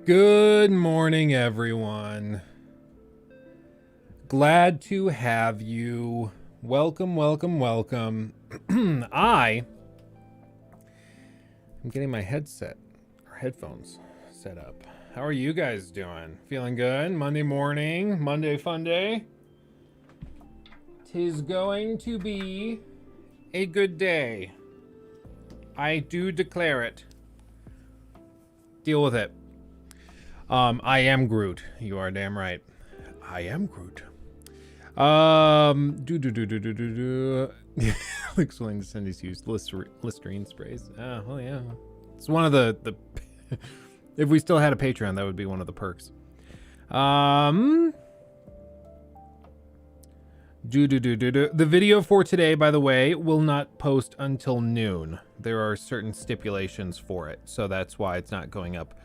Good morning, everyone. Glad to have you. Welcome, welcome, welcome. I'm getting my headset or headphones set up. How are you guys doing? Feeling good? Monday morning, Monday fun day. 'Tis going to be a good day. I do declare it. Deal with it. I am Groot. You are damn right. I am Groot. Looks willing to send these used Listerine sprays. Oh yeah. It's one of the if we still had a Patreon, that would be one of the perks. The video for today, by the way, will not post until noon. There are certain stipulations for it, so that's why it's not going up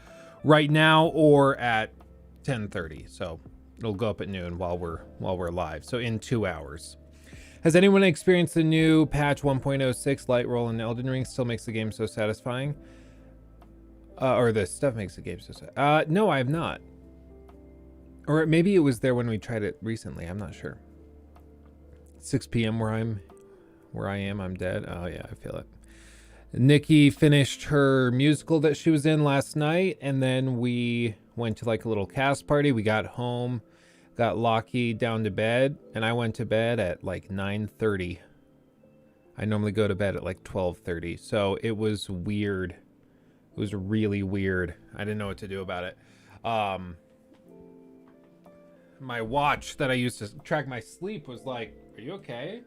right now or at 10:30. So it'll go up at noon while we're live. So in 2 hours. Has anyone experienced the new patch 1.06 light roll in Elden Ring? Still makes the game so satisfying. Or the stuff makes the game so sad. No, I have not. Or maybe it was there when we tried it recently. I'm not sure. 6 p.m. where I am, I'm dead. Oh yeah, I feel it. Nikki finished her musical that she was in last night, and then we went to like a little cast party. We got home, got Lockie down to bed, and I went to bed at like 9:30. I normally go to bed at like 12:30, so it was weird. It was really weird. I didn't know what to do about it. My watch that I used to track my sleep was like, "Are you okay?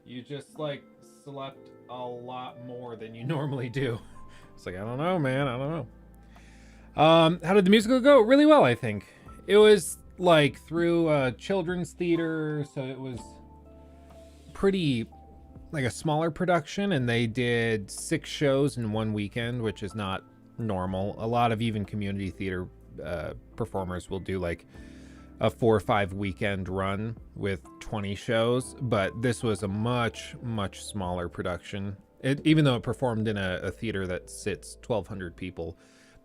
You just like slept a lot more than you normally do." It's like, I don't know, man. I don't know. How did the musical go? Really well, I think. It was like through children's theater, so it was pretty like a smaller production, and they did 6 shows in one weekend, which is not normal. A lot of even community theater performers will do like a 4 or 5 weekend run with 20 shows, but this was a much smaller production. Even though it performed in a theater that sits 1,200 people,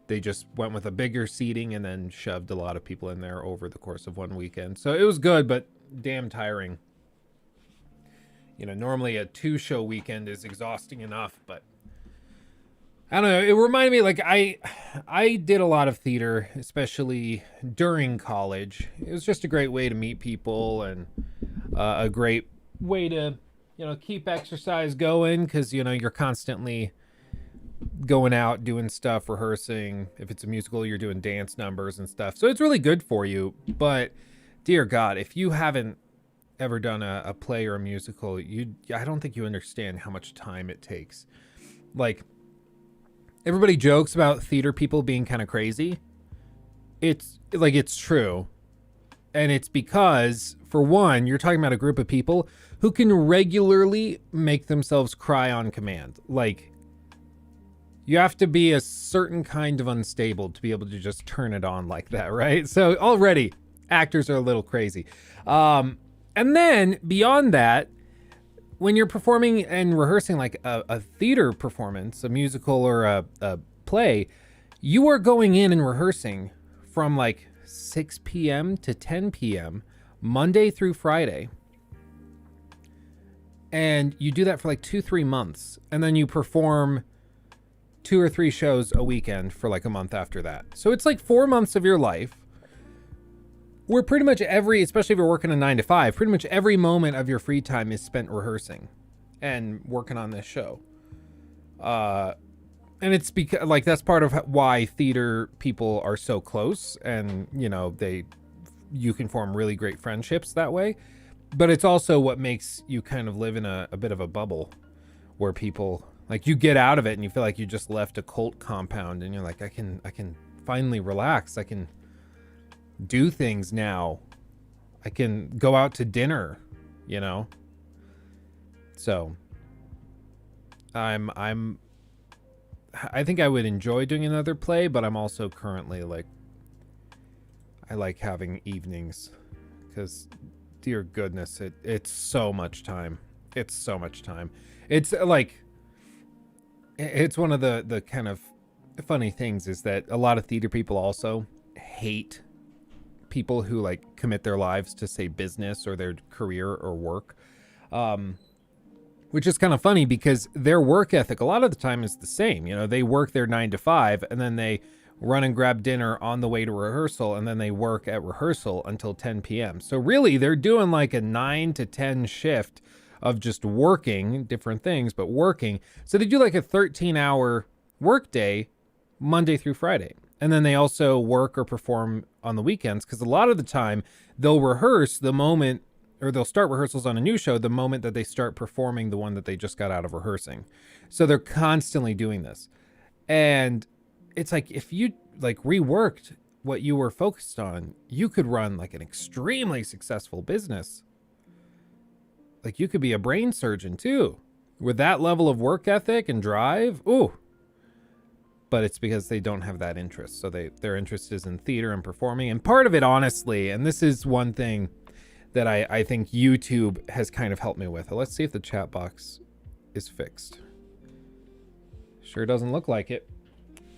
they just went with a bigger seating and then shoved a lot of people in there over the course of one weekend. So it was good, but damn tiring. You know, normally a 2-show weekend is exhausting enough, but I don't know. It reminded me, like, I did a lot of theater, especially during college. It was just a great way to meet people and a great way to, you know, keep exercise going, because, you know, you're constantly going out, doing stuff, rehearsing. If it's a musical, you're doing dance numbers and stuff. So it's really good for you. But dear God, if you haven't ever done a play or a musical, I don't think you understand how much time it takes. Like, everybody jokes about theater people being kind of crazy. It's like, it's true. And it's because, for one, you're talking about a group of people who can regularly make themselves cry on command. Like, you have to be a certain kind of unstable to be able to just turn it on like that, right? So already, actors are a little crazy. And then, beyond that, when you're performing and rehearsing like a theater performance, a musical or a play, you are going in and rehearsing from like 6 p.m. to 10 p.m. Monday through Friday. And you do that for like 2-3 months. And then you perform 2 or 3 shows a weekend for like a month after that. So it's like 4 months of your life where pretty much especially if you're working a 9 to 5, pretty much every moment of your free time is spent rehearsing and working on this show. And it's because, like, that's part of why theater people are so close, and, you know, you can form really great friendships that way. But it's also what makes you kind of live in a bit of a bubble where people, like, you get out of it and you feel like you just left a cult compound, and you're like, I can finally relax. I can do things now. I can go out to dinner, you know? So I think I would enjoy doing another play, but I'm also currently like, I like having evenings, because dear goodness, it's so much time. It's so much time. It's like, it's one of the kind of funny things is that a lot of theater people also hate people who like commit their lives to, say, business or their career or work, which is kind of funny because their work ethic a lot of the time is the same. You know, they work their 9 to 5 and then they run and grab dinner on the way to rehearsal, and then they work at rehearsal until 10 p.m. So really they're doing like a 9 to 10 shift of just working different things, but working. So they do like a 13-hour work day Monday through Friday. And then they also work or perform on the weekends, because a lot of the time they'll rehearse the moment, or they'll start rehearsals on a new show the moment that they start performing the one that they just got out of rehearsing. So they're constantly doing this. And it's like, if you like reworked what you were focused on, you could run like an extremely successful business. Like, you could be a brain surgeon too, with that level of work ethic and drive. Ooh. But it's because they don't have that interest. So their interest is in theater and performing. And part of it, honestly, and this is one thing that I think YouTube has kind of helped me with. Let's see if the chat box is fixed. Sure doesn't look like it.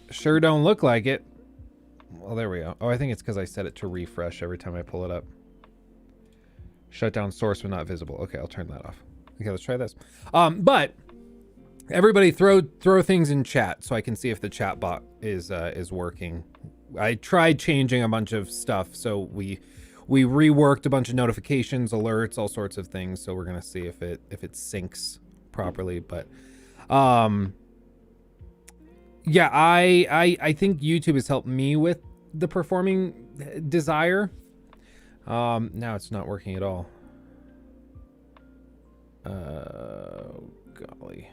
Sure don't look like it. Well, there we go. Oh, I think it's because I set it to refresh every time I pull it up. Shut down source when not visible. Okay, I'll turn that off. Okay, let's try this. But everybody throw things in chat so I can see if the chat bot is working. I tried changing a bunch of stuff, so we reworked a bunch of notifications, alerts, all sorts of things. So we're gonna see if it syncs properly. But yeah, I think YouTube has helped me with the performing desire. Now it's not working at all. Golly.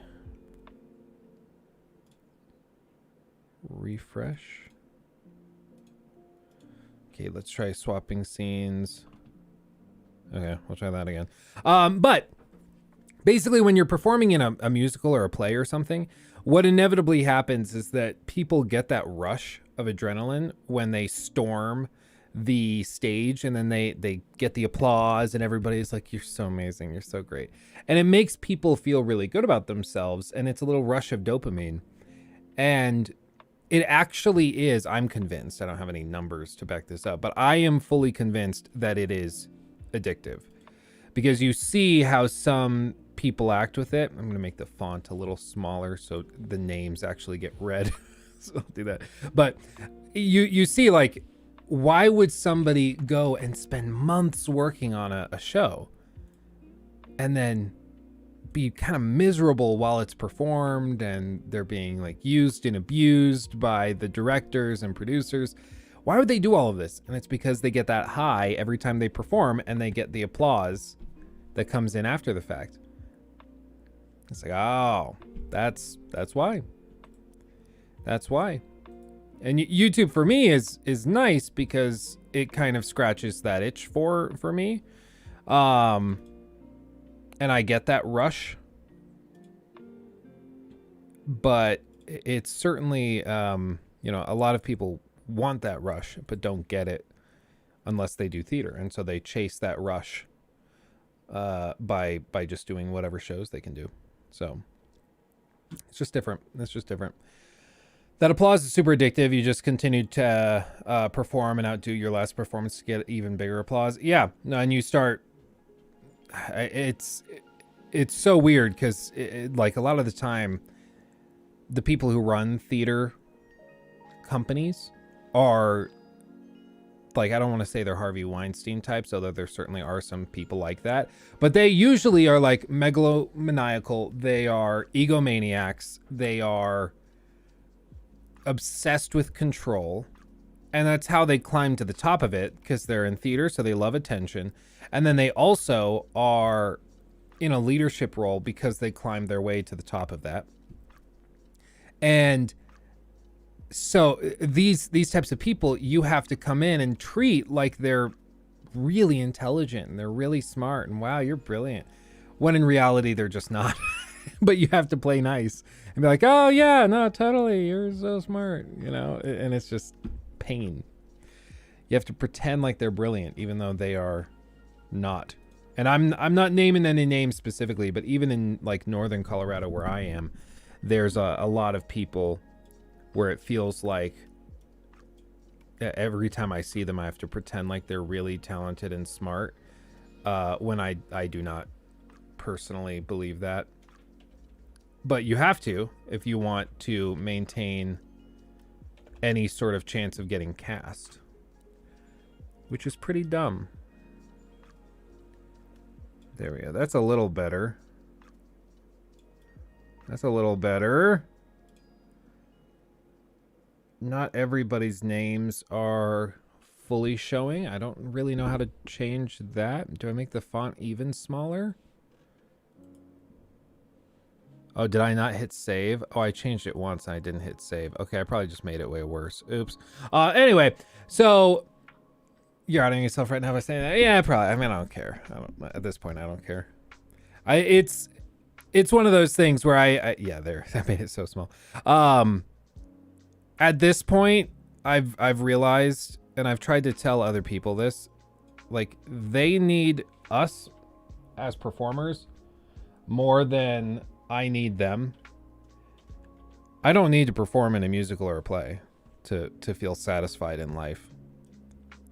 refresh. Okay, let's try swapping scenes. Okay, we'll try that again. But basically, when you're performing in a musical or a play or something, what inevitably happens is that people get that rush of adrenaline when they storm the stage, and then they get the applause and everybody's like, you're so amazing, you're so great. And it makes people feel really good about themselves, and it's a little rush of dopamine. And it actually is, I'm convinced, I don't have any numbers to back this up, but I am fully convinced that it is addictive. Because you see how some people act with it. I'm going to make the font a little smaller so the names actually get read. So I'll do that. But you see, like, why would somebody go and spend months working on a show and then be kind of miserable while it's performed, and they're being like used and abused by the directors and producers? Why would they do all of this? And it's because they get that high every time they perform, and they get the applause that comes in after the fact. It's like, oh, that's why. That's why. And YouTube for me is nice because it kind of scratches that itch for me. And I get that rush. But it's certainly, you know, a lot of people want that rush, but don't get it unless they do theater. And so they chase that rush by just doing whatever shows they can do. So it's just different. It's just different. That applause is super addictive. You just continue to perform and outdo your last performance to get even bigger applause. Yeah, no, and you start. It's so weird because like a lot of the time, the people who run theater companies are like, I don't want to say they're Harvey Weinstein types, although there certainly are some people like that. But they usually are like megalomaniacal. They are egomaniacs. They are obsessed with control, and that's how they climb to the top of it, because they're in theater, so they love attention. And then they also are in a leadership role because they climbed their way to the top of that. And so these types of people, you have to come in and treat like they're really intelligent and they're really smart and wow, you're brilliant, when in reality they're just not. But you have to play nice and be like, oh yeah, no, totally, you're so smart, you know. And it's just pain. You have to pretend like they're brilliant even though they are not. And I'm not naming any names specifically, but even in like northern Colorado where I am, there's a lot of people where it feels like every time I see them I have to pretend like they're really talented and smart, when I do not personally believe that. But you have to if you want to maintain any sort of chance of getting cast, which is pretty dumb. There we go. That's a little better. That's a little better. Not everybody's names are fully showing. I don't really know how to change that. Do I make the font even smaller? Oh, did I not hit save? Oh, I changed it once and I didn't hit save. Okay, I probably just made it way worse. Oops. Anyway, so you're outing yourself right now by saying that? Yeah, probably. I mean, I don't care. At this point, I don't care. It's one of those things where yeah, there. I made it so small. At this point, I've realized, and I've tried to tell other people this, like, they need us as performers more than I need them. I don't need to perform in a musical or a play to feel satisfied in life.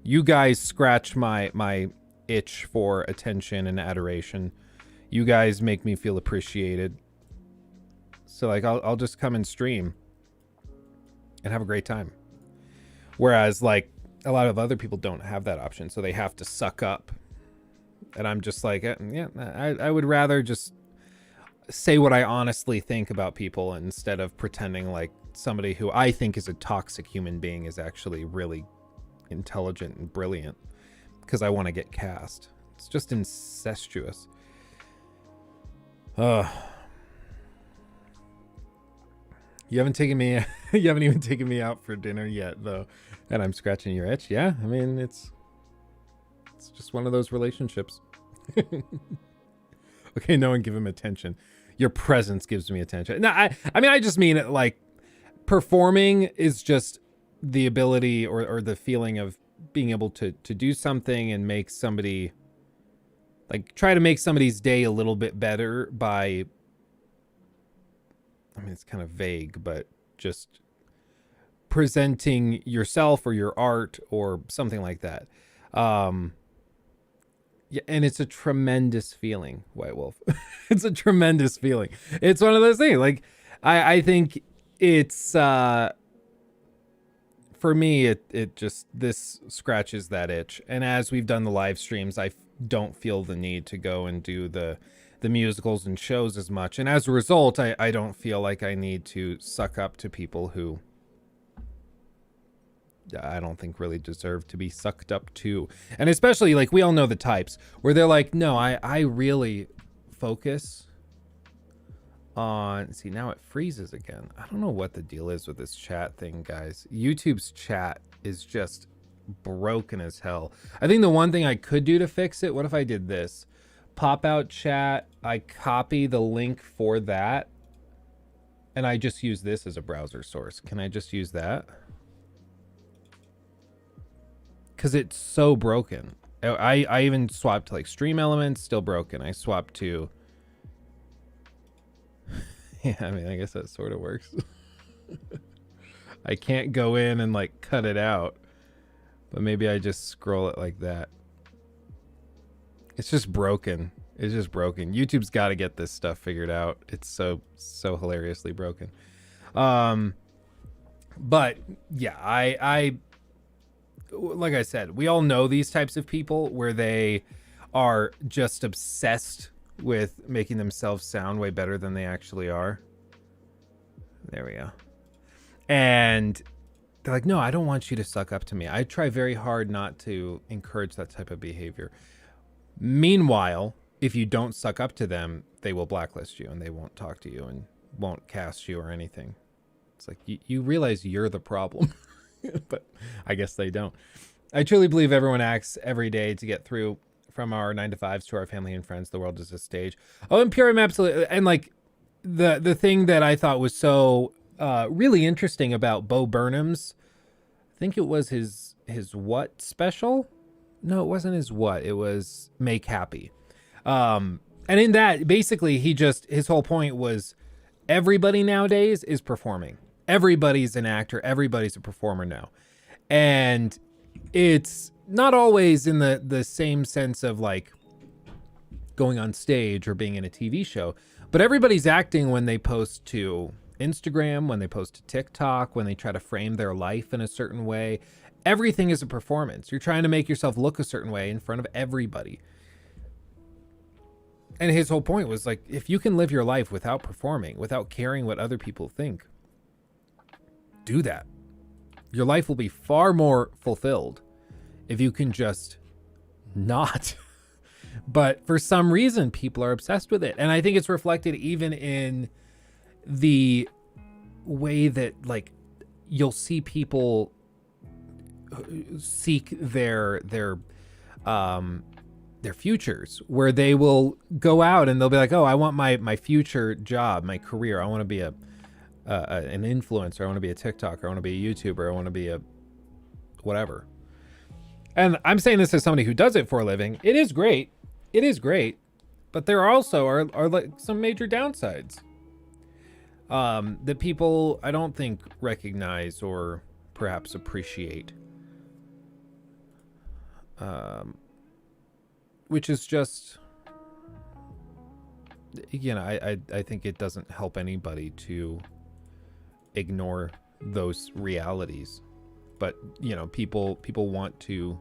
You guys scratch my itch for attention and adoration. You guys make me feel appreciated. So like I'll just come and stream and have a great time. Whereas like a lot of other people don't have that option, so they have to suck up. And I'm just like, yeah, I would rather just say what I honestly think about people instead of pretending like somebody who I think is a toxic human being is actually really intelligent and brilliant because I want to get cast. It's just incestuous. You haven't taken me You haven't even taken me out for dinner yet, though, and I'm scratching your itch. Yeah, I mean, it's just one of those relationships. Okay, no one give him attention. Your presence gives me attention. No, I mean, I just mean it like performing is just the ability or the feeling of being able to do something and make somebody, like, try to make somebody's day a little bit better by, I mean, it's kind of vague, but just presenting yourself or your art or something like that. Yeah, and it's a tremendous feeling, White Wolf. It's a tremendous feeling. It's one of those things. Like, I think it's for me, it just, this scratches that itch. And as we've done the live streams, I don't feel the need to go and do the musicals and shows as much. And as a result, I don't feel like I need to suck up to people who I don't think really deserve to be sucked up to. And especially, like, we all know the types where they're like, no, I really focus on, see, now it freezes again. I don't know what the deal is with this chat thing, guys. YouTube's chat is just broken as hell. I think the one thing I could do to fix it, what if I did this? Pop out chat, I copy the link for that, and I just use this as a browser source. Can I just use that? Because it's so broken. I even swapped to like Stream Elements, still broken. I swapped to, yeah, I mean, I guess that sort of works. I can't go in and like cut it out, but maybe I just scroll it like that. It's just broken. It's just broken. YouTube's got to get this stuff figured out. It's so hilariously broken. But yeah, I like I said, we all know these types of people where they are just obsessed with making themselves sound way better than they actually are. There we go. And they're like, no, I don't want you to suck up to me. I try very hard not to encourage that type of behavior. Meanwhile, if you don't suck up to them, they will blacklist you and they won't talk to you and won't cast you or anything. It's like, you realize you're the problem. But I guess they don't. I truly believe everyone acts every day to get through, from our 9-to-5s to our family and friends. The world is a stage. Oh, and Purium, absolutely. And like the thing that I thought was so really interesting about Bo Burnham's, I think it was his what special? No, it wasn't his what. It was Make Happy. And in that, basically, his whole point was everybody nowadays is performing. Everybody's an actor. Everybody's a performer now. And it's not always in the same sense of like going on stage or being in a TV show, but everybody's acting when they post to Instagram, when they post to TikTok, when they try to frame their life in a certain way. Everything is a performance. You're trying to make yourself look a certain way in front of everybody. And his whole point was like, if you can live your life without performing, without caring what other people think, do that. Your life will be far more fulfilled if you can just not. But for some reason, people are obsessed with it. And I think it's reflected even in the way that, like, you'll see people seek their futures, where they will go out and they'll be like, oh, I want my future job, my career. I want to be an influencer. I want to be a TikToker. I want to be a YouTuber. I want to be a whatever. And I'm saying this as somebody who does it for a living. It is great. It is great. But there also are like some major downsides that people, I don't think, recognize or perhaps appreciate. Which is just, you know, I think it doesn't help anybody to ignore those realities. But, you know, people want to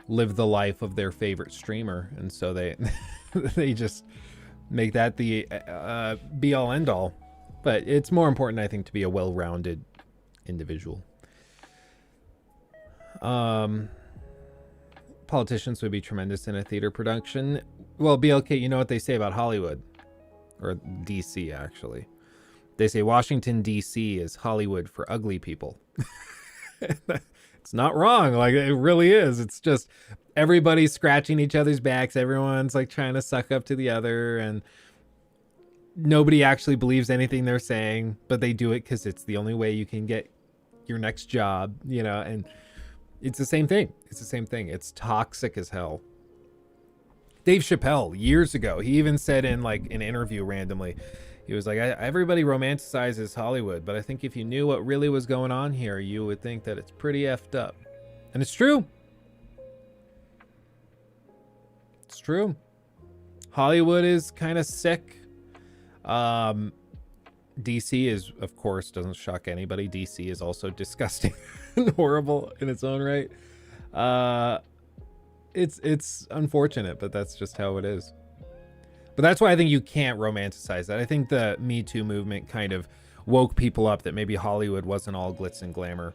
live the life of their favorite streamer, and so they they just make that the be all end all. But it's more important, I think, to be a well-rounded individual. Politicians would be tremendous in a theater production. Well, BLK, you know what they say about Hollywood, or DC actually. They say Washington, D.C. is Hollywood for ugly people. It's not wrong. Like, it really is. It's just everybody's scratching each other's backs. Everyone's like trying to suck up to the other, and nobody actually believes anything they're saying, but they do it because it's the only way you can get your next job, you know, and it's the same thing. It's the same thing. It's toxic as hell. Dave Chappelle, years ago, he even said in like an interview randomly, he was like, everybody romanticizes Hollywood, but I think if you knew what really was going on here, you would think that it's pretty effed up. And it's true. It's true. Hollywood is kind of sick. DC is, of course, doesn't shock anybody. DC is also disgusting and horrible in its own right. It's unfortunate, but that's just how it is. But that's why I think you can't romanticize that. I think the Me Too movement kind of woke people up that maybe Hollywood wasn't all glitz and glamour.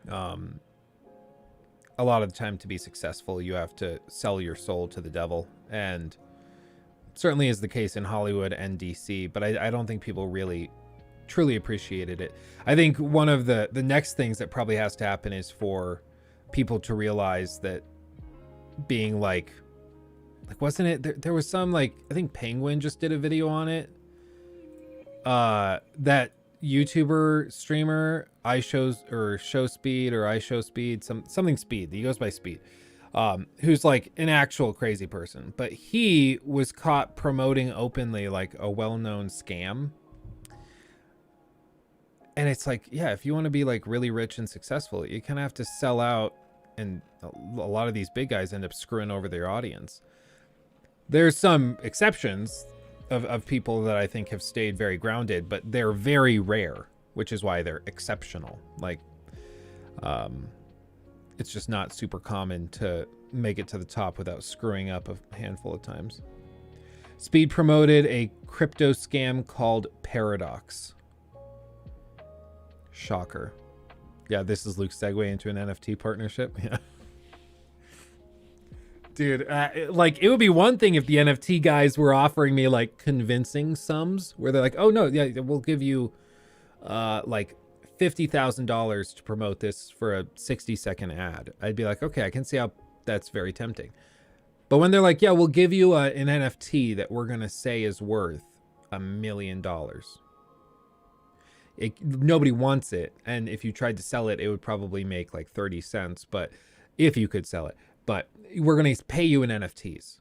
A lot of the time, to be successful, you have to sell your soul to the devil, and certainly is the case in Hollywood and DC, but I don't think people really truly appreciated it. I think one of the next things that probably has to happen is for people to realize that being like wasn't it there was some, like, I think Penguin just did a video on it, that YouTuber streamer Show Speed, something Speed, he goes by Speed, who's like an actual crazy person, but he was caught promoting openly like a well-known scam. And it's like, yeah, if you want to be like really rich and successful, you kind of have to sell out, and a lot of these big guys end up screwing over their audience. There's some exceptions of people that I think have stayed very grounded, but they're very rare, which is why they're exceptional. Like, it's just not super common to make it to the top without screwing up a handful of times. Speed promoted a crypto scam called Paradox. Shocker. Yeah, this is Luke's segue into an NFT partnership. Yeah. Dude, like, it would be one thing if the NFT guys were offering me like convincing sums where they're like, oh no, yeah, we'll give you like $50,000 to promote this for a 60-second ad. I'd be like, okay, I can see how that's very tempting. But when they're like, yeah, we'll give you an NFT that we're gonna say is worth $1 million. Nobody wants it, and if you tried to sell it, it would probably make like 30 cents, but if you could sell it. But we're going to pay you in NFTs.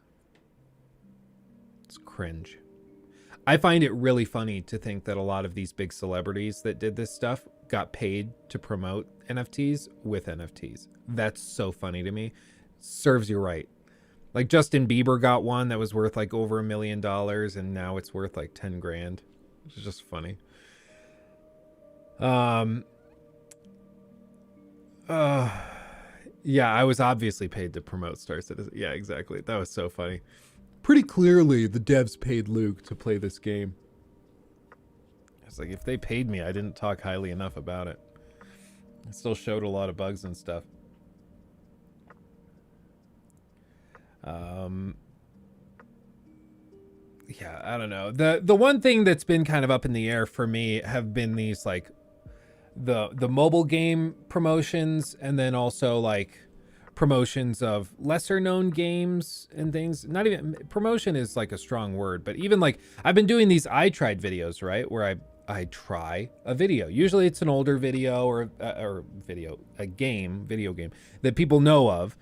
It's cringe. I find it really funny to think that a lot of these big celebrities that did this stuff got paid to promote NFTs with NFTs. That's so funny to me. Serves you right. Like, Justin Bieber got one that was worth like over $1 million, and now it's worth like 10 grand. It's just funny. Yeah, I was obviously paid to promote Star Citizen. Yeah, exactly. That was so funny. Pretty clearly, the devs paid Luke to play this game. It's like, if they paid me, I didn't talk highly enough about it. It still showed a lot of bugs and stuff. Yeah, I don't know. The one thing that's been kind of up in the air for me have been these like the mobile game promotions, and then also like promotions of lesser known games and things. Not even promotion is like a strong word, but even like I've been doing these I tried videos, right, where I try a video. Usually it's an older video or video game that people know of,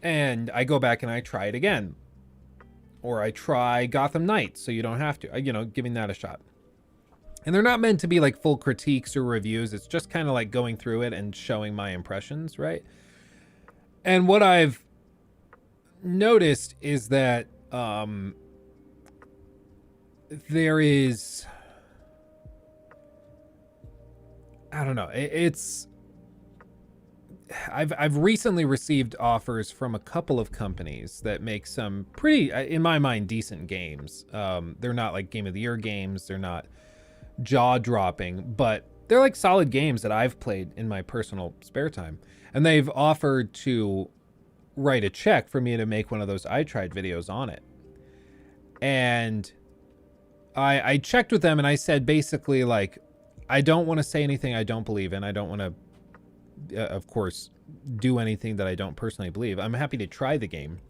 and I go back and I try it again, or I try Gotham Knights, so you don't have to, giving that a shot. And they're not meant to be like full critiques or reviews. It's just kind of like going through it and showing my impressions, right? And what I've noticed is that there is, I don't know, I've recently received offers from a couple of companies that make some pretty, in my mind, decent games. They're not like Game of the Year games. They're not jaw-dropping, but they're like solid games that I've played in my personal spare time. And they've offered to write a check for me to make one of those I tried videos on it. And I checked with them and I said basically like, I don't want to say anything I don't believe in. I don't want to, of course, do anything that I don't personally believe. I'm happy to try the game.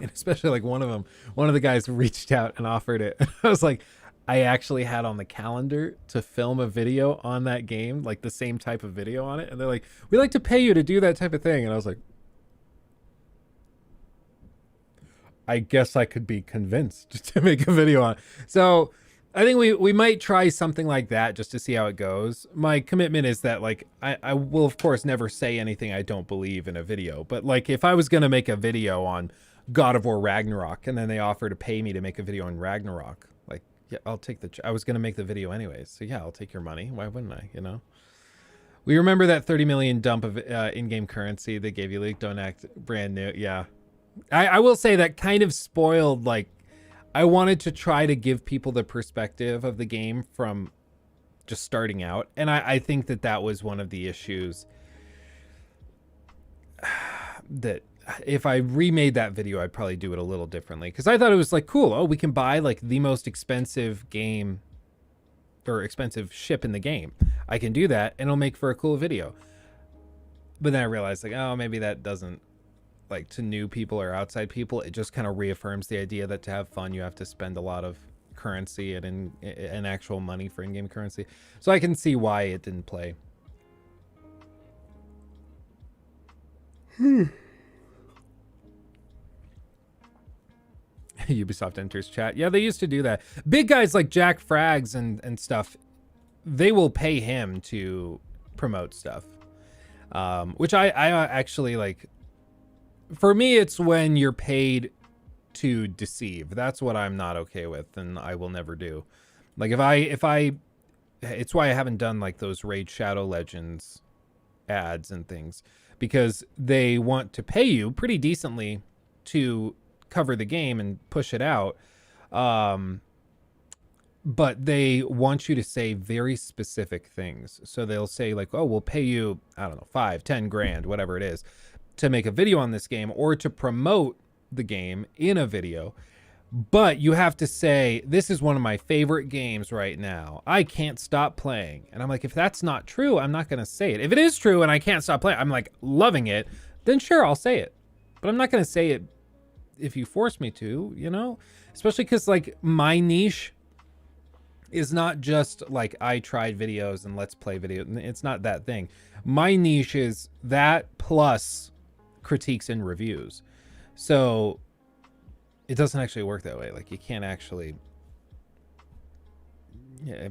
And especially like one of the guys reached out and offered it. I was like, I actually had on the calendar to film a video on that game, like the same type of video on it. And they're like, we like to pay you to do that type of thing. And I was like, I guess I could be convinced to make a video on it. So I think we might try something like that just to see how it goes. My commitment is that like, I will of course never say anything I don't believe in a video. But like if I was going to make a video on God of War Ragnarok and then they offer to pay me to make a video on Ragnarok, like, yeah, I'll take I was going to make the video anyways. So yeah, I'll take your money. Why wouldn't I, you know? We remember that 30 million dump of in-game currency they gave you, Luke. Don't act brand new. Yeah. I will say that kind of spoiled, like, I wanted to try to give people the perspective of the game from just starting out. And I think that was one of the issues that if I remade that video, I'd probably do it a little differently. Because I thought it was like, cool. Oh, we can buy like the most expensive game or expensive ship in the game. I can do that and it'll make for a cool video. But then I realized like, oh, maybe that doesn't, like, to new people or outside people, it just kind of reaffirms the idea that to have fun, you have to spend a lot of currency and actual money for in-game currency. So I can see why it didn't play. Ubisoft enters chat. Yeah, they used to do that. Big guys like Jack Frags and stuff, they will pay him to promote stuff. Which I actually like. For me, it's when you're paid to deceive. That's what I'm not okay with, and I will never do. Like if I, it's why I haven't done like those Raid Shadow Legends ads and things, because they want to pay you pretty decently to cover the game and push it out. But they want you to say very specific things. So they'll say like, oh, we'll pay you, I don't know, 5, 10 grand, whatever it is, to make a video on this game or to promote the game in a video. But you have to say, this is one of my favorite games right now. I can't stop playing. And I'm like, if that's not true, I'm not going to say it. If it is true and I can't stop playing, I'm like loving it, then sure, I'll say it. But I'm not going to say it if you force me to, you know? Especially because like my niche is not just like I tried videos and let's play video. It's not that thing. My niche is that plus critiques and reviews. So it doesn't actually work that way. Like you can't actually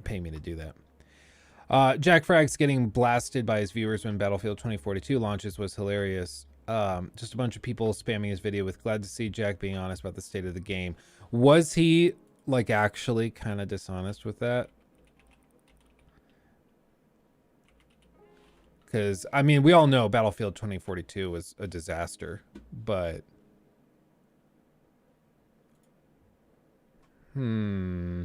pay me to do that. Jack Frags getting blasted by his viewers when Battlefield 2042 launches was hilarious. Just a bunch of people spamming his video with glad to see Jack being honest about the state of the game. Was he like actually kind of dishonest with that? Because I mean, we all know Battlefield 2042 was a disaster, but yeah,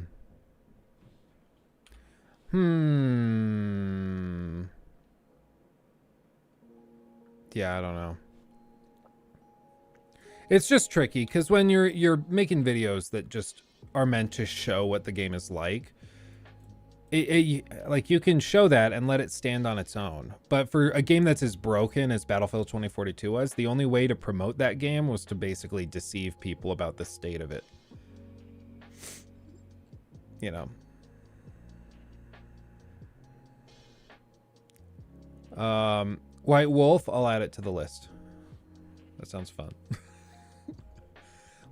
I don't know. It's just tricky because when you're making videos that just are meant to show what the game is like, like you can show that and let it stand on its own. But for a game that's as broken as Battlefield 2042 was, the only way to promote that game was to basically deceive people about the state of it. You know. White Wolf, I'll add it to the list. That sounds fun.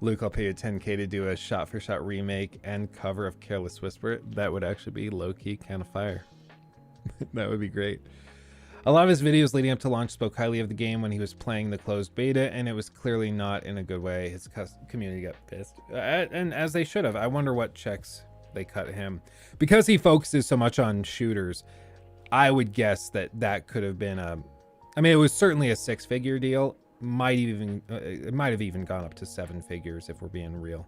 Luke, I'll pay you 10K to do a shot-for-shot remake and cover of Careless Whisper. That would actually be low-key kind of fire. That would be great. A lot of his videos leading up to launch spoke highly of the game when he was playing the closed beta, and it was clearly not in a good way. His community got pissed. And as they should have. I wonder what checks they cut him. Because he focuses so much on shooters, I would guess that could have been a... I mean, it was certainly a 6-figure deal. It might have even gone up to 7 figures if we're being real.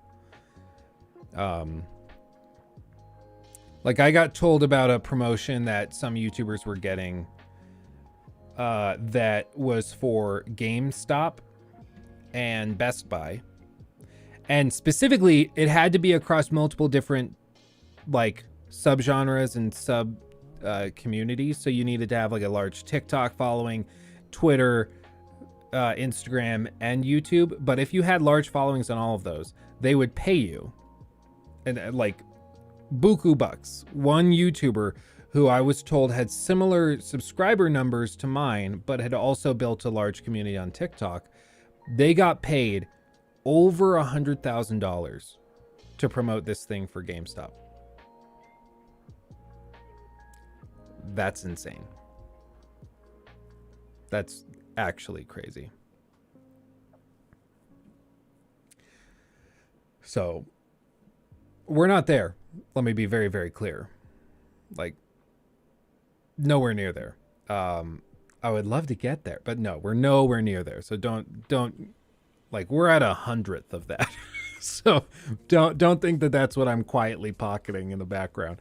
Like I got told about a promotion that some YouTubers were getting that was for GameStop and Best Buy. And specifically, it had to be across multiple different like subgenres and sub communities. So you needed to have like a large TikTok following, Twitter, Instagram, and YouTube. But if you had large followings on all of those, they would pay you, and like buku bucks. One YouTuber who I was told had similar subscriber numbers to mine, but had also built a large community on TikTok, they got paid over $100,000 to promote this thing for GameStop. That's insane. That's actually crazy. So we're not there. Let me be very, very clear. Like, nowhere near there. I would love to get there, but no, we're nowhere near there. So don't like, we're at 100th of that. So don't think that that's what I'm quietly pocketing in the background.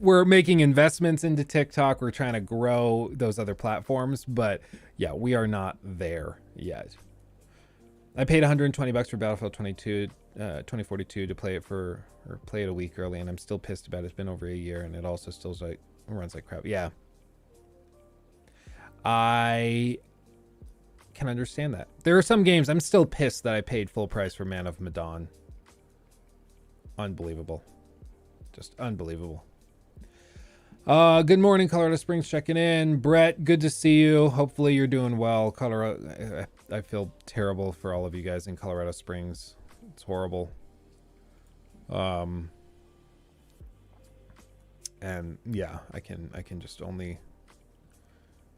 We're making investments into TikTok. We're trying to grow those other platforms, but yeah, we are not there yet. I paid $120 for Battlefield 2042 to play it a week early, and I'm still pissed about it. It's been over a year, and it also still runs like crap. Yeah. I can understand that. There are some games I'm still pissed that I paid full price for Man of Medan. Unbelievable. Just unbelievable. Good morning, Colorado Springs, checking in. Brett, good to see you. Hopefully you're doing well. Colorado, I feel terrible for all of you guys in Colorado Springs. It's horrible. And yeah, I can just only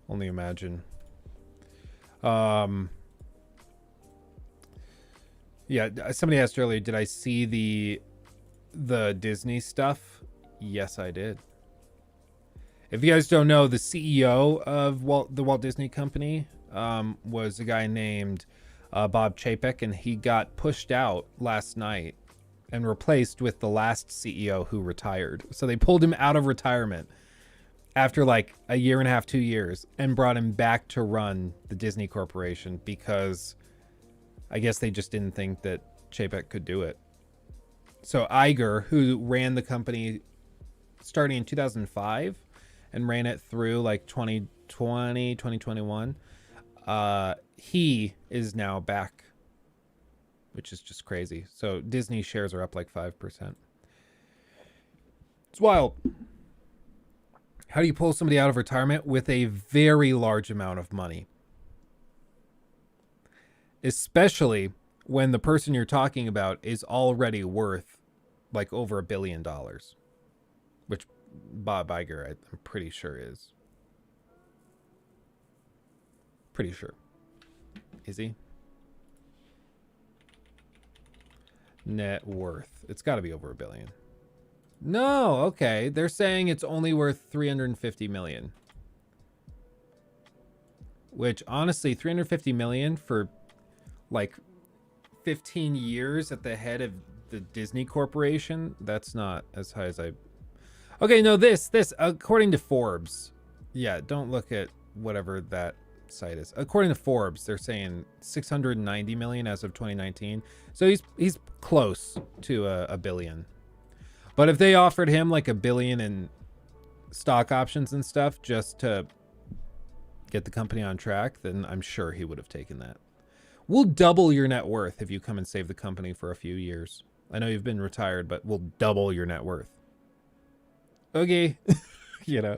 imagine. Yeah, somebody asked earlier, did I see the Disney stuff? Yes, I did. If you guys don't know, the CEO of the Walt Disney Company was a guy named Bob Chapek, and he got pushed out last night and replaced with the last CEO who retired. So they pulled him out of retirement after like a year and a half, 2 years, and brought him back to run the Disney Corporation because I guess they just didn't think that Chapek could do it. So Iger, who ran the company starting in 2005 and ran it through like 2020, 2021, he is now back, which is just crazy. So Disney shares are up like 5%. It's wild. How do you pull somebody out of retirement with a very large amount of money? Especially when the person you're talking about is already worth like over $1 billion, which Bob Iger, I'm pretty sure is. Pretty sure. Is he? Net worth. It's got to be over $1 billion. No, okay. They're saying it's only worth 350 million. Which honestly, 350 million for like 15 years at the head of the Disney Corporation, that's not as high as I... Okay, no, this, according to Forbes, yeah, don't look at whatever that site is. According to Forbes, they're saying 690 million as of 2019. So he's close to a billion. But if they offered him like $1 billion in stock options and stuff just to get the company on track, then I'm sure he would have taken that. We'll double your net worth if you come and save the company for a few years. I know you've been retired, but we'll double your net worth. Okay. You know,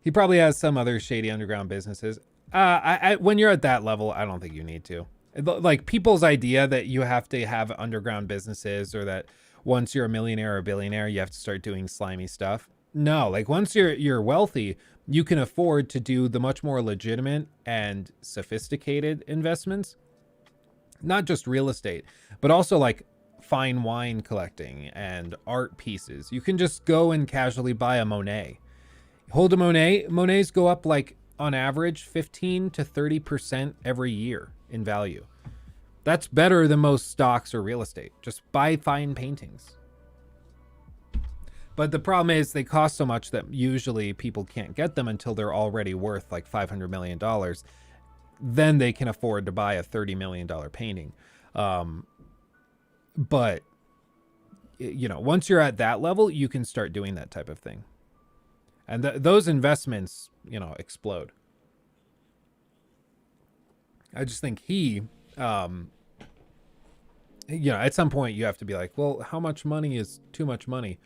he probably has some other shady underground businesses. When you're at that level, I don't think you need to. Like, people's idea that you have to have underground businesses, or that once you're a millionaire or billionaire, you have to start doing slimy stuff. No, like once you're wealthy, you can afford to do the much more legitimate and sophisticated investments. Not just real estate, but also like fine wine collecting and art pieces. You can just go and casually buy a Monet. Hold a Monet. Monets go up like on average 15 to 30% every year in value. That's better than most stocks or real estate. Just buy fine paintings. But the problem is they cost so much that usually people can't get them until they're already worth like $500 million. Then they can afford to buy a $30 million painting. But you know, once you're at that level, you can start doing that type of thing. And those investments, you know, explode. I just think he, you know, at some point you have to be like, well, how much money is too much money?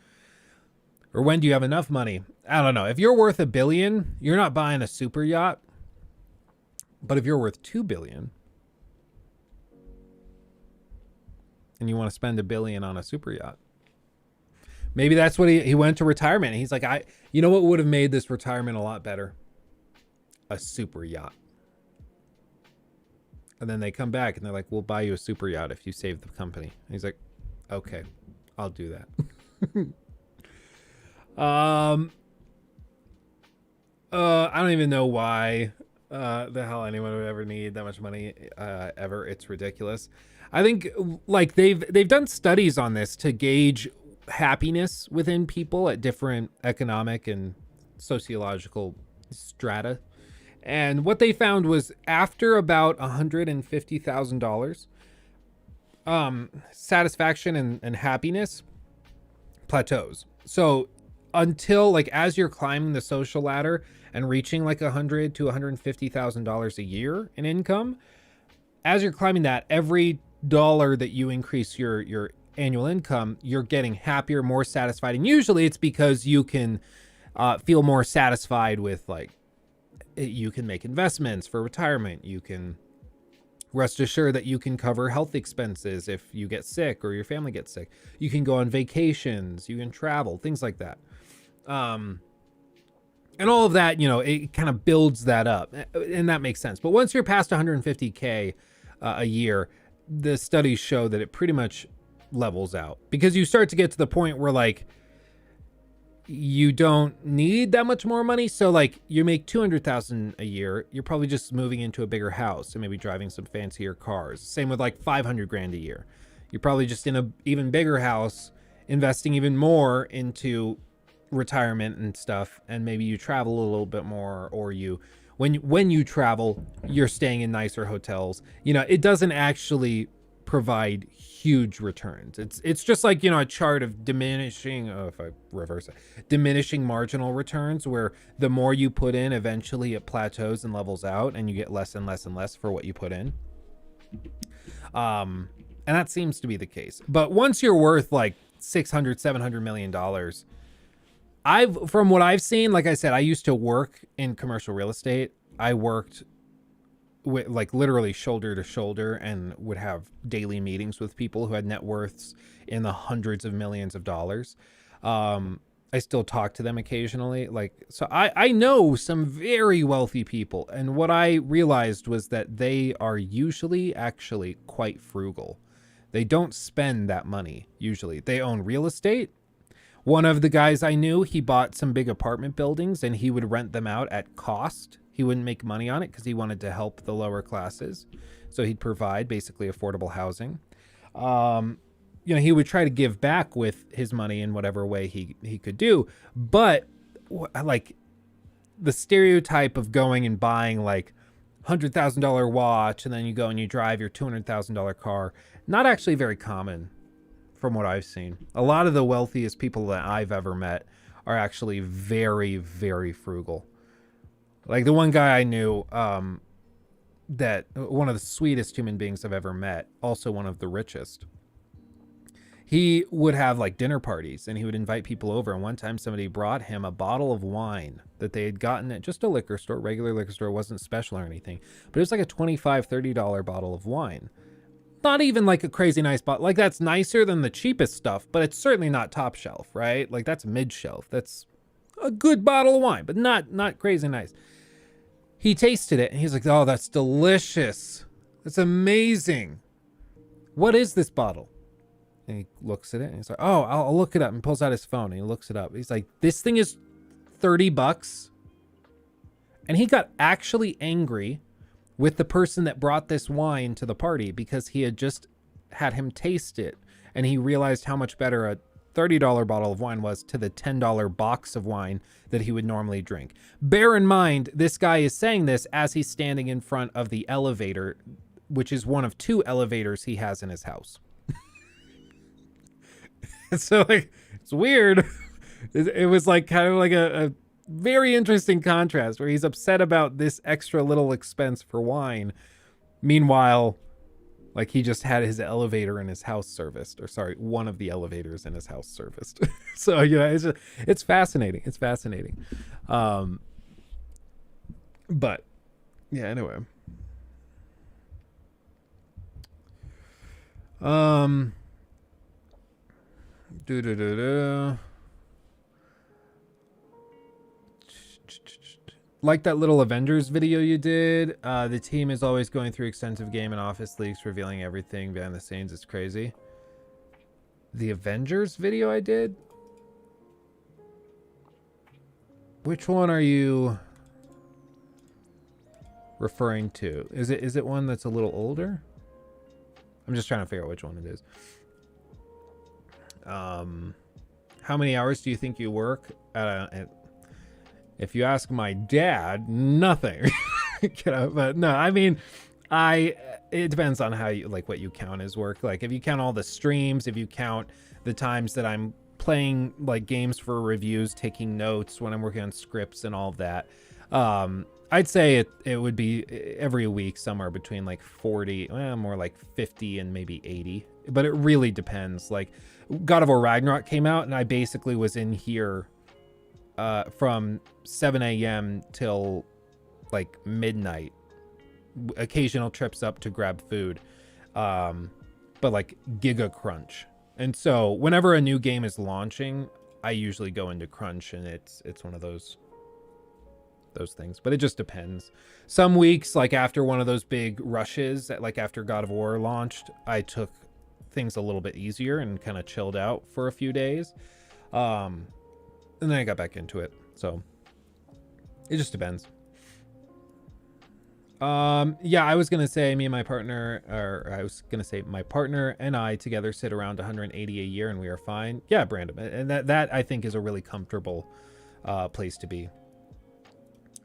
Or when do you have enough money? I don't know. If you're worth $1 billion, you're not buying a super yacht. But if you're worth $2 billion and you want to spend $1 billion on a super yacht, maybe that's what he went to retirement. And he's like, you know what would have made this retirement a lot better? A super yacht. And then they come back and they're like, we'll buy you a super yacht if you save the company. And he's like, okay, I'll do that. I don't even know why the hell anyone would ever need that much money ever. It's ridiculous. I think like they've done studies on this to gauge happiness within people at different economic and sociological strata. And what they found was after about $150,000, satisfaction and happiness plateaus. So until like as you're climbing the social ladder and reaching like $100,000 to $150,000 a year in income, as you're climbing that, every dollar that you increase your annual income, you're getting happier, more satisfied. And usually it's because you can feel more satisfied with like, you can make investments for retirement. You can rest assured that you can cover health expenses if you get sick or your family gets sick. You can go on vacations, you can travel, things like that. And all of that, you know, it kind of builds that up, and that makes sense. But once you're past 150K a year, the studies show that it pretty much levels out, because you start to get to the point where like you don't need that much more money. So like you make 200,000 a year, you're probably just moving into a bigger house and maybe driving some fancier cars. Same with like 500 grand a year. You're probably just in a even bigger house, investing even more into retirement and stuff. And maybe you travel a little bit more, or you, when you travel, you're staying in nicer hotels. You know, it doesn't actually provide huge returns. It's just like, you know, a chart of diminishing, if I reverse it, diminishing marginal returns, where the more you put in, eventually it plateaus and levels out, and you get less and less and less for what you put in. And that seems to be the case. But once you're worth like $600-700 million, from what I've seen, like I said, I used to work in commercial real estate. I worked with like literally shoulder to shoulder and would have daily meetings with people who had net worths in the hundreds of millions of dollars. I still talk to them occasionally. Like, so I know some very wealthy people. And what I realized was that they are usually actually quite frugal. They don't spend that money. Usually they own real estate. One of the guys I knew, he bought some big apartment buildings and he would rent them out at cost. He wouldn't make money on it because he wanted to help the lower classes. So he'd provide basically affordable housing. You know, he would try to give back with his money in whatever way he could do. But like the stereotype of going and buying like $100,000 watch and then you go and you drive your $200,000 car, not actually very common from what I've seen. A lot of the wealthiest people that I've ever met are actually very, very frugal. Like the one guy I knew, that one of the sweetest human beings I've ever met, also one of the richest. He would have like dinner parties and he would invite people over. And one time somebody brought him a bottle of wine that they had gotten at just a liquor store, regular liquor store. It wasn't special or anything, but it was like a $25-30 bottle of wine. Not even like a crazy nice bottle. Like that's nicer than the cheapest stuff, but it's certainly not top shelf, right? Like that's mid shelf. That's a good bottle of wine, but not crazy nice. He tasted it and he's like, oh, that's delicious. That's amazing. What is this bottle? And he looks at it and he's like, oh, I'll look it up, and pulls out his phone and he looks it up. He's like, this thing is $30. And he got actually angry with the person that brought this wine to the party because he had just had him taste it. And he realized how much better a $30 bottle of wine was to the $10 box of wine that he would normally drink. Bear in mind, this guy is saying this as he's standing in front of the elevator, which is one of 2 elevators he has in his house. So like it's weird. It was like kind of like a very interesting contrast where he's upset about this extra little expense for wine. Meanwhile, like he just had his elevator in his house serviced, or sorry, one of the elevators in his house serviced. So it's fascinating. It's fascinating. But yeah, anyway. Do do do do. Like that little Avengers video you did. The team is always going through extensive game and office leaks, revealing everything behind the scenes. It's crazy. The Avengers video I did? Which one are you referring to? Is it one that's a little older? I'm just trying to figure out which one it is. How many hours do you think you work? If you ask my dad, nothing. But no, I mean, it depends on how you, like, what you count as work. Like if you count all the streams, if you count the times that I'm playing like games for reviews, taking notes when I'm working on scripts and all of that, I'd say it would be every week somewhere between like 40, more like 50 and maybe 80. But it really depends. Like God of War Ragnarok came out and I basically was in here from 7 a.m. till like midnight. Occasional trips up to grab food. But like giga crunch. And so whenever a new game is launching, I usually go into crunch, and it's one of those things. But it just depends. Some weeks, like after one of those big rushes, like after God of War launched, I took things a little bit easier and kind of chilled out for a few days. And then I got back into it. So it just depends. Yeah, I was gonna say my partner and I together sit around 180 a year, and we are fine. Yeah, Brandon, and that I think is a really comfortable place to be.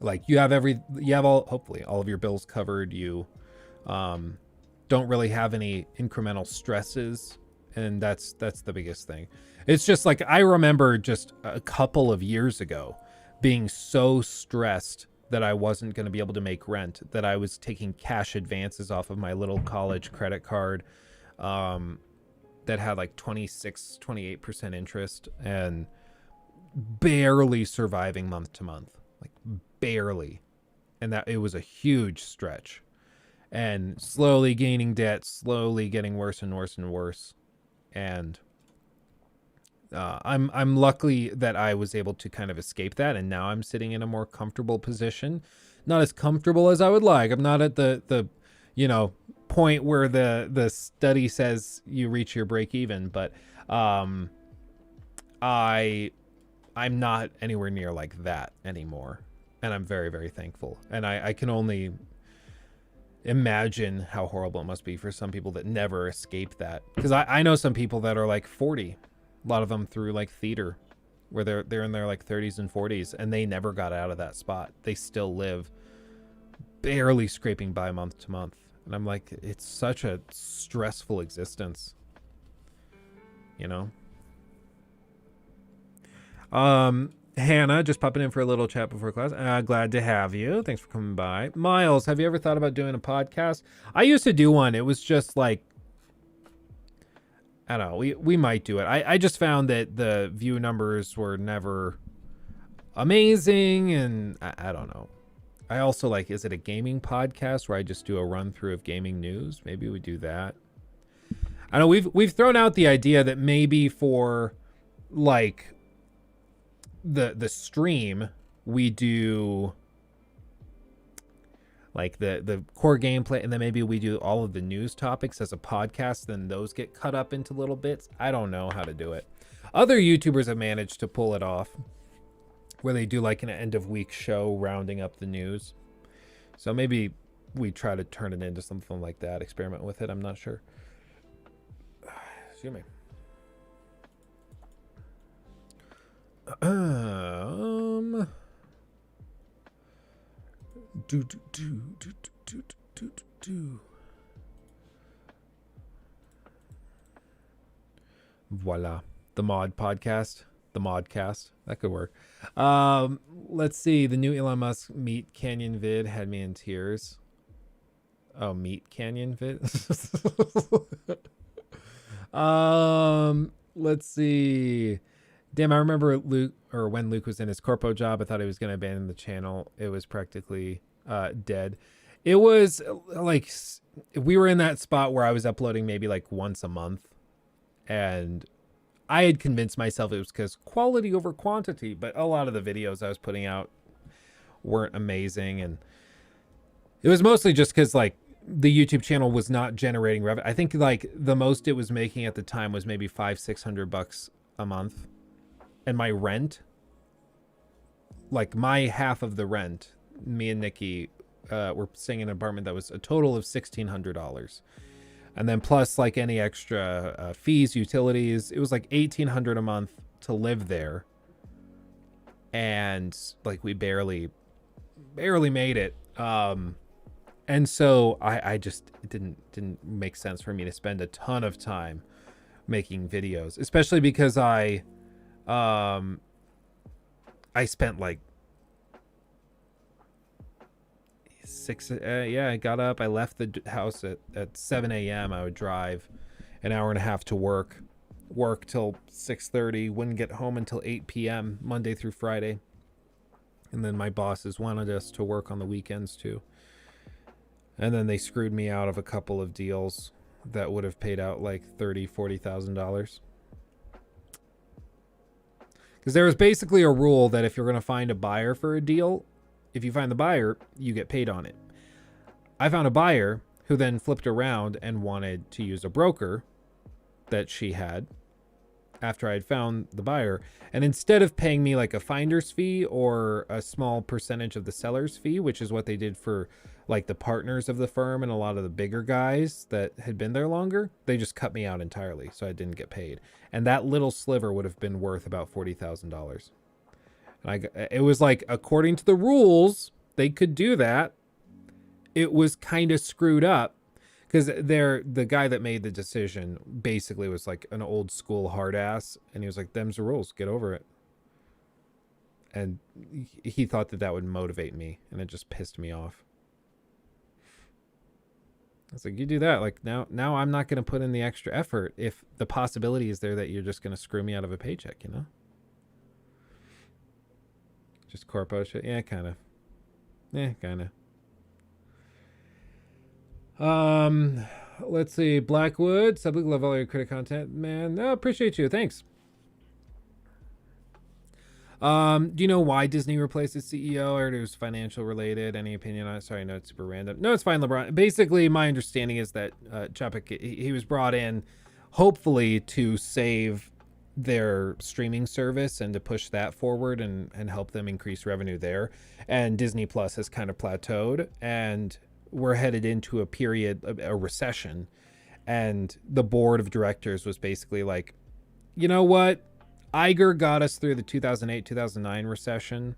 Like you have hopefully all of your bills covered. You don't really have any incremental stresses, and that's the biggest thing. It's just like I remember just a couple of years ago being so stressed that I wasn't going to be able to make rent, that I was taking cash advances off of my little college credit card that had like 28% interest, and barely surviving month to month, like barely. And that it was a huge stretch, and slowly gaining debt, slowly getting worse and worse and worse. And I'm lucky that I was able to kind of escape that, and now I'm sitting in a more comfortable position. Not as comfortable as I would like. I'm not at the point where the study says you reach your break even, but I'm not anywhere near like that anymore, and I'm very, very thankful. And I can only imagine how horrible it must be for some people that never escape that, because I know some people that are like 40. A lot of them through like theater, where they're in their like 30s and 40s, and they never got out of that spot. They still live barely scraping by month to month. And I'm like, it's such a stressful existence, you know? Hannah, just popping in for a little chat before class. Glad to have you. Thanks for coming by. Miles, have you ever thought about doing a podcast? I used to do one. It was just like, I don't know. We might do it. I just found that the view numbers were never amazing, and I don't know. I also like, is it a gaming podcast where I just do a run through of gaming news? Maybe we do that. I know we've thrown out the idea that maybe for like the stream we do like the core gameplay, and then maybe we do all of the news topics as a podcast, then those get cut up into little bits. I don't know how to do it. Other YouTubers have managed to pull it off, where they do like an end of week show rounding up the news. So maybe we try to turn it into something like that, experiment with it. I'm not sure. Excuse me. Voila. The mod podcast, the modcast, that could work. Let's see. The new Elon Musk Meat Canyon vid had me in tears. Oh, Meat Canyon vid. Let's see. Damn, I remember Luke, or when Luke was in his corpo job, I thought he was going to abandon the channel. It was practically dead. It was like we were in that spot where I was uploading maybe like once a month, and I had convinced myself it was because quality over quantity, but a lot of the videos I was putting out weren't amazing, and it was mostly just because like the YouTube channel was not generating revenue. I think like the most it was making at the time was maybe $500-600 a month, and my rent, like my half of the rent, me and Nikki were staying in an apartment that was a total of $1,600. And then plus like any extra fees, utilities, it was like $1,800 a month to live there. And like we barely made it. And so I just, it didn't make sense for me to spend a ton of time making videos, especially because I spent like I got up, I left the house at 7 a.m. I would drive an hour and a half to work till 6:30, wouldn't get home until 8 p.m. Monday through Friday. And then my bosses wanted us to work on the weekends too. And then they screwed me out of a couple of deals that would have paid out like $30,000-$40,000. Because there was basically a rule that if you're going to find a buyer for a deal, if you find the buyer, you get paid on it. I found a buyer who then flipped around and wanted to use a broker that she had after I'd found the buyer. And instead of paying me like a finder's fee or a small percentage of the seller's fee, which is what they did for like the partners of the firm and a lot of the bigger guys that had been there longer, they just cut me out entirely. So I didn't get paid. And that little sliver would have been worth about $40,000. It was like, according to the rules, they could do that. It was kind of screwed up because the guy that made the decision basically was like an old school hard ass. And he was like, them's the rules, get over it. And he thought that would motivate me, and it just pissed me off. I was like, you do that. Like now I'm not going to put in the extra effort if the possibility is there that you're just going to screw me out of a paycheck, you know? Just corpo shit. Yeah, kind of. Yeah, kind of. Let's see. Blackwood. Subject love all your critic content, man. No, appreciate you. Thanks. Do you know why Disney replaced its CEO, or it was financial related? Any opinion on it? Sorry, no, it's super random. No, it's fine, LeBron. Basically, my understanding is that Chapek, he was brought in hopefully to save their streaming service and to push that forward and help them increase revenue there. And Disney Plus has kind of plateaued, and we're headed into a period of a recession. And the board of directors was basically like, you know what? Iger got us through the 2008-2009 recession.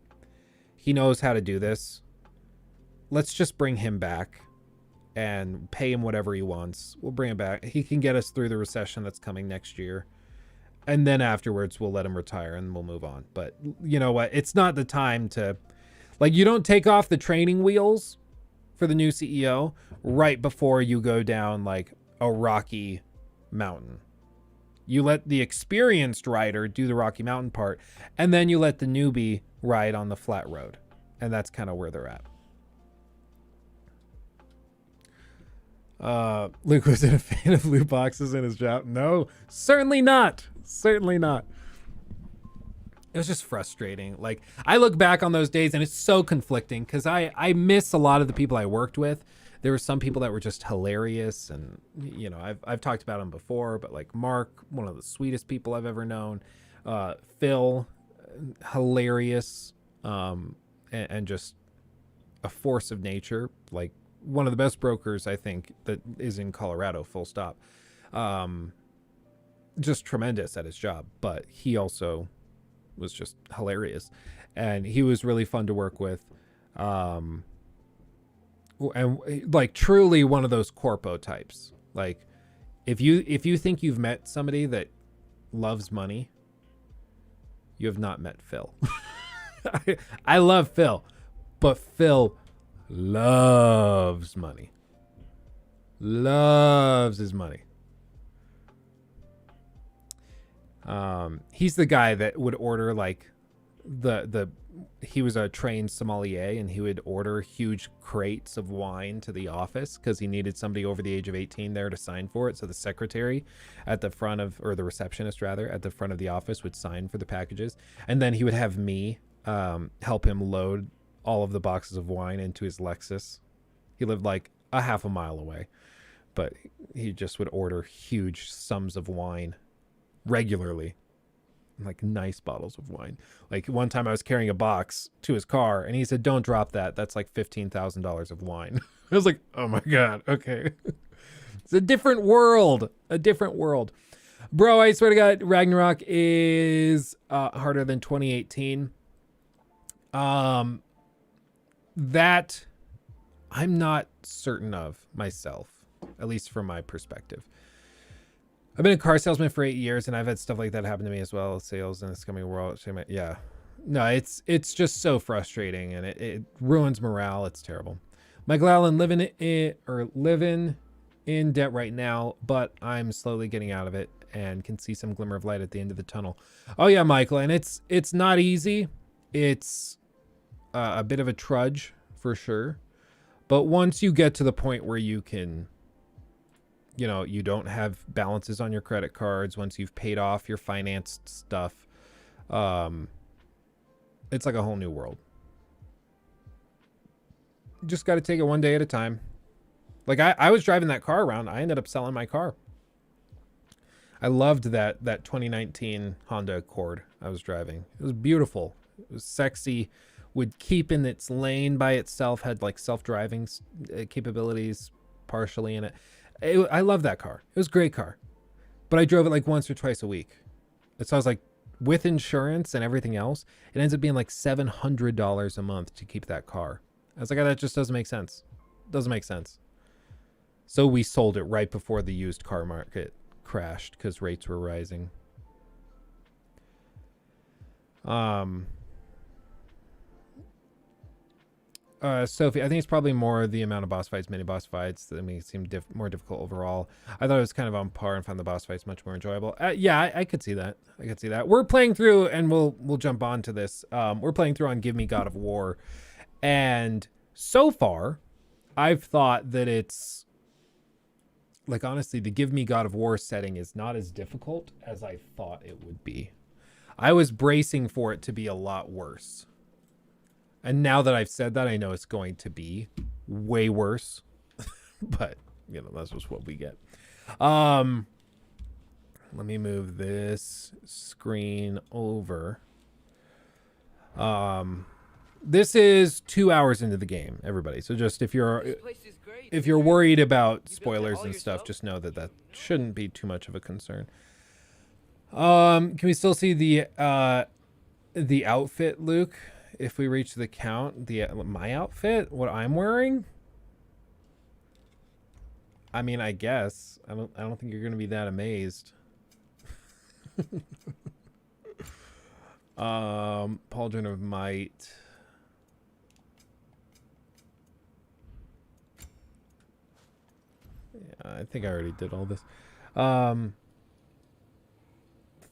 He knows how to do this. Let's just bring him back and pay him whatever he wants. We'll bring him back. He can get us through the recession that's coming next year. And then afterwards, we'll let him retire and we'll move on. But you know what? It's not the time to... Like, you don't take off the training wheels for the new CEO right before you go down, like, a rocky mountain. You let the experienced rider do the Rocky Mountain part, and then you let the newbie ride on the flat road. And that's kind of where they're at. Luke wasn't a fan of loot boxes in his job. No, certainly not. Certainly not. It was just frustrating. Like, I look back on those days and it's so conflicting because I miss a lot of the people I worked with. There were some people that were just hilarious, and you know, I've talked about them before, but like Mark, one of the sweetest people I've ever known. Phil, hilarious, and just a force of nature. Like one of the best brokers I think that is in Colorado. Full stop. Just tremendous at his job, but he also was just hilarious, and he was really fun to work with. And like truly one of those corpo types. Like if you think you've met somebody that loves money, you have not met Phil. I love Phil, but Phil loves money. Loves his money. He's the guy that would order like he was a trained sommelier, and he would order huge crates of wine to the office because he needed somebody over the age of 18 there to sign for it. So the secretary at the front of, or the receptionist rather, at the front of the office would sign for the packages. And then he would have me help him load all of the boxes of wine into his Lexus. He lived like a half a mile away, but he just would order huge sums of wine regularly. Like nice bottles of wine. Like one time I was carrying a box to his car and he said, "Don't drop that. That's like $15,000 of wine." I was like, "Oh my God. Okay." It's a different world. A different world. Bro, I swear to God, Ragnarok is harder than 2018. That I'm not certain of myself, at least from my perspective. I've been a car salesman for 8 years, and I've had stuff like that happen to me as well. Sales in this coming world. Yeah. No, it's just so frustrating, and it ruins morale. It's terrible. Michael Allen living in debt right now, but I'm slowly getting out of it and can see some glimmer of light at the end of the tunnel. Oh yeah, Michael, and it's not easy. It's a bit of a trudge for sure. But once you get to the point where you can, you don't have balances on your credit cards, once you've paid off your financed stuff, it's like a whole new world. You just got to take it one day at a time. Like I was driving that car around. I ended up selling my car. I loved that 2019 Honda Accord I was driving. It was beautiful. It was sexy. Would keep in its lane by itself. Had like self-driving capabilities partially in it. I love that car. It was a great car, but I drove it like once or twice a week. And so I was like, with insurance and everything else, it ends up being like $700 a month to keep that car. I was like, oh, that just doesn't make sense. Doesn't make sense. So we sold it right before the used car market crashed because rates were rising. Sophie, I think it's probably more the amount of boss fights, mini boss fights that make it seem more difficult overall. I thought it was kind of on par and found the boss fights much more enjoyable. Yeah, I could see that. I could see that. We're playing through, and we'll jump on to this. We're playing through on Give Me God of War, and so far, I've thought that it's like, honestly, the Give Me God of War setting is not as difficult as I thought it would be. I was bracing for it to be a lot worse. And now that I've said that, I know it's going to be way worse. But, that's just what we get. Let me move this screen over. This is 2 hours into the game, everybody. So just if you're worried about spoilers and stuff, just know that shouldn't be too much of a concern. Can we still see the outfit, Luke? If we reach the count, my outfit, what I'm wearing? I mean, I guess. I don't think you're gonna be that amazed. Pauldron of Might. Yeah, I think I already did all this.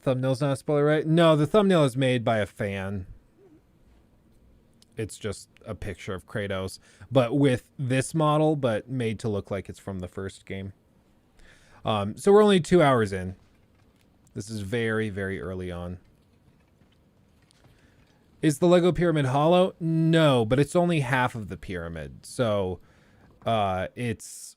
Thumbnail's not a spoiler, right? No, the thumbnail is made by a fan. It's just a picture of Kratos, but with this model, but made to look like it's from the first game. So we're only 2 hours in. This is very, very early on. Is the Lego pyramid hollow? No, but it's only half of the pyramid. So it's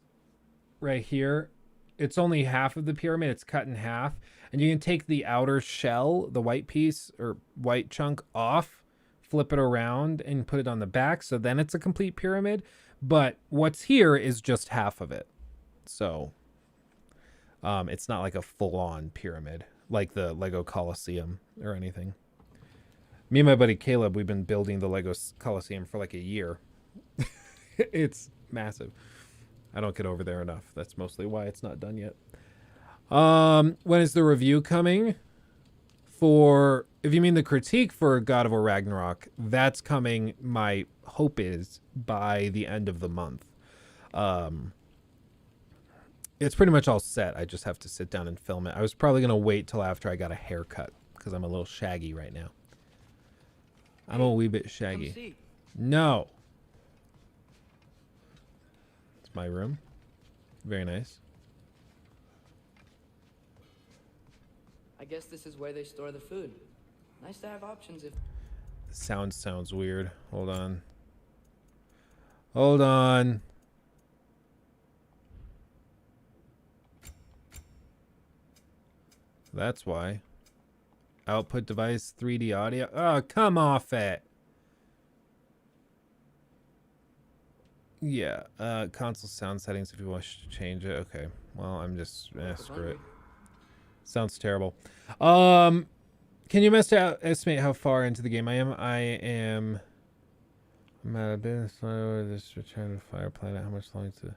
right here. It's only half of the pyramid. It's cut in half. And you can take the outer shell, the white piece or white chunk off, flip it around and put it on the back. So then it's a complete pyramid. But what's here is just half of it. So it's not like a full-on pyramid like the Lego Coliseum or anything. Me and my buddy Caleb, we've been building the Lego Coliseum for like a year. It's massive. I don't get over there enough. That's mostly why it's not done yet. When is the review coming? For, if you mean the critique for God of War Ragnarok, that's coming, my hope is, by the end of the month. It's pretty much all set. I just have to sit down and film it. I was probably going to wait till after I got a haircut because I'm a little shaggy right now. I'm a wee bit shaggy. No. It's my room. Very nice. I guess this is where they store the food. Nice to have options if... The sound sounds weird. Hold on. Hold on. That's why. Output device, 3D audio. Oh, come off it. Yeah, console sound settings if you wish to change it. Okay, well, I'm just, screw it. Sounds terrible. Can you estimate how far into the game I am? I'm at a business. This return to Fire Planet. How much longer to...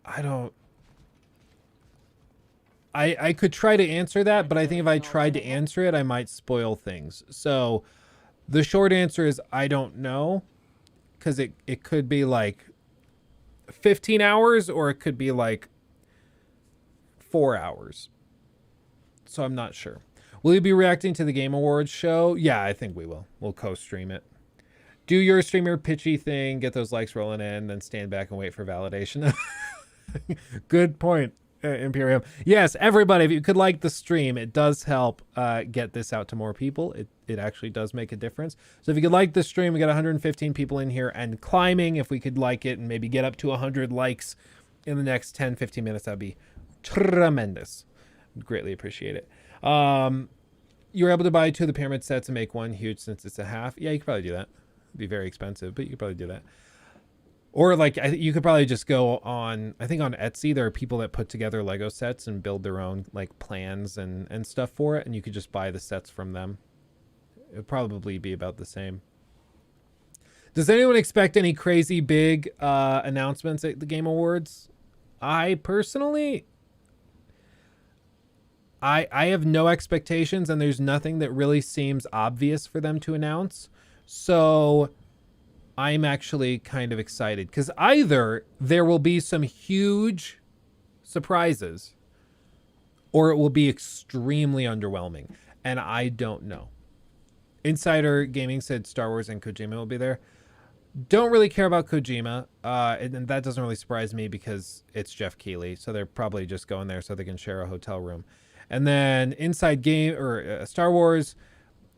I don't... I could try to answer that, but I think if I tried to answer it, I might spoil things. So the short answer is I don't know, because it could be like 15 hours or it could be like 4 hours. So I'm not sure. Will you be reacting to the Game Awards show? Yeah, I think we will. We'll co-stream it. Do your streamer pitchy thing, get those likes rolling in, then stand back and wait for validation. Good point, Imperium. Yes, everybody, if you could like the stream, it does help get this out to more people. It actually does make a difference. So if you could like the stream, we got 115 people in here and climbing. If we could like it and maybe get up to 100 likes in the next 10, 15 minutes, that'd be tremendous. Greatly appreciate it. You were able to buy 2 of the pyramid sets and make one huge since it's a half. Yeah, you could probably do that. It'd be very expensive, but you could probably do that. Or like you could probably just go on, I think on Etsy, there are people that put together Lego sets and build their own like plans and stuff for it. And you could just buy the sets from them. It would probably be about the same. Does anyone expect any crazy big announcements at the Game Awards? I personally, I have no expectations, and there's nothing that really seems obvious for them to announce. So I'm actually kind of excited because either there will be some huge surprises or it will be extremely underwhelming. And I don't know. Insider Gaming said Star Wars and Kojima will be there. Don't really care about Kojima. And that doesn't really surprise me because it's Jeff Keighley. So they're probably just going there so they can share a hotel room. And then Inside Game or Star Wars,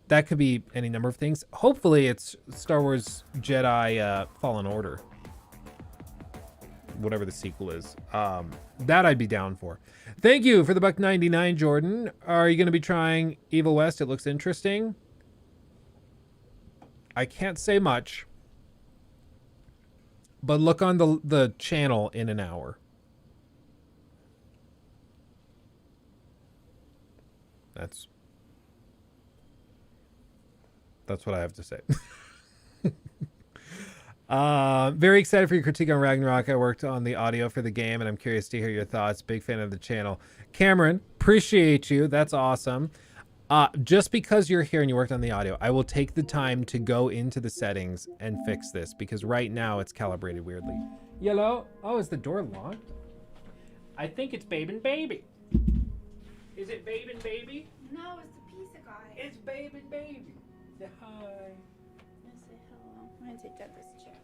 that could be any number of things. Hopefully it's Star Wars Jedi Fallen Order. Whatever the sequel is. That I'd be down for. Thank you for the $1.99, Jordan. Are you going to be trying Evil West? It looks interesting. I can't say much. But look on the channel in an hour. That's what I have to say. Very excited for your critique on Ragnarok. I worked on the audio for the game, and I'm curious to hear your thoughts. Big fan of the channel. Cameron, appreciate you. That's awesome. Just because you're here and you worked on the audio, I will take the time to go into the settings and fix this, because right now it's calibrated weirdly. Yellow. Oh, is the door locked? I think it's Babe and Baby. Is it Babe and Baby? No, it's the pizza guy. It's Babe and Baby. Say hi. I'm gonna say hello. I'm gonna take that this chair.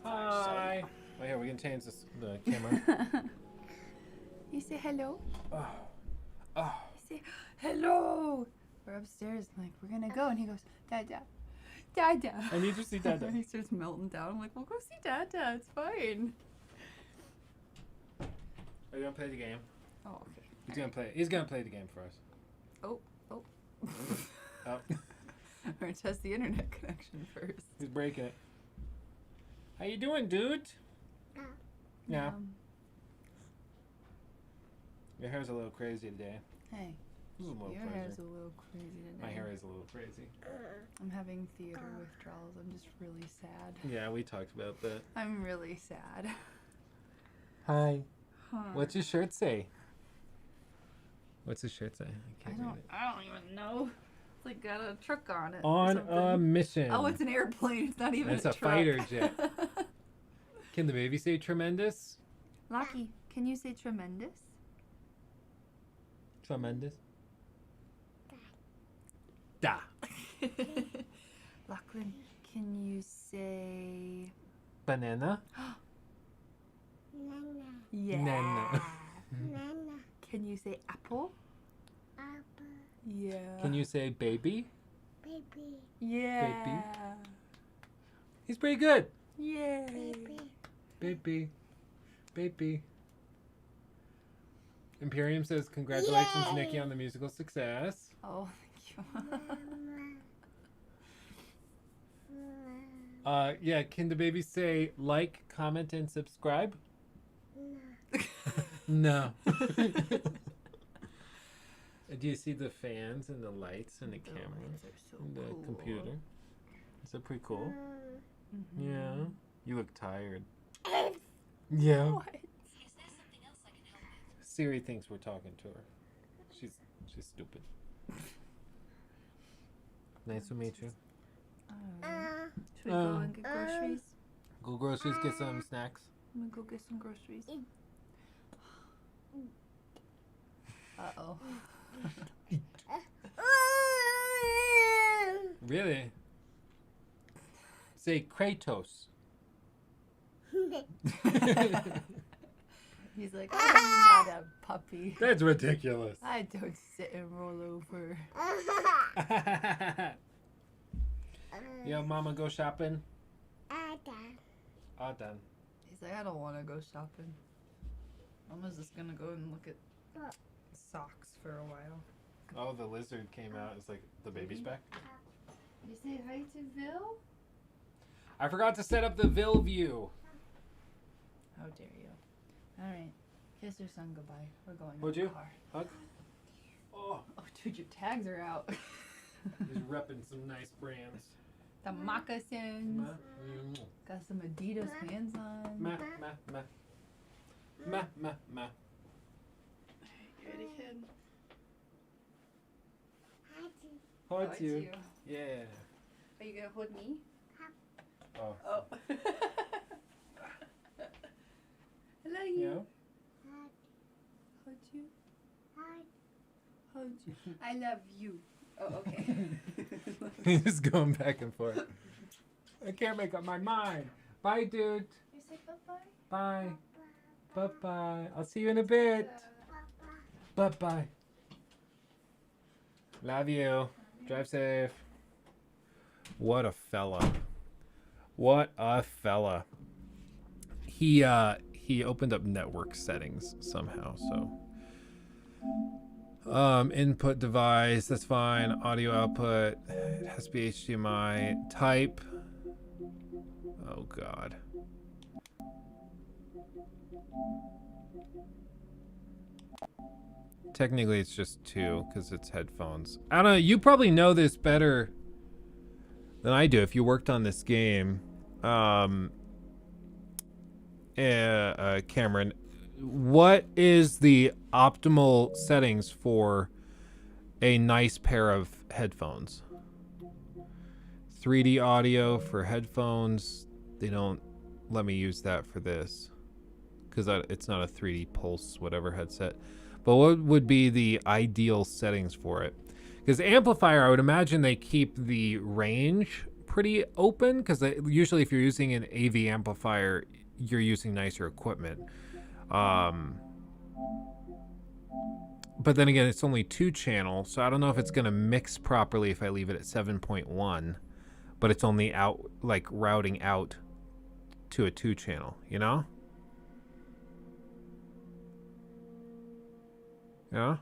Hi. Oh, here, we can change the camera. You say hello? Oh. Oh. You say hello. We're upstairs, like, we're gonna go. And he goes, Dada. Dada. I need to see Dada. He starts melting down. I'm like, we'll go see Dada. It's fine. Are you gonna play the game? Oh, okay. He's gonna play the game for us. Oh. Oh. We're gonna test the internet connection first. He's breaking it. How you doing, dude? Yeah. Your hair's a little crazy today. Hey. This is a little Your crazy. hair's a little crazy today. My hair is a little crazy. I'm having theater withdrawals. I'm just really sad. Yeah, we talked about that. I'm really sad. Hi. Huh. What's your shirt say? What's his shirt say? I don't even know. It's like got a truck on it. On a mission. Oh, it's an airplane. It's not even It's a a truck. fighter jet. Can the baby say tremendous? Lucky, can you say tremendous? Tremendous. Da. Lachlan, can you say... Banana. Yeah. Nana. Can you say apple? Yeah. Can you say baby? Yeah. He's pretty good. Yay. Baby. Baby. Imperium says, congratulations, Nikki, on the musical success. Oh, thank you. Yeah, can the baby say like, comment, and subscribe? No. Do you see the fans and the lights and the camera lights are so and the cool. computer? Is that pretty cool? Mm-hmm. Yeah. You look tired. Yeah. What? Siri thinks we're talking to her. She's stupid. Nice to meet you. Should we go and get groceries? Go groceries, get some snacks. I'm gonna go get some groceries. Uh-oh. Really? Say Kratos. He's like, I'm not a puppy. That's ridiculous. I don't sit and roll over. Yo, mama, go shopping? All done. He's like, I don't want to go shopping. Mama's just gonna go and look at socks for a while. Oh, the lizard came out. It's like the baby's back. You say hi to Bill? I forgot to set up the Vil view. How dare you? All right, kiss your son goodbye. We're going. Would in you? the car. Hug? Oh, Oh, dude, your tags are out. he's repping some nice brands. The moccasins. Ma, Got some Adidas hands on. ma, ma, ma. Ma, ma, ma. You ready, kid? Hold you. Yeah. Are you gonna hold me? Oh. Oh. I love you. Yeah. Hold you. Hold you. I love you. Oh, okay. He's just going back and forth. I can't make up my mind. Bye, dude. You say bye-bye? Bye. Bye-bye. I'll see you in a bit. Bye-bye. Love you. Drive safe. What a fella. What a fella. He opened up network settings somehow, so. Input device, that's fine. Audio output, it has to be HDMI. Type. Oh God. Technically it's just 2 because it's headphones. I don't know, you probably know this better than I do if you worked on this game. Cameron, what is the optimal settings for a nice pair of headphones? 3D audio for headphones. They don't let me use that for this because it's not a 3D Pulse whatever headset. But what would be the ideal settings for it? Because amplifier, I would imagine they keep the range pretty open because usually if you're using an AV amplifier, you're using nicer equipment. But then again, it's only 2 channel, so I don't know if it's gonna mix properly if I leave it at 7.1, but it's only out, like routing out to a 2 channel, you know? Yeah.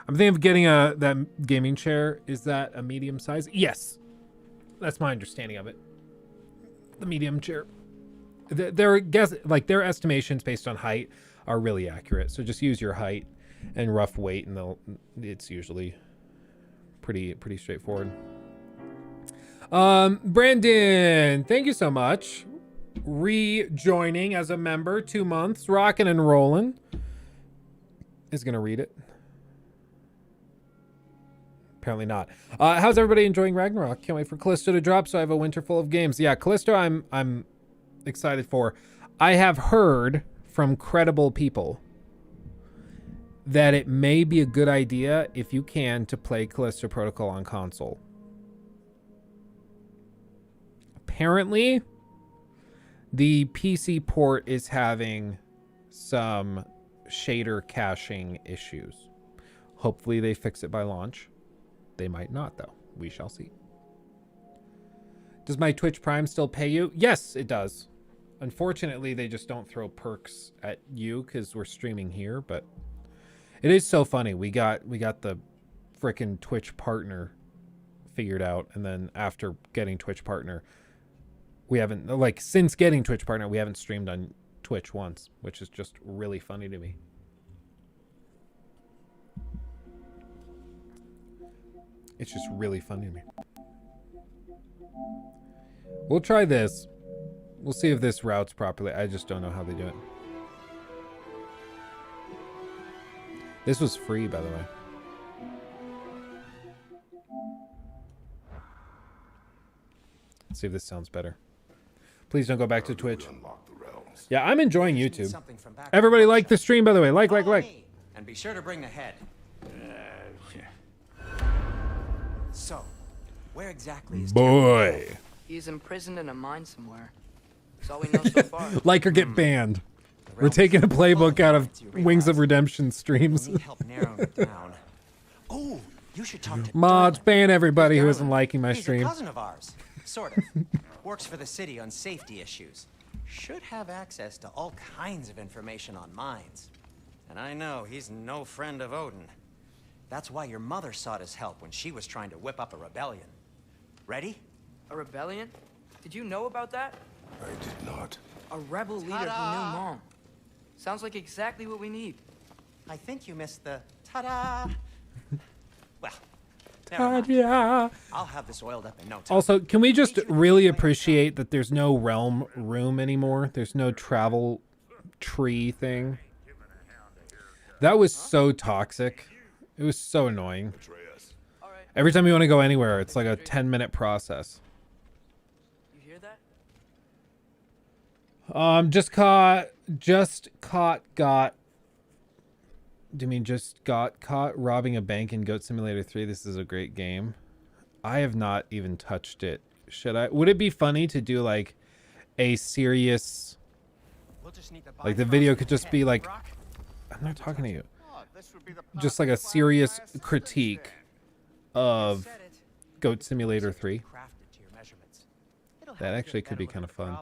I'm thinking of getting that gaming chair. Is that a medium size? Yes. That's my understanding of it. The medium chair. Their estimations based on height are really accurate. So just use your height and rough weight, and it's usually pretty straightforward. Brandon, thank you so much. rejoining as a member, 2 months, rocking and rolling. Is gonna read it. Apparently not. How's everybody enjoying Ragnarok? Can't wait for Callisto to drop, so I have a winter full of games. Yeah, Callisto I'm excited for. I have heard from credible people that it may be a good idea, if you can, to play Callisto Protocol on console. Apparently, the PC port is having some shader caching issues. Hopefully they fix it by launch. They might not, though. We shall see. Does my Twitch Prime still pay you? Yes, it does. Unfortunately, they just don't throw perks at you because we're streaming here, but it is so funny. We got the frickin' Twitch partner figured out, and then after getting Twitch partner, we haven't, like, since getting Twitch partner, we haven't streamed on Twitch once, which is just really funny to me. It's just really funny to me. We'll try this. We'll see if this routes properly. I just don't know how they do it. This was free, by the way. Let's see if this sounds better. Please don't go back to Twitch. Yeah, I'm enjoying YouTube. Everybody like the stream, by the way. Like. And be sure to bring the head. So, where exactly is Boy. He's imprisoned in a mine somewhere. That's all we know so far. Like or get banned. We're taking a playbook out of Wings of Redemption streams. We'll need help narrowing it down. Oh, you should talk to Mods, Derwin. ban everybody who Derwin. isn't liking my He's stream. a cousin of ours, sort of. Works for the city on safety issues. Should have access to all kinds of information on mines. And I know he's no friend of Odin. That's why your mother sought his help when she was trying to whip up a rebellion. Ready? A rebellion? Did you know about that? I did not. A rebel leader who knew Mom. Sounds like exactly what we need. I think you missed the ta-da. Well, never mind. Yeah. I'll have this oiled up in no time. Also, can we just really appreciate that there's no realm room anymore? There's no travel tree thing. That was so toxic. It was so annoying. Every time you want to go anywhere, it's like a 10-minute process. You hear that? Do you mean just got caught robbing a bank in Goat Simulator 3? This is a great game. I have not even touched it. Should I? Would it be funny to do like a serious, like the video could just be like, I'm not talking to you. Just like a serious critique of Goat Simulator 3. That actually could be kind of fun.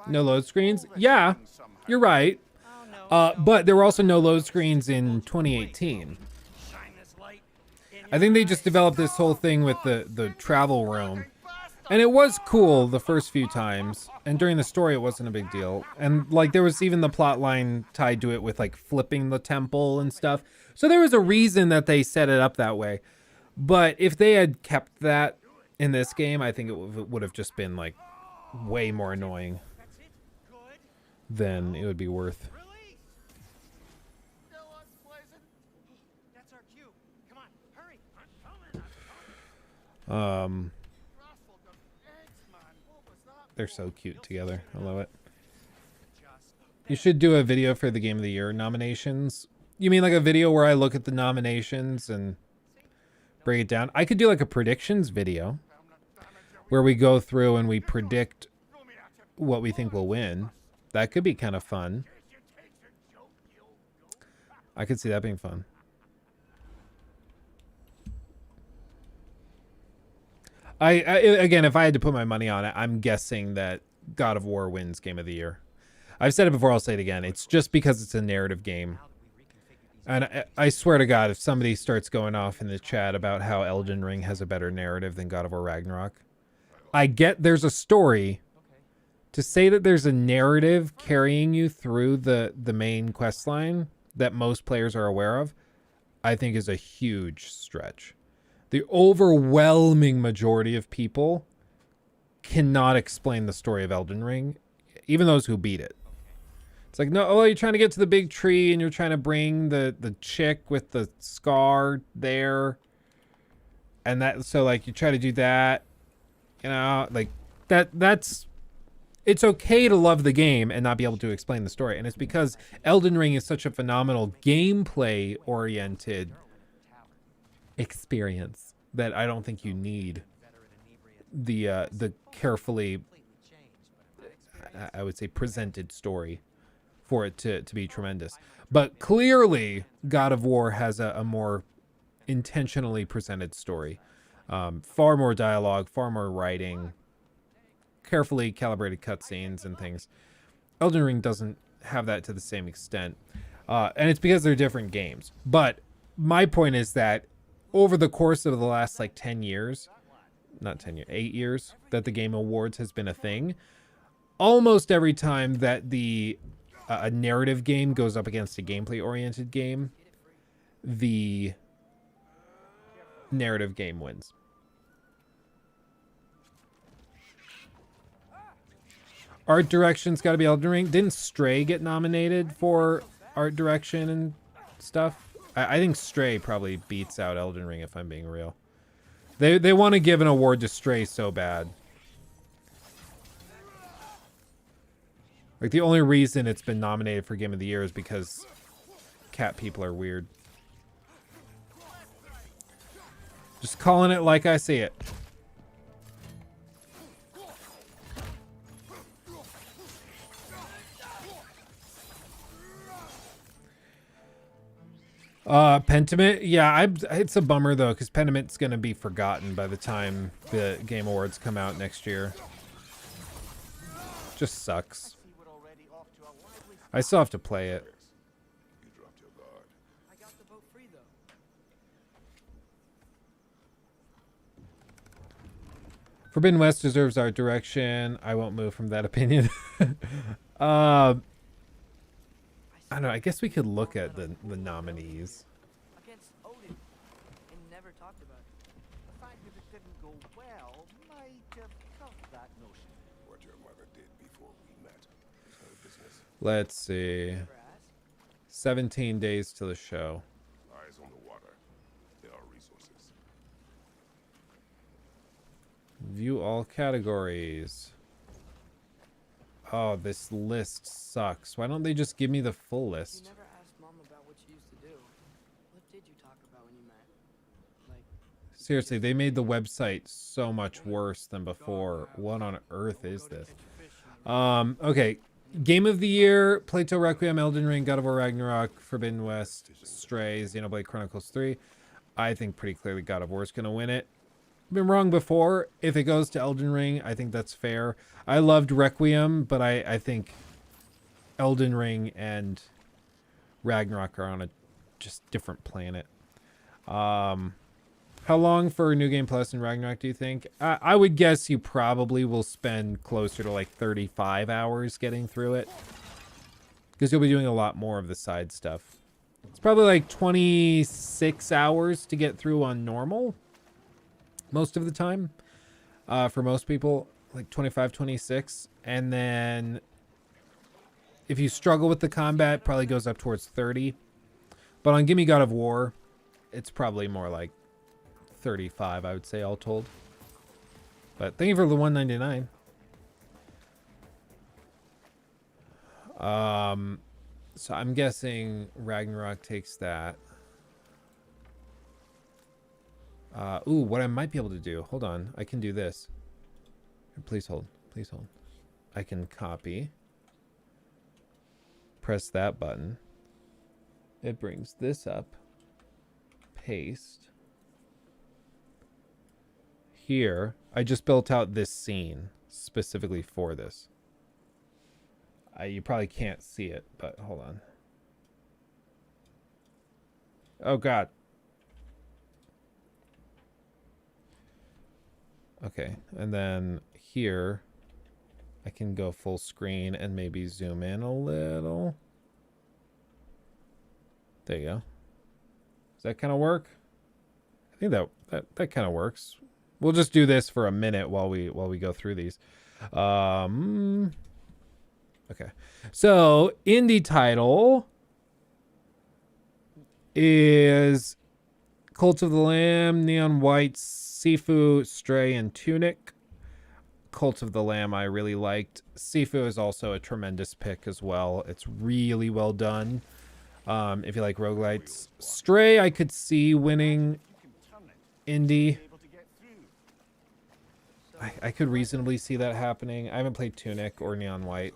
No load screens? Yeah, you're right. But there were also no load screens in 2018. I think they just developed this whole thing with the travel room. And it was cool the first few times. And during the story, it wasn't a big deal. And like there was even the plot line tied to it with like flipping the temple and stuff. So there was a reason that they set it up that way. But if they had kept that in this game, I think it would have just been like way more annoying than it would be worth. They're so cute together. I love it. You should do a video for the Game of the Year nominations. You mean like a video where I look at the nominations and break it down? I could do like a predictions video where we go through and we predict what we think will win. That could be kind of fun. I could see that being fun. Again, if I had to put my money on it, I'm guessing that God of War wins Game of the Year. I've said it before, I'll say it again. It's just because it's a narrative game. And I swear to God, if somebody starts going off in the chat about how Elden Ring has a better narrative than God of War Ragnarok, I get there's a story. To say that there's a narrative carrying you through the main quest line that most players are aware of, I think is a huge stretch. The overwhelming majority of people cannot explain the story of Elden Ring, even those who beat it. It's like, no, oh, you're trying to get to the big tree and you're trying to bring the chick with the scar there. And that, so like you try to do that, you know, like that's, it's okay to love the game and not be able to explain the story. And it's because Elden Ring is such a phenomenal gameplay oriented experience that I don't think you need the carefully, I would say, presented story for it to be tremendous. But clearly God of War has a more intentionally presented story. Far more dialogue, far more writing, carefully calibrated cutscenes and things. Elden Ring doesn't have that to the same extent. And it's because they're different games. But my point is that over the course of the last like 10 years, not 10 years, 8 years that the Game Awards has been a thing, almost every time that a narrative game goes up against a gameplay oriented game, the narrative game wins. Art direction's got to be Elden Ring. Didn't Stray get nominated for art direction and stuff? I think Stray probably beats out Elden Ring, if I'm being real. They want to give an award to Stray so bad. Like, the only reason it's been nominated for Game of the Year is because cat people are weird. Just calling it like I see it. Pentiment, yeah, it's a bummer though, because Pentiment's gonna be forgotten by the time the Game Awards come out next year. Just sucks. I still have to play it. Forbidden West deserves art direction. I won't move from that opinion. I don't know. I guess we could look at the nominees. Against Odin, and never talked about it. The fact that it didn't go well might have helped that notion. What your mother did before we met. Her business. Let's see. 17 days to the show. Eyes on the water. There are resources. View all categories. Oh, this list sucks. Why don't they just give me the full You list? never asked Mom about what she used to do. What did you talk about when you met? Like, Seriously, they made the website so much worse than before. What on earth is this? Okay. Game of the Year, Plato Requiem, Elden Ring, God of War Ragnarok, Forbidden West, Stray, Xenoblade Chronicles 3. I think pretty clearly God of War is going to win it. Been wrong before. If it goes to Elden Ring, I think that's fair. I loved Requiem, but I think Elden Ring and Ragnarok are on a just different planet. How long for New Game Plus and Ragnarok do you think? I would guess you probably will spend closer to like 35 hours getting through it, because you'll be doing a lot more of the side stuff. It's probably like 26 hours to get through on normal most of the time. For most people, like 25, 26. And then if you struggle with the combat, it probably goes up towards 30. But on Gimme God of War, it's probably more like 35, I would say, all told. But thank you for the 199. So I'm guessing Ragnarok takes that. Ooh, what I might be able to do. Hold on. I can do this. Please hold. Please hold. I can copy. Press that button. It brings this up. Paste. Here, I just built out this scene specifically for this. You probably can't see it, but hold on. Oh, God. Okay, and then here, I can go full screen and maybe zoom in a little. There you go. Does that kind of work? think that kind of works. We'll just do this for a minute while we go through these. Okay. So, indie title is Cult of the Lamb, Neon White, Sifu, Stray, and Tunic. Cult of the Lamb I really liked. Sifu is also a tremendous pick as well. It's really well done. If you like roguelites. Stray I could see winning indie. I could reasonably see that happening. I haven't played Tunic or Neon White.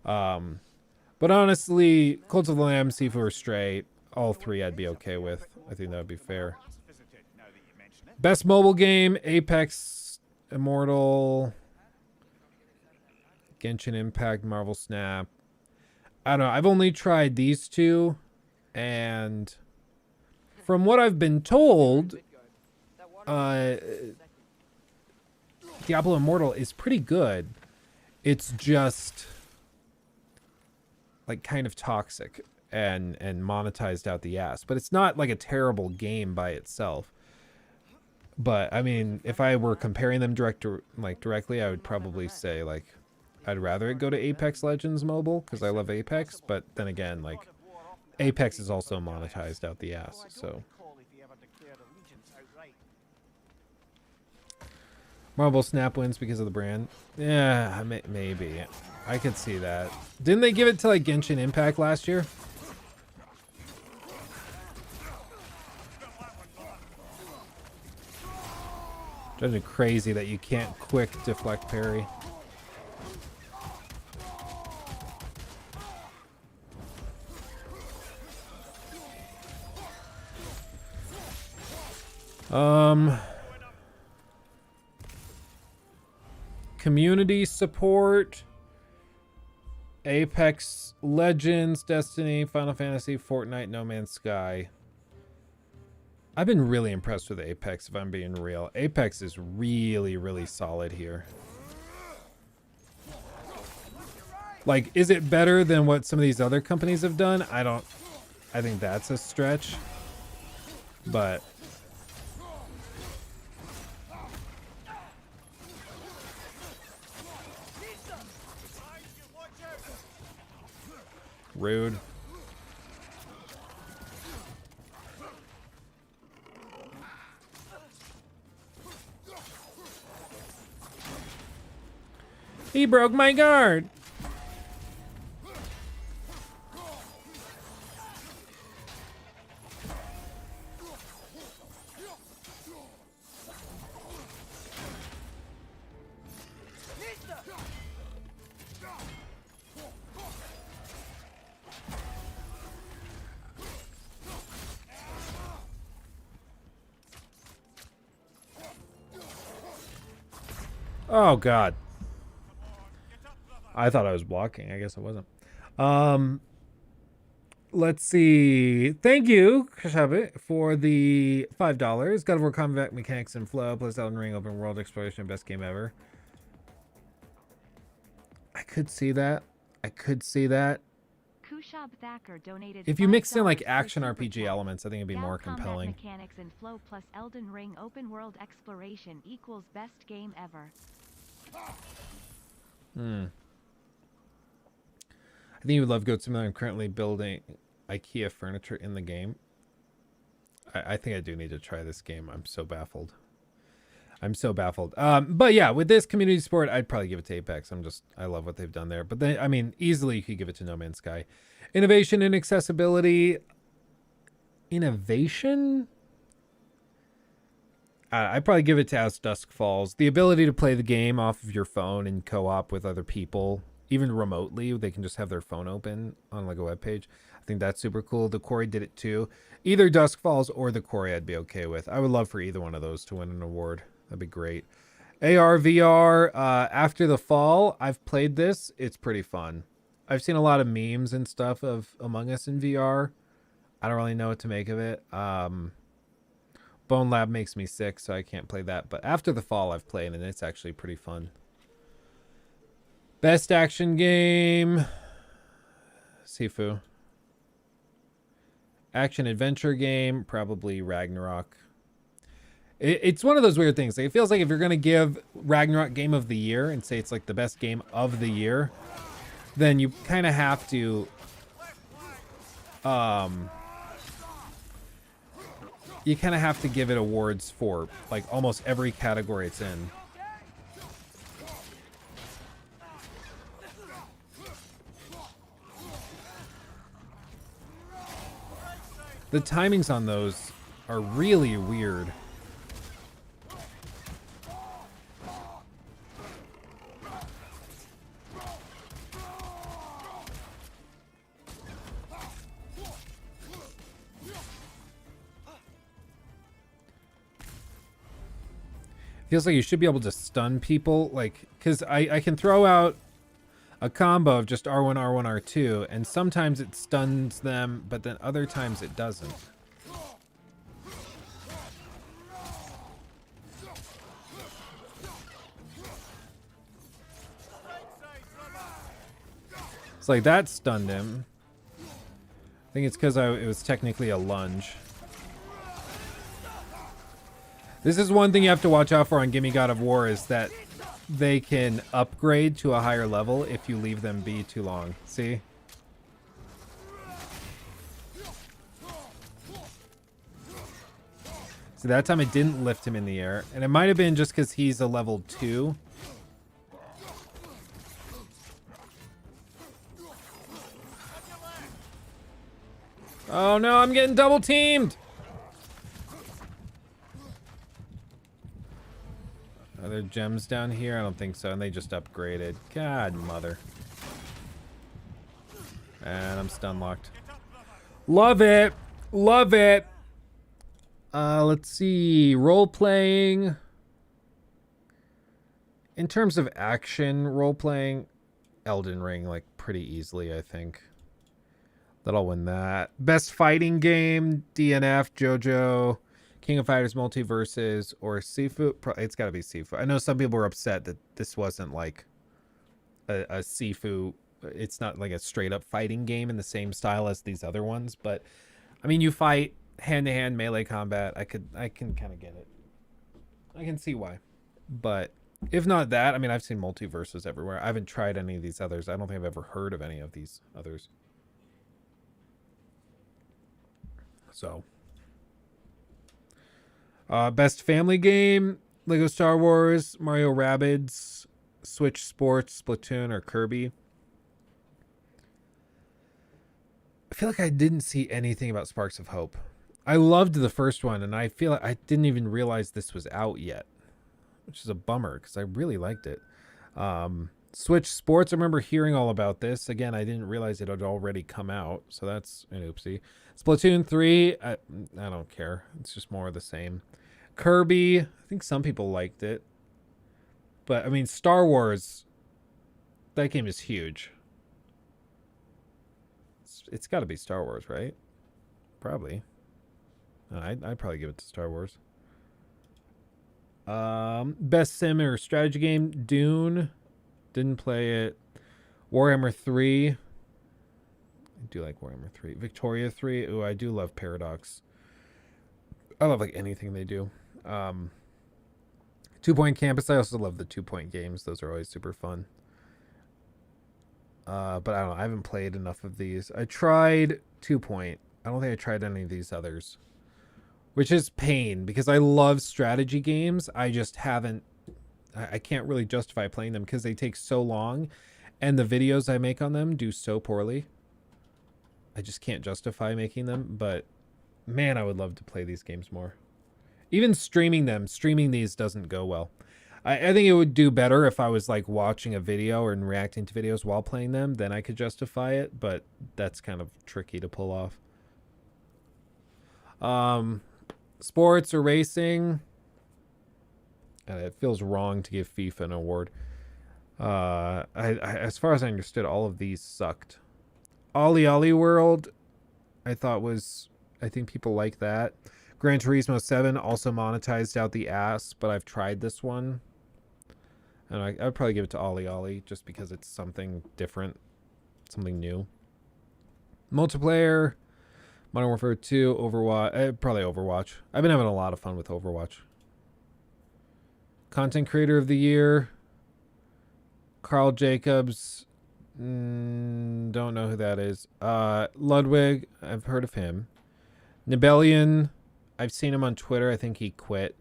But honestly, Cult of the Lamb, Sifu, or Stray, all three I'd be okay with. I think that would be fair. Best mobile game, Apex, Immortal, Genshin Impact, Marvel Snap. I don't know. I've only tried these two, and from what I've been told, Diablo Immortal is pretty good. It's just like kind of toxic and monetized out the ass. But it's not like a terrible game by itself. But I mean, if I were comparing them directly, I would probably say like I'd rather it go to Apex Legends Mobile because I love Apex. But then again, like Apex is also monetized out the ass. So Marvel Snap wins because of the brand. Yeah, maybe. I could see that. Didn't they give it to like Genshin Impact last year? Drives me crazy that you can't quick deflect parry. Community support, Apex Legends, Destiny, Final Fantasy, Fortnite, No Man's Sky. I've been really impressed with Apex, if I'm being real. Apex is really, really solid here. Like, is it better than what some of these other companies have done? I think that's a stretch. But rude. He broke my guard. Oh God. I thought I was blocking. I guess I wasn't. Let's see. Thank you, Kashabe, for the $5. God of War combat mechanics and flow, plus Elden Ring open world exploration, best game ever. I could see that. I could see that. If you mix in like action RPG elements, I think it'd be more compelling. Mechanics and flow plus Elden Ring open world exploration equals best game ever. I think you would love Goat Simulator. I'm currently building IKEA furniture in the game. I think I do need to try this game. I'm so baffled. But yeah, with this community support, I'd probably give it to Apex. I love what they've done there. But then, I mean, easily you could give it to No Man's Sky. Innovation and accessibility. Innovation? I'd probably give it to As Dusk Falls. The ability to play the game off of your phone and co-op with other people, even remotely, they can just have their phone open on like a web page. I think that's super cool. The Quarry did it too. Either Dusk Falls or The Quarry I'd be okay with. I would love for either one of those to win an award. That'd be great. AR, VR, After the Fall. I've played this. It's pretty fun. I've seen a lot of memes and stuff of Among Us in VR. I don't really know what to make of it. Bone Lab makes me sick, so I can't play that. But After the Fall I've played, and it's actually pretty fun. Best action game. Sifu. Action adventure game. Probably Ragnarok. It's one of those weird things. Like, it feels like if you're gonna give Ragnarok Game of the Year and say it's like the best game of the year, then you kind of have to, give it awards for like almost every category it's in. The timings on those are really weird. Feels like you should be able to stun people, like, because I can throw out a combo of just R1, R1, R2, and sometimes it stuns them, but then other times it doesn't. It's like that stunned him. I think it's because it was technically a lunge. This is one thing you have to watch out for on Gimme God of War, is that they can upgrade to a higher level if you leave them be too long. See? So that time it didn't lift him in the air. And it might have been just because he's a level 2. Oh no, I'm getting double teamed! Are there gems down here? I don't think so. And they just upgraded. God, mother. And I'm stun locked. Love it. Love it. Let's see. Role playing. In terms of action role playing, Elden Ring, like, pretty easily, I think. That'll win that. Best fighting game, DNF, JoJo, King of Fighters Multiverses, or Sifu. It's got to be Sifu. I know some people were upset that this wasn't like a Sifu. It's not like a straight up fighting game in the same style as these other ones. But I mean, you fight hand to hand melee combat. I can kind of get it. I can see why. But if not that, I mean, I've seen Multiverses everywhere. I haven't tried any of these others. I don't think I've ever heard of any of these others. So. Best family game, Lego Star Wars, Mario Rabbids, Switch Sports, Splatoon, or Kirby. I feel like I didn't see anything about Sparks of Hope. I loved the first one, and I feel like I didn't even realize this was out yet, which is a bummer because I really liked it. Switch Sports, I remember hearing all about this. Again, I didn't realize it had already come out, so that's an oopsie. Splatoon 3, I don't care. It's just more of the same. Kirby, I think some people liked it. But, I mean, Star Wars, that game is huge. It's got to be Star Wars, right? Probably. I'd probably give it to Star Wars. Best sim or strategy game, Dune. Didn't play it. Warhammer 3. I do like Warhammer 3. Victoria 3. Ooh, I do love Paradox. I love like anything they do. 2 Point Campus. I also love the 2 Point games. Those are always super fun. But I don't know. I haven't played enough of these. I tried 2 Point. I don't think I tried any of these others. Which is pain because I love strategy games. I just haven't. I can't really justify playing them because they take so long. And the videos I make on them do so poorly. I just can't justify making them. But man, I would love to play these games more. Even streaming these doesn't go well. I think it would do better if I was like watching a video or reacting to videos while playing them. Then I could justify it. But that's kind of tricky to pull off. Sports or racing. It feels wrong to give FIFA an award. As far as I understood, all of these sucked. Ollie Ollie World, I think people like that. Gran Turismo 7 also monetized out the ass, but I've tried this one. And I'd probably give it to Ollie Ollie just because it's something different, something new. Multiplayer, Modern Warfare 2, Overwatch, probably Overwatch. I've been having a lot of fun with Overwatch. Content creator of the year. Carl Jacobs. Don't know who that is. Ludwig. I've heard of him. Nibelian. I've seen him on Twitter. I think he quit.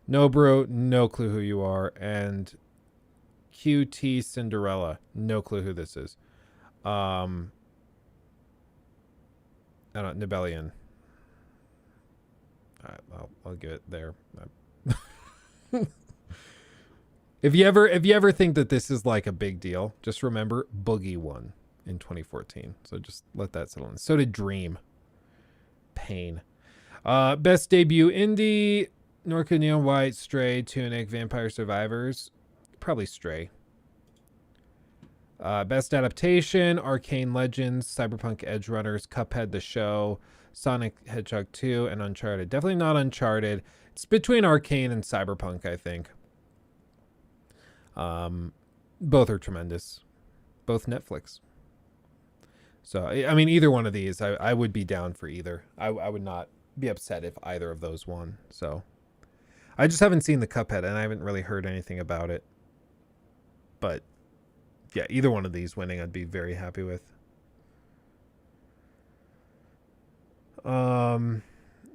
Nobro. No clue who you are. And QT Cinderella. No clue who this is. I don't know. Nibelian. I'll give it there. If you ever think that this is like a big deal, just remember Boogie won in 2014. So just let that settle in. So did Dream. Pain. Best debut indie: Norca Neon White, Stray, Tunic, Vampire Survivors. Probably Stray. Best adaptation: Arcane Legends, Cyberpunk Edge Runners, Cuphead the Show, Sonic Hedgehog 2, and Uncharted. Definitely not Uncharted. It's between Arcane and Cyberpunk, I think. Both are tremendous. Both Netflix. So, I mean, either one of these, I would be down for either. I would not be upset if either of those won. So, I just haven't seen the Cuphead, and I haven't really heard anything about it. But, yeah, either one of these winning, I'd be very happy with.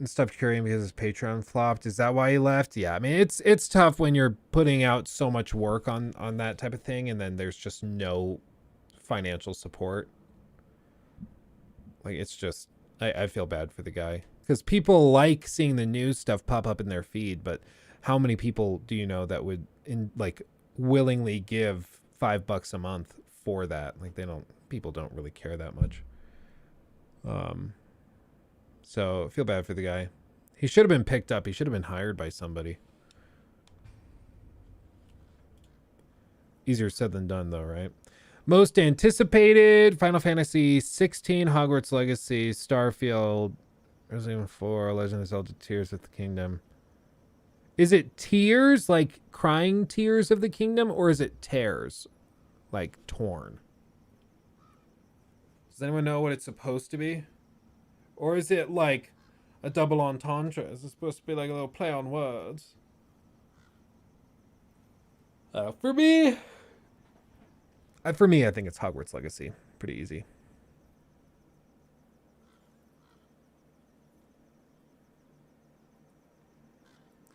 Stopped curing because his Patreon flopped. Is that why he left? Yeah, I mean, it's tough when you're putting out so much work on that type of thing, and then there's just no financial support. Like, it's just, I feel bad for the guy, because people like seeing the news stuff pop up in their feed, but how many people do you know that would willingly give $5 a month for that? Like, people don't really care that much. So I feel bad for the guy. He should have been picked up. He should have been hired by somebody. Easier said than done, though, right? Most anticipated: Final Fantasy 16, Hogwarts Legacy, Starfield, Resident Evil 4, Legend of Zelda: Tears of the Kingdom. Is it tears, like crying tears of the kingdom, or is it tears, like torn? Does anyone know what it's supposed to be? Or is it like a double entendre? Is it supposed to be like a little play on words? For me, I think it's Hogwarts Legacy. Pretty easy.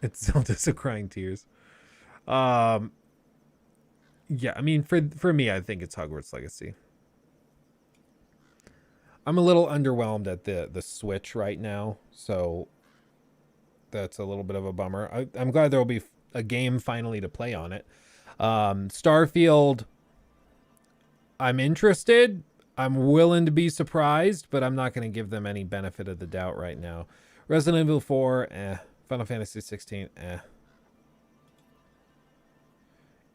It's Zelda's of crying tears. Yeah, I mean, for me, I think it's Hogwarts Legacy. I'm a little underwhelmed at the Switch right now, so that's a little bit of a bummer. I'm glad there will be a game finally to play on it. Starfield, I'm interested. I'm willing to be surprised, but I'm not going to give them any benefit of the doubt right now. Resident Evil 4, Final Fantasy 16,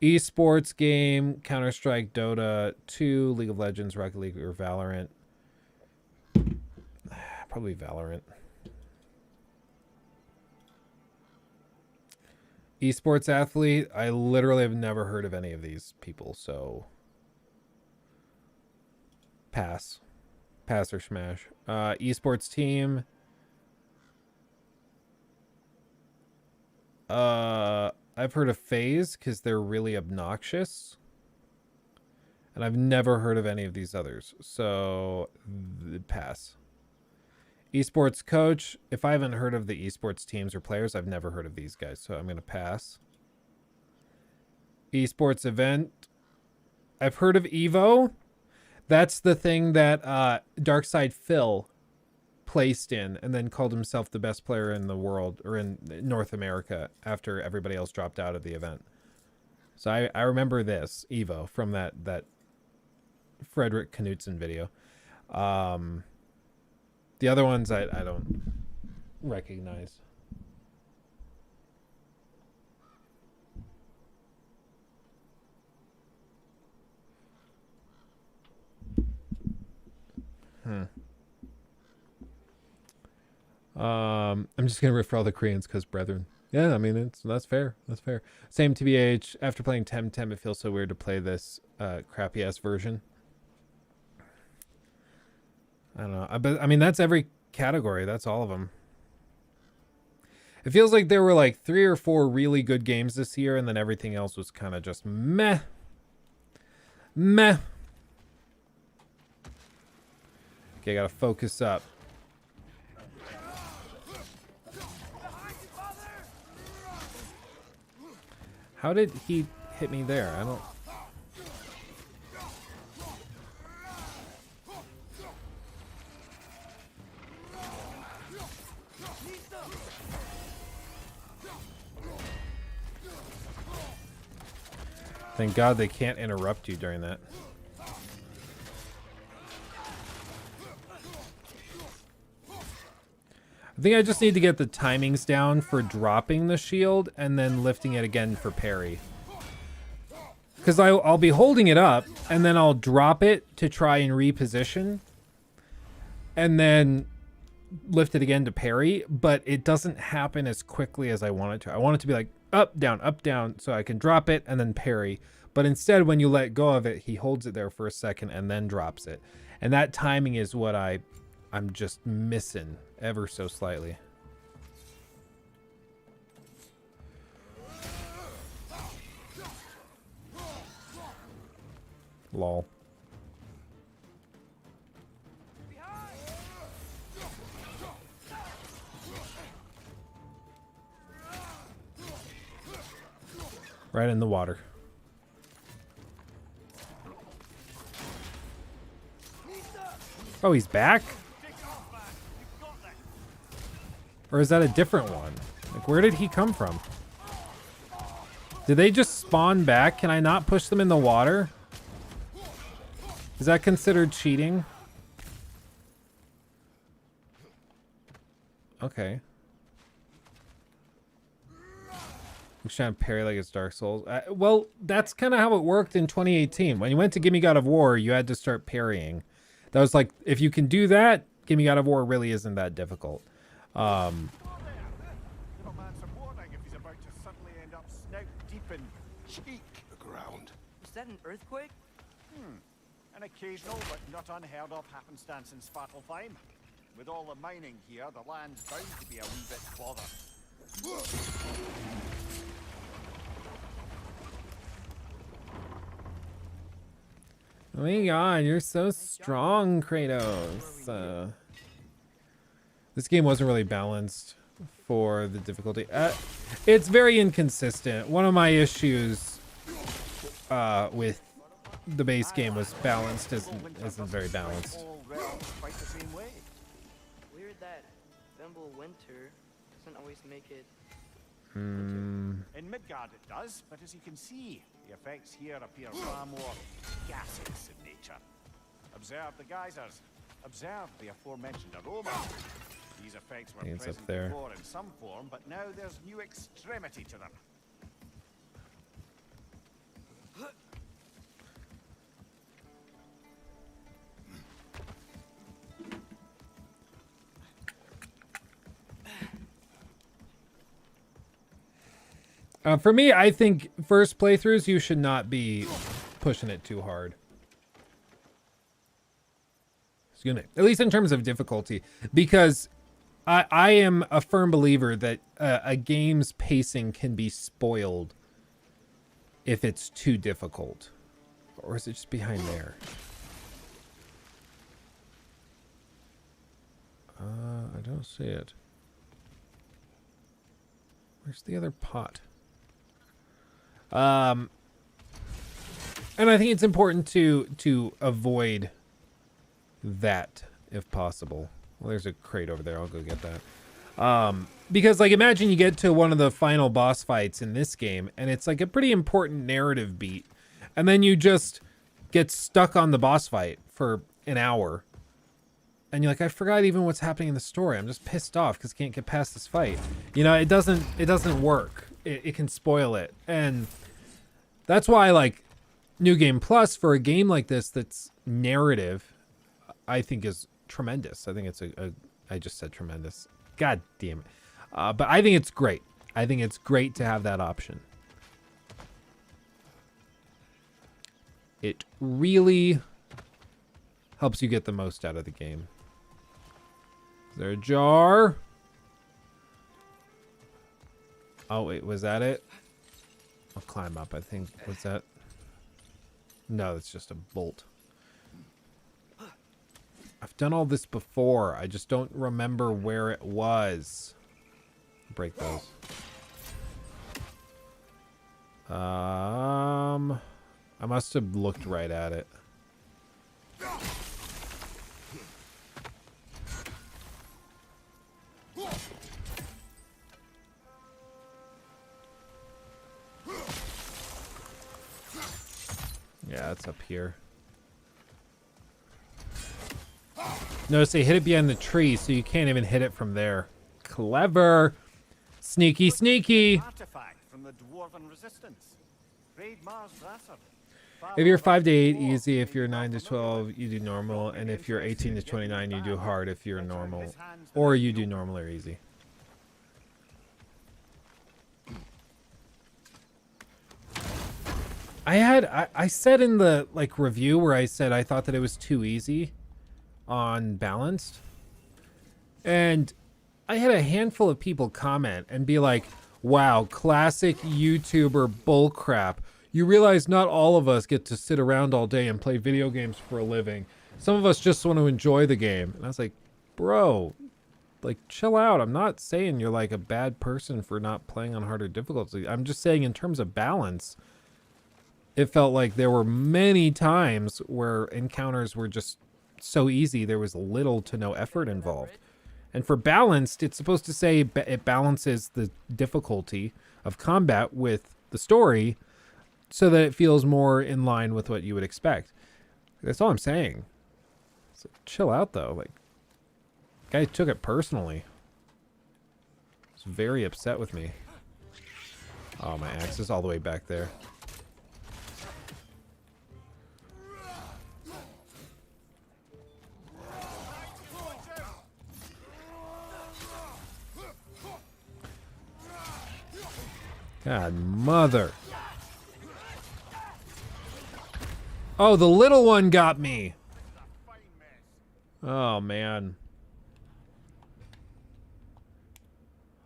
Esports game: Counter-Strike, Dota 2, League of Legends, Rocket League, or Valorant. Probably Valorant. Esports athlete, I literally have never heard of any of these people, so pass or smash. Esports team, I've heard of FaZe because they're really obnoxious, and I've never heard of any of these others, so pass. Esports coach, if I haven't heard of the esports teams or players, I've never heard of these guys, so I'm going to pass. Esports event, I've heard of Evo. That's the thing that Darkside Phil placed in and then called himself the best player in the world, or in North America, after everybody else dropped out of the event. So I remember this Evo from that Frederick Knudsen video. The other ones I don't recognize. I'm just gonna refer all the Koreans because brethren. Yeah, I mean that's fair. That's fair. Same TBH. After playing Temtem, it feels so weird to play this crappy ass version. I don't know. But I mean, that's every category. That's all of them. It feels like there were like 3 or 4 really good games this year, and then everything else was kind of just meh. Meh. Okay, gotta focus up. How did he hit me there? I don't... Thank God they can't interrupt you during that. I think I just need to get the timings down for dropping the shield and then lifting it again for parry. Because I'll be holding it up and then I'll drop it to try and reposition. And then lift it again to parry. But it doesn't happen as quickly as I want it to. I want it to be like up, down, so I can drop it and then parry. But instead, when you let go of it, he holds it there for a second and then drops it. And that timing is what I'm just missing ever so slightly. Lol. Right in the water. Oh, he's back? Or is that a different one? Like, where did he come from? Did they just spawn back? Can I not push them in the water? Is that considered cheating? Okay. I'm trying to parry like it's Dark Souls. Well, that's kind of how it worked in 2018. When you went to Gimme God of War, you had to start parrying. That was like, if you can do that, Gimme God of War really isn't that difficult. Little man some warning if he's about to suddenly end up snout deep in cheek. The ground. Was that an earthquake? An occasional but not unheard of happenstance in Svartalfheim. With all the mining here, the land's bound to be a wee bit clother. Oh my god, you're so strong, Kratos. This game wasn't really balanced for the difficulty. It's very inconsistent. One of my issues with the base game was balanced isn't very balanced. All realms fight the same way. Weird that Fable winter doesn't always make it. In Midgard it does, but as you can see, the effects here appear far more gaseous in nature. Observe the geysers. Observe the aforementioned aroma. These effects were It's up present there. before in some form, but now there's new extremity to them. For me, I think first playthroughs, you should not be pushing it too hard. Excuse me. At least in terms of difficulty. Because I am a firm believer that a game's pacing can be spoiled if it's too difficult. Or is it just behind there? I don't see it. Where's the other pot? And I think it's important to avoid that if possible. Well, there's a crate over there. I'll go get that. Because like imagine you get to one of the final boss fights in this game and it's like a pretty important narrative beat. And then you just get stuck on the boss fight for an hour. And you're like, I forgot even what's happening in the story. I'm just pissed off because I can't get past this fight. You know, it doesn't work. It can spoil it. And that's why like New Game Plus for a game like this that's narrative, I think is tremendous. I think it's I just said tremendous. God damn it. But I think it's great. I think it's great to have that option. It really helps you get the most out of the game. Is there a jar? Oh, wait, was that it? I'll climb up, I think. Was that? No, it's just a bolt. I've done all this before. I just don't remember where it was. Break those. I must have looked right at it. Yeah, it's up here. Notice they hit it behind the tree, so you can't even hit it from there. Clever. Sneaky, sneaky. Artifact from the dwarven resistance. Raid Mars Brasser. If you're 5 to 8, easy. If you're 9 to 12, you do normal. And if you're 18 to 29, you do hard if you're normal. Or you do normal or easy. I said in the review where I said I thought that it was too easy on balanced. And I had a handful of people comment and be like, wow, classic YouTuber bullcrap. You realize not all of us get to sit around all day and play video games for a living. Some of us just want to enjoy the game. And I was like, bro, chill out. I'm not saying you're a bad person for not playing on harder difficulty. I'm just saying in terms of balance, it felt like there were many times where encounters were just so easy, there was little to no effort involved. And for balanced, it's supposed to say it balances the difficulty of combat with the story so that it feels more in line with what you would expect. That's all I'm saying. So chill out, though. Guy took it personally. He's very upset with me. Oh, my axe is all the way back there. God, mother. Oh, the little one got me. Oh, man.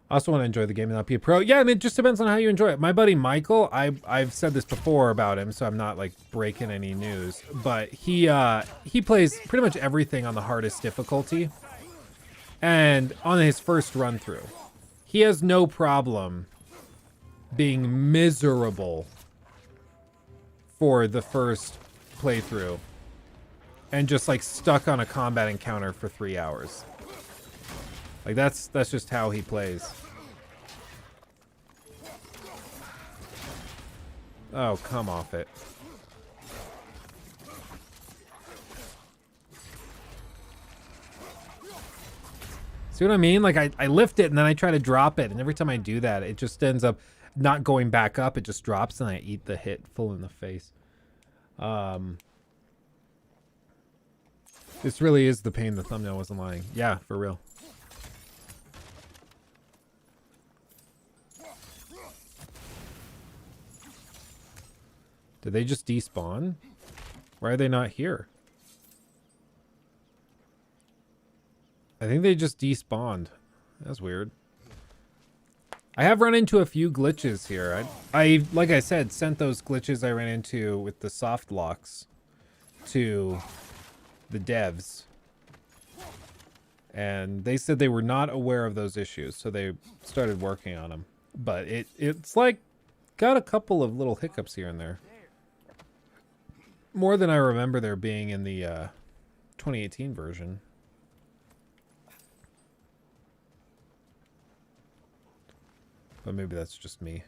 I also want to enjoy the game and not be a pro. Yeah, I mean, it just depends on how you enjoy it. My buddy Michael, I've said this before about him, so I'm not breaking any news, but he plays pretty much everything on the hardest difficulty. And on his first run through, he has no problem being miserable for the first playthrough and just stuck on a combat encounter for 3 hours. That's just how he plays. Oh, come off it. See what I mean? I lift it and then I try to drop it, and every time I do that, it just ends up not going back up. It just drops and I eat the hit full in the face. This really is the pain. The thumbnail wasn't lying. Yeah, for real. Did they just despawn? Why are they not here? I think they just despawned. That's weird. I have run into a few glitches here. I like I said, sent those glitches I ran into with the soft locks to the devs. And they said they were not aware of those issues, so they started working on them. But it's got a couple of little hiccups here and there. More than I remember there being in the 2018 version. But maybe that's just me.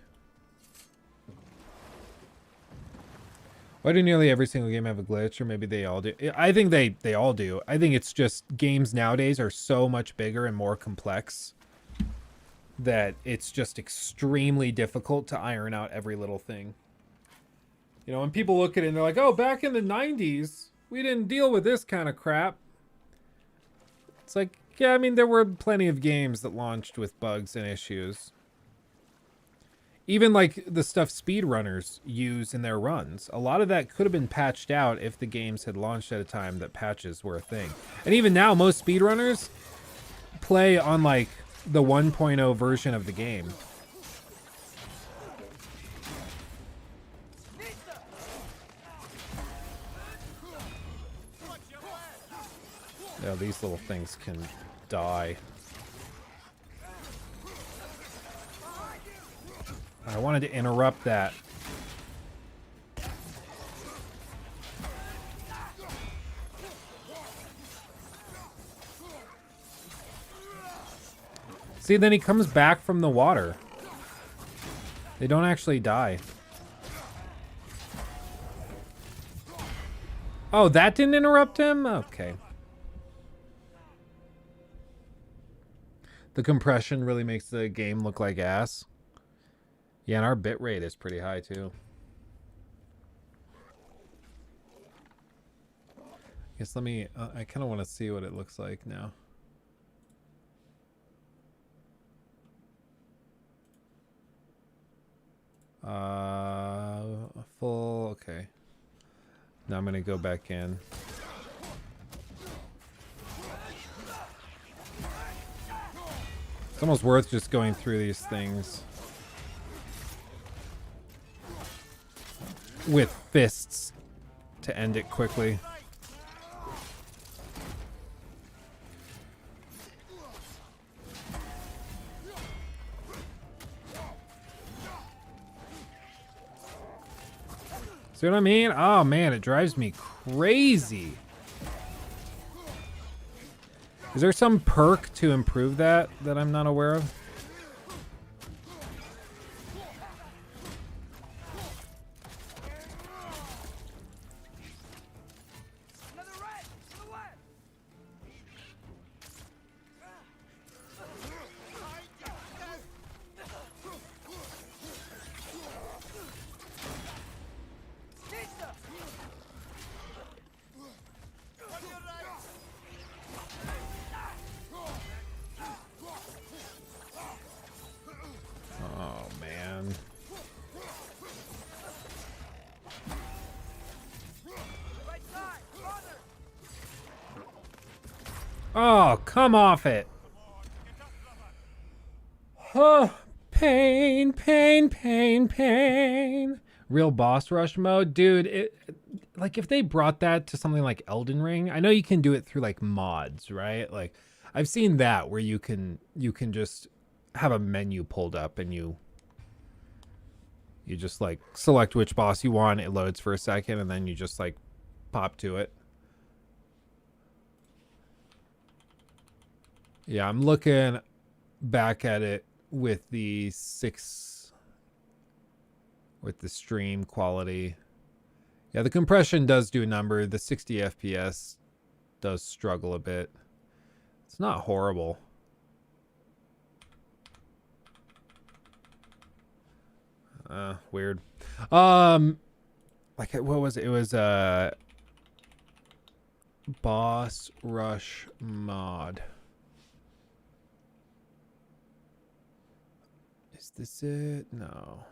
Why do nearly every single game have a glitch? Or maybe they all do. I think they all do. I think it's just games nowadays are so much bigger and more complex that it's just extremely difficult to iron out every little thing. You know, when people look at it and they're like, oh, back in the 90s, we didn't deal with this kind of crap. It's like, yeah, I mean, there were plenty of games that launched with bugs and issues. Even the stuff speedrunners use in their runs. A lot of that could have been patched out if the games had launched at a time that patches were a thing. And even now, most speedrunners play on the 1.0 version of the game. Yeah, these little things can die. I wanted to interrupt that. See, then he comes back from the water. They don't actually die. Oh, that didn't interrupt him? Okay. The compression really makes the game look like ass. Yeah, and our bitrate is pretty high too. I guess let me, I kind of want to see what it looks like now. Full, okay. Now I'm gonna go back in. It's almost worth just going through these things with fists to end it quickly. See what I mean? Oh man, it drives me crazy. Is there some perk to improve that I'm not aware of? Oh, come off it. Oh, pain, pain, pain, pain. Real boss rush mode. Dude, like if they brought that to something like Elden Ring, I know you can do it through like mods, right? Like I've seen that where you can just have a menu pulled up and you just like select which boss you want, it loads for a second, and then you just like pop to it. Yeah, I'm looking back at it with the stream quality. Yeah, the compression does do a number. The 60 FPS does struggle a bit. It's not horrible. Weird. Like what was it? It was boss rush mod. Is this it? No.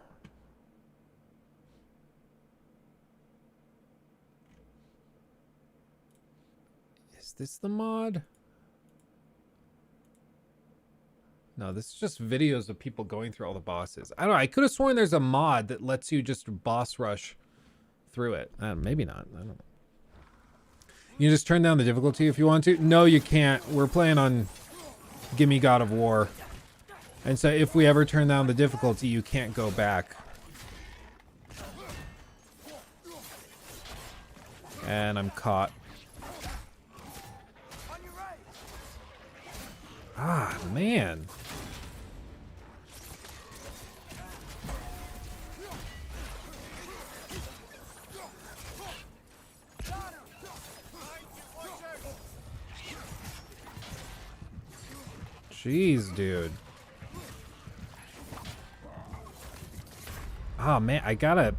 Is this the mod? No, this is just videos of people going through all the bosses. I don't know. I could have sworn there's a mod that lets you just boss rush through it. Maybe not. I don't know. You just turn down the difficulty if you want to. No, you can't. We're playing on Gimme God of War. And so if we ever turn down the difficulty, you can't go back. And I'm caught. Ah, man. Jeez, dude. Oh, man, I gotta...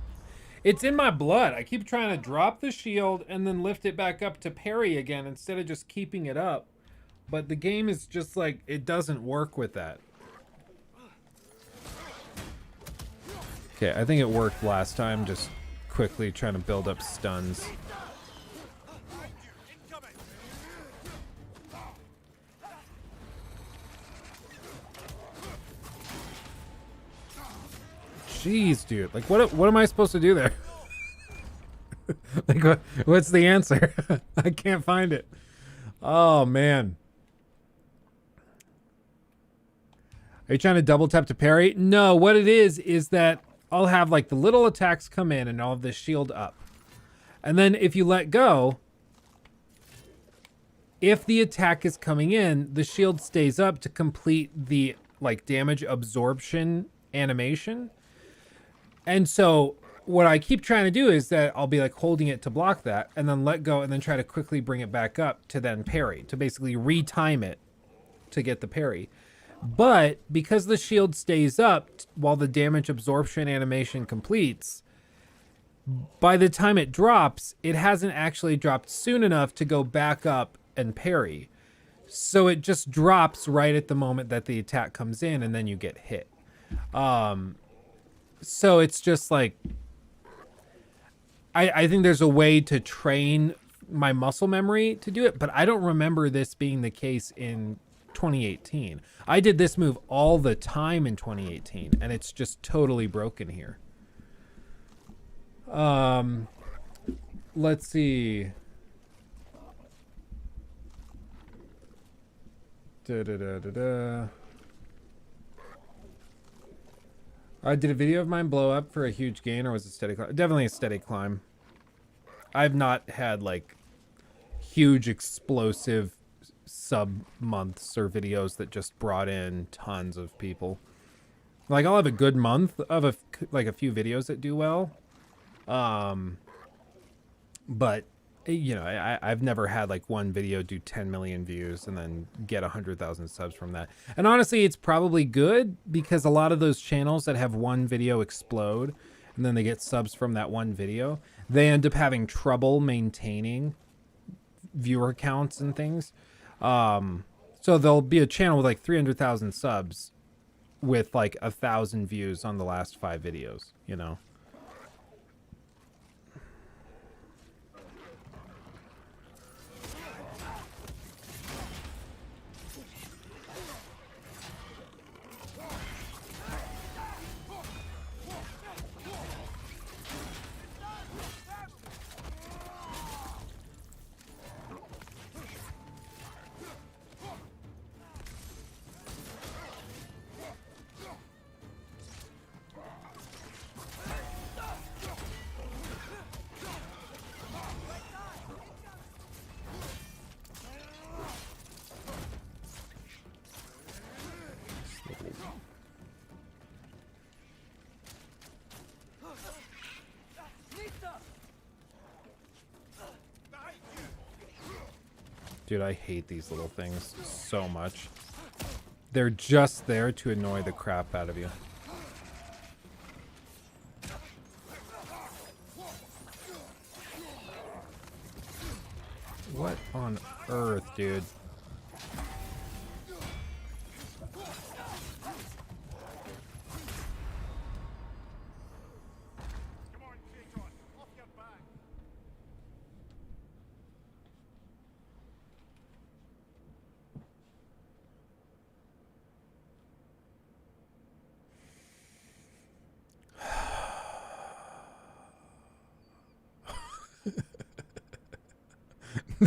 It's in my blood. I keep trying to drop the shield and then lift it back up to parry again instead of just keeping it up. But the game is just like, it doesn't work with that. Okay, I think it worked last time, just quickly trying to build up stuns. Jeez, dude. Like, what am I supposed to do there? Like, what's the answer? I can't find it. Oh, man. Are you trying to double tap to parry? No, what it is that I'll have like the little attacks come in and I'll have the shield up. And then if you let go, if the attack is coming in, the shield stays up to complete the like damage absorption animation. And so what I keep trying to do is that I'll be like holding it to block that and then let go and then try to quickly bring it back up to then parry, to basically retime it to get the parry. But because the shield stays up while the damage absorption animation completes, by the time it drops, it hasn't actually dropped soon enough to go back up and parry. So it just drops right at the moment that the attack comes in and then you get hit. So it's just like, I think there's a way to train my muscle memory to do it, but I don't remember this being the case in 2018. I did this move all the time in 2018, and it's just totally broken here. Let's see. Did a video of mine blow up for a huge gain, or was it steady climb? Definitely a steady climb. I've not had like huge explosive sub-months or videos that just brought in tons of people. Like I'll have a good month of a few videos that do well. But you know, I've never had like one video do 10 million views and then get 100,000 subs from that. And honestly, it's probably good because a lot of those channels that have one video explode and then they get subs from that one video, they end up having trouble maintaining viewer counts and things. So there'll be a channel with like 300,000 subs with like 1,000 views on the last 5 videos, you know? Dude, I hate these little things so much. They're just there to annoy the crap out of you. What on earth, dude?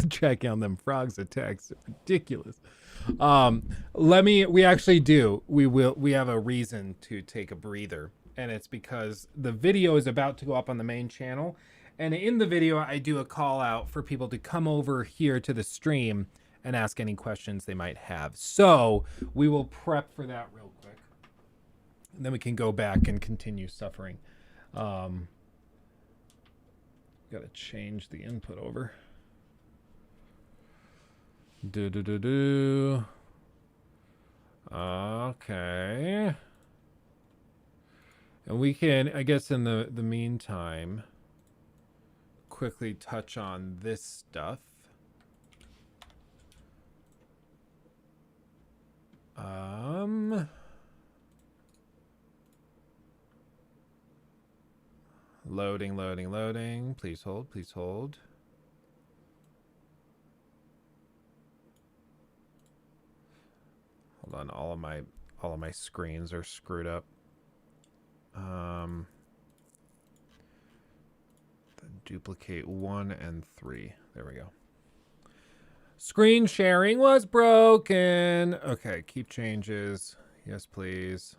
Tracking on them frogs attacks, ridiculous. We actually do. We have a reason to take a breather, and it's because the video is about to go up on the main channel, and in the video I do a call out for people to come over here to the stream and ask any questions they might have. So we will prep for that real quick, and then we can go back and continue suffering. Got to change the input over. Okay. And we can, I guess in the meantime, quickly touch on this stuff. Loading. Please hold. Hold on, all of my screens are screwed up. Duplicate 1 and 3. There we go. Screen sharing was broken. Okay, keep changes. Yes, please.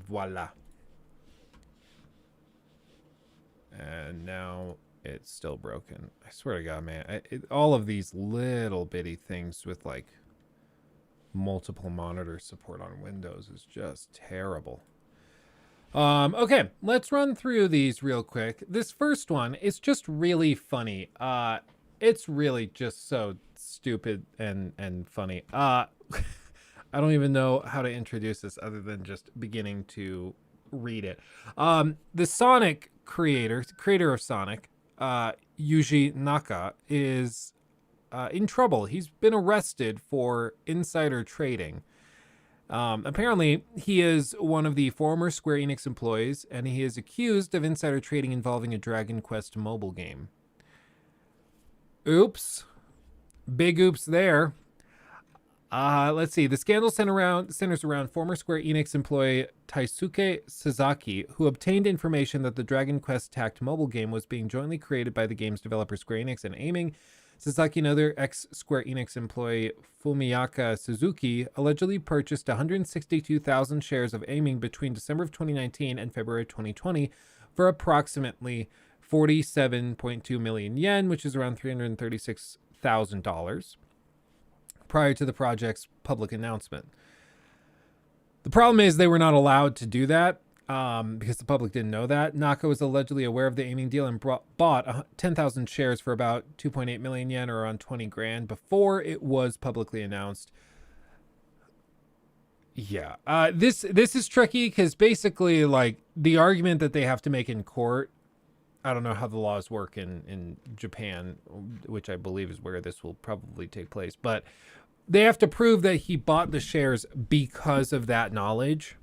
Voila. And now it's still broken. I swear to God, man. All of these little bitty things with like multiple monitor support on Windows is just terrible. Okay, let's run through these real quick. This first one is just really funny. It's really just so stupid and funny. I don't even know how to introduce this other than just beginning to read it. The Sonic creator of Sonic, Yuji Naka, is in trouble. He's been arrested for insider trading. Apparently, he is one of the former Square Enix employees, and he is accused of insider trading involving a Dragon Quest mobile game. Oops. Big oops there. Let's see. The scandal centers around former Square Enix employee Taisuke Sasaki, who obtained information that the Dragon Quest tacked mobile game was being jointly created by the game's developer Square Enix and Aiming. Sasaki and other ex-Square Enix employee Fumiyaka Suzuki allegedly purchased 162,000 shares of Aiming between December of 2019 and February 2020 for approximately 47.2 million yen, which is around $336,000, prior to the project's public announcement. The problem is they were not allowed to do that because the public didn't know that. Naka was allegedly aware of the Aiming deal and bought 10,000 shares for about 2.8 million yen, or around 20 grand, before it was publicly announced. Yeah, this is tricky because basically, like, the argument that they have to make in court, I don't know how the laws work in Japan, which I believe is where this will probably take place, but they have to prove that he bought the shares because of that knowledge,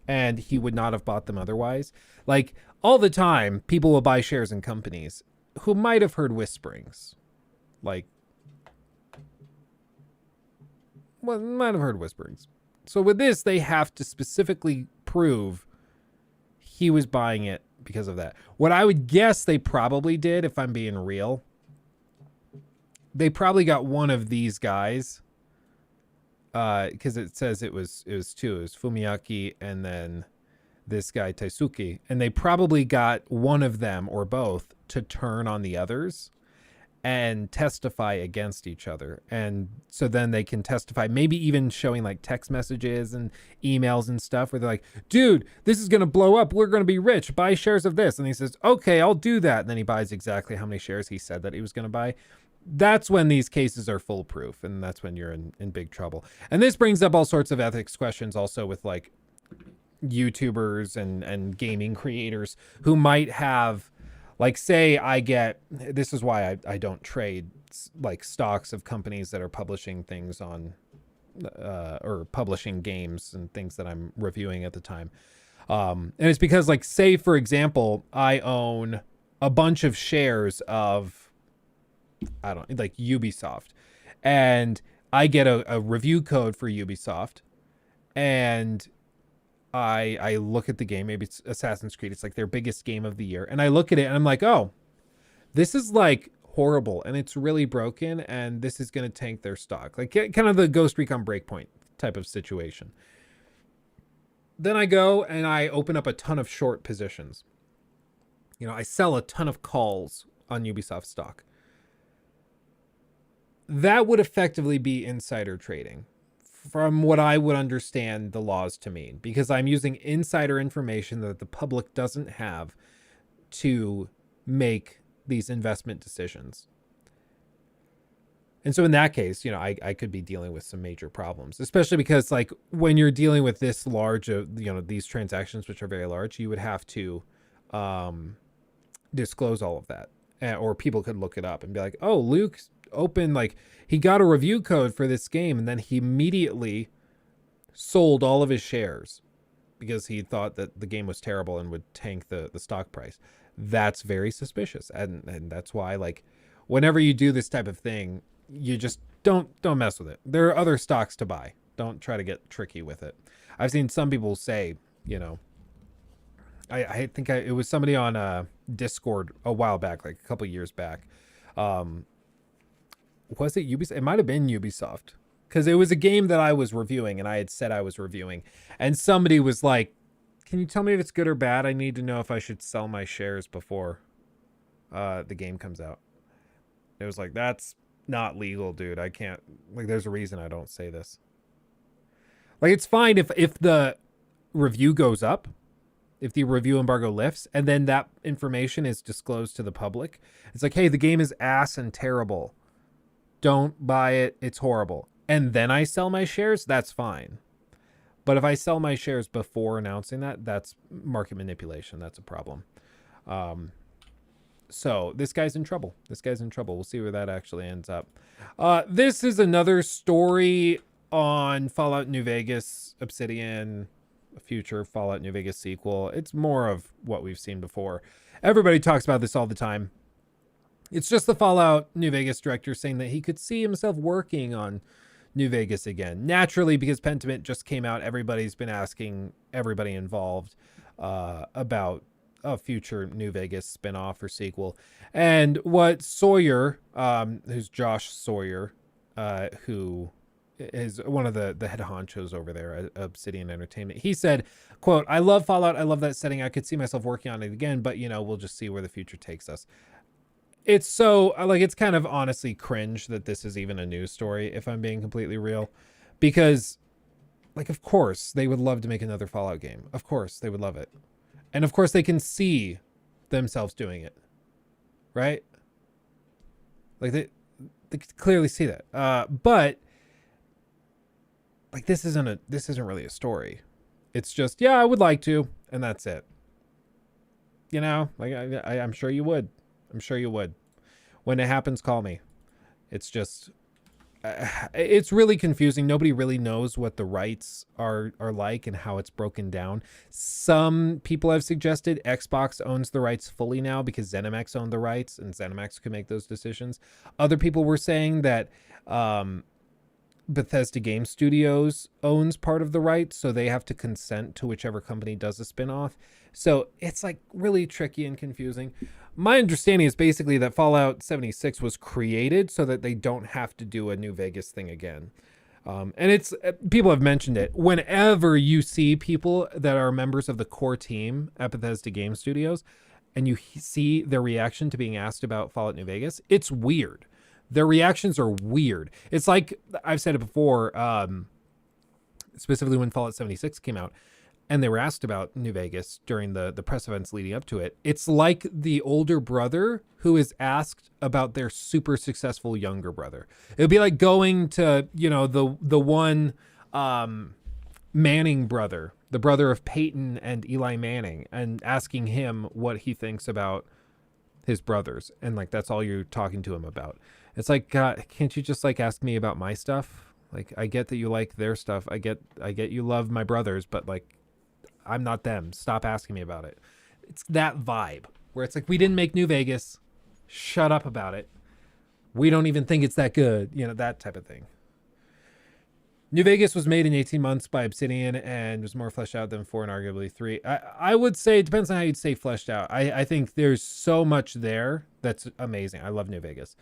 and he would not have bought them otherwise. Like, all the time, people will buy shares in companies who might have heard whisperings. Like, well, might have heard whisperings. So with this, they have to specifically prove he was buying it because of that. What I would guess they probably did, if I'm being real, they probably got one of these guys, because it says it was two. It was Fumiyaki and then this guy Taisuke, and they probably got one of them or both to turn on the others and testify against each other. And so then they can testify, maybe even showing like text messages and emails and stuff where they're like, dude, this is going to blow up. We're going to be rich. Buy shares of this. And he says, okay, I'll do that. And then he buys exactly how many shares he said that he was going to buy. That's when these cases are foolproof, and that's when you're in big trouble. And this brings up all sorts of ethics questions also with like YouTubers and gaming creators who might have, like, say this is why I don't trade like stocks of companies that are publishing things on or publishing games and things that I'm reviewing at the time. And it's because, like, say for example, I own a bunch of shares of, I don't, like, Ubisoft, and I get a review code for Ubisoft, and I look at the game, maybe it's Assassin's Creed, it's like their biggest game of the year, and I look at it and I'm like, oh, this is like horrible and it's really broken and this is going to tank their stock, like kind of the Ghost Recon Breakpoint type of situation. Then I go and I open up a ton of short positions. You know, I sell a ton of calls on Ubisoft stock. That would effectively be insider trading, from what I would understand the laws to mean, because I'm using insider information that the public doesn't have to make these investment decisions. And so in that case, you know, I could be dealing with some major problems, especially because, like, when you're dealing with this large of, you know, these transactions, which are very large, you would have to disclose all of that, or people could look it up and be like, oh, Luke's open, like, he got a review code for this game and then he immediately sold all of his shares because he thought that the game was terrible and would tank the stock price. That's very suspicious, and that's why, like, whenever you do this type of thing, you just don't mess with it. There are other stocks to buy. Don't try to get tricky with it. I've seen some people say, you know, I think it was somebody on Discord a while back, like a couple years back. Was it Ubisoft? It might have been Ubisoft, because it was a game that I was reviewing, and I had said I was reviewing, and somebody was like, can you tell me if it's good or bad? I need to know if I should sell my shares before the game comes out. It was like, that's not legal, dude. I can't, like, there's a reason I don't say this. Like, it's fine if the review goes up, if the review embargo lifts, and then that information is disclosed to the public. It's like, hey, the game is ass and terrible. Don't buy it. It's horrible. And then I sell my shares, that's fine. But if I sell my shares before announcing that, that's market manipulation. That's a problem. So this guy's in trouble. This guy's in trouble. We'll see where that actually ends up. This is another story on Fallout New Vegas, Obsidian, a future Fallout New Vegas sequel. It's more of what we've seen before. Everybody talks about this all the time. It's just the Fallout New Vegas director saying that he could see himself working on New Vegas again. Naturally, because Pentiment just came out, everybody's been asking everybody involved about a future New Vegas spinoff or sequel. And what Sawyer, who's Josh Sawyer, who is one of the head honchos over there at Obsidian Entertainment, he said, quote, I love Fallout. I love that setting. I could see myself working on it again, but, you know, we'll just see where the future takes us. It's so, like, it's kind of honestly cringe that this is even a news story, if I'm being completely real. Because, like, of course, they would love to make another Fallout game. Of course, they would love it. And, of course, they can see themselves doing it. Right? Like, they clearly see that. But, like, this isn't really a story. It's just, yeah, I would like to, and that's it. You know? Like, I'm sure you would. I'm sure you would. When it happens, call me. It's just, it's really confusing. Nobody really knows what the rights are like and how it's broken down. Some people have suggested Xbox owns the rights fully now because ZeniMax owned the rights and ZeniMax could make those decisions. Other people were saying that Bethesda Game Studios owns part of the rights, so they have to consent to whichever company does a spinoff. So it's like really tricky and confusing. My understanding is basically that Fallout 76 was created so that they don't have to do a New Vegas thing again. And it's, people have mentioned it. Whenever you see people that are members of the core team at Bethesda Game Studios and you see their reaction to being asked about Fallout New Vegas, it's weird. Their reactions are weird. It's like, I've said it before, specifically when Fallout 76 came out, and they were asked about New Vegas during the press events leading up to it. It's like the older brother who is asked about their super successful younger brother. It would be like going to, you know, the one Manning brother, the brother of Peyton and Eli Manning, and asking him what he thinks about his brothers. And like, that's all you're talking to him about. It's like, God, can't you just like ask me about my stuff? Like, I get that you like their stuff. I get you love my brothers, but like, I'm not them. Stop asking me about it. It's that vibe where it's like, we didn't make New Vegas. Shut up about it. We don't even think it's that good. You know, that type of thing. New Vegas was made in 18 months by Obsidian and was more fleshed out than 4 and arguably 3. I would say, it depends on how you'd say fleshed out. I think there's so much there that's amazing. I love New Vegas.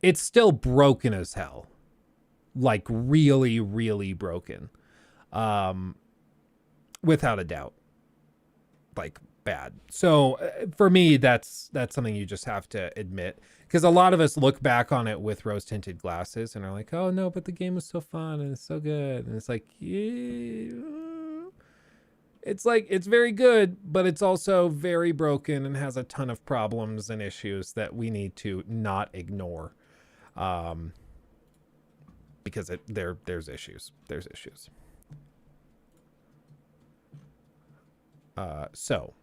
It's still broken as hell. Like really, really broken. Without a doubt. Like bad. So for me, that's something you just have to admit, because a lot of us look back on it with rose tinted glasses and are like, oh no, but the game was so fun and it's so good. And it's like, yeah. It's like, it's very good, but it's also very broken and has a ton of problems and issues that we need to not ignore. Because there's issues. There's issues. So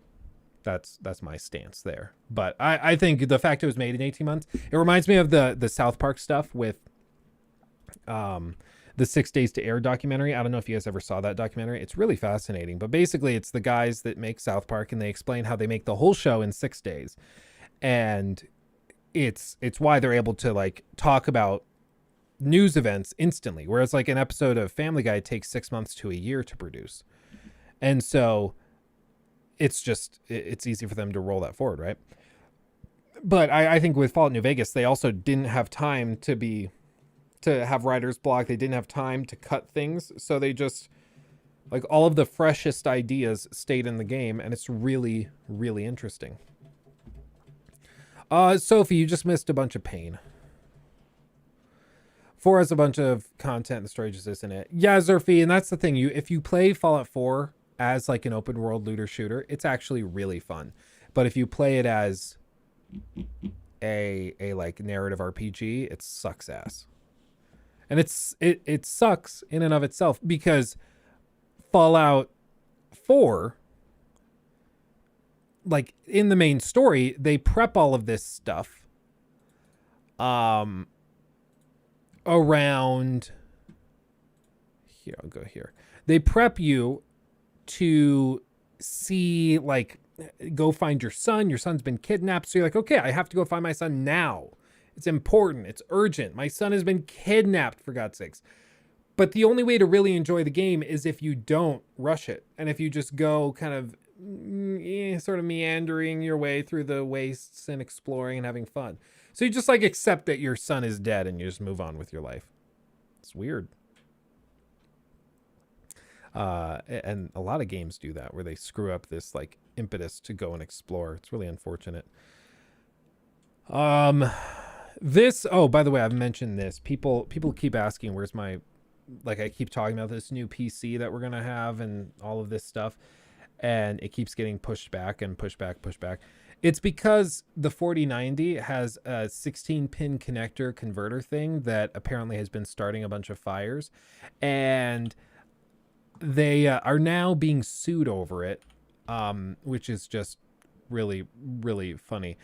that's my stance there. But I think the fact it was made in 18 months, it reminds me of the South Park stuff with the 6 Days to Air documentary. I don't know if you guys ever saw that documentary. It's really fascinating. But basically, it's the guys that make South Park, and they explain how they make the whole show in 6 days. And it's why they're able to like talk about news events instantly, whereas like an episode of Family Guy takes 6 months to a year to produce. And so it's easy for them to roll that forward, right? But I think with Fallout New Vegas, they also didn't have time to have writer's block. They didn't have time to cut things. So they just, like, all of the freshest ideas stayed in the game. And it's really, really interesting. Sophie, you just missed a bunch of pain. 4 has a bunch of content. The story just isn't it. Yeah, Zerfie, and that's the thing. If you play Fallout 4 as like an open world looter shooter, it's actually really fun. But if you play it as a like narrative RPG, it sucks ass. And it sucks in and of itself because Fallout 4, like in the main story, they prep all of this stuff around here. I'll go here. They prep you to see, like, go find your son. Your son's been kidnapped. So you're like, okay, I have to go find my son now. It's important. It's urgent. My son has been kidnapped, for God's sakes. But the only way to really enjoy the game is if you don't rush it. And if you just go kind of sort of meandering your way through the wastes and exploring and having fun. So you just like accept that your son is dead and you just move on with your life. It's weird. And a lot of games do that where they screw up this like impetus to go and explore. It's really unfortunate. This, oh, by the way, I've mentioned this. People keep asking, where's my, like, I keep talking about this new PC that we're going to have and all of this stuff. And it keeps getting pushed back and pushed back. It's because the 4090 has a 16-pin connector converter thing that apparently has been starting a bunch of fires. And they are now being sued over it, which is just really, really funny.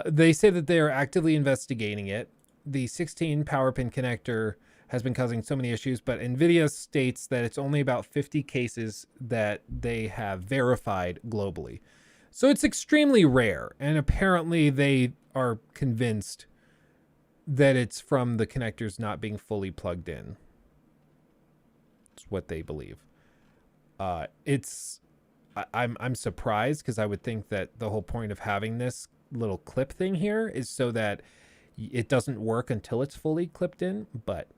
They say that they are actively investigating it. The 16 power pin connector has been causing so many issues, but NVIDIA states that it's only about 50 cases that they have verified globally. So it's extremely rare, and apparently they are convinced that it's from the connectors not being fully plugged in. It's what they believe. I'm surprised because I would think that the whole point of having this little clip thing here is so that it doesn't work until it's fully clipped in, but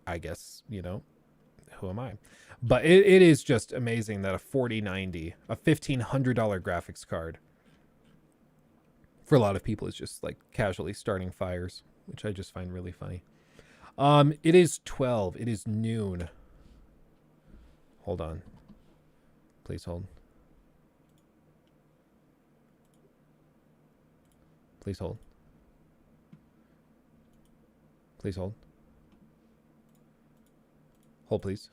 I guess, you know, who am I? But it is just amazing that a 4090, a $1,500 graphics card, for a lot of people is just like casually starting fires, which I just find really funny. It is 12. It is noon. Hold on. Please hold. Please hold. Please hold. Hold, please.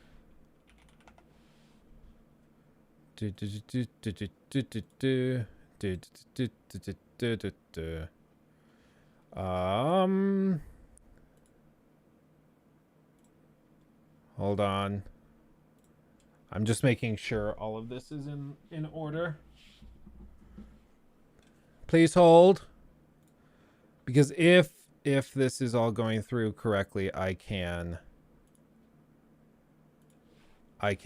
Hold on. I'm just making sure all of this is in order. Please hold. Because if this is all going through correctly, I can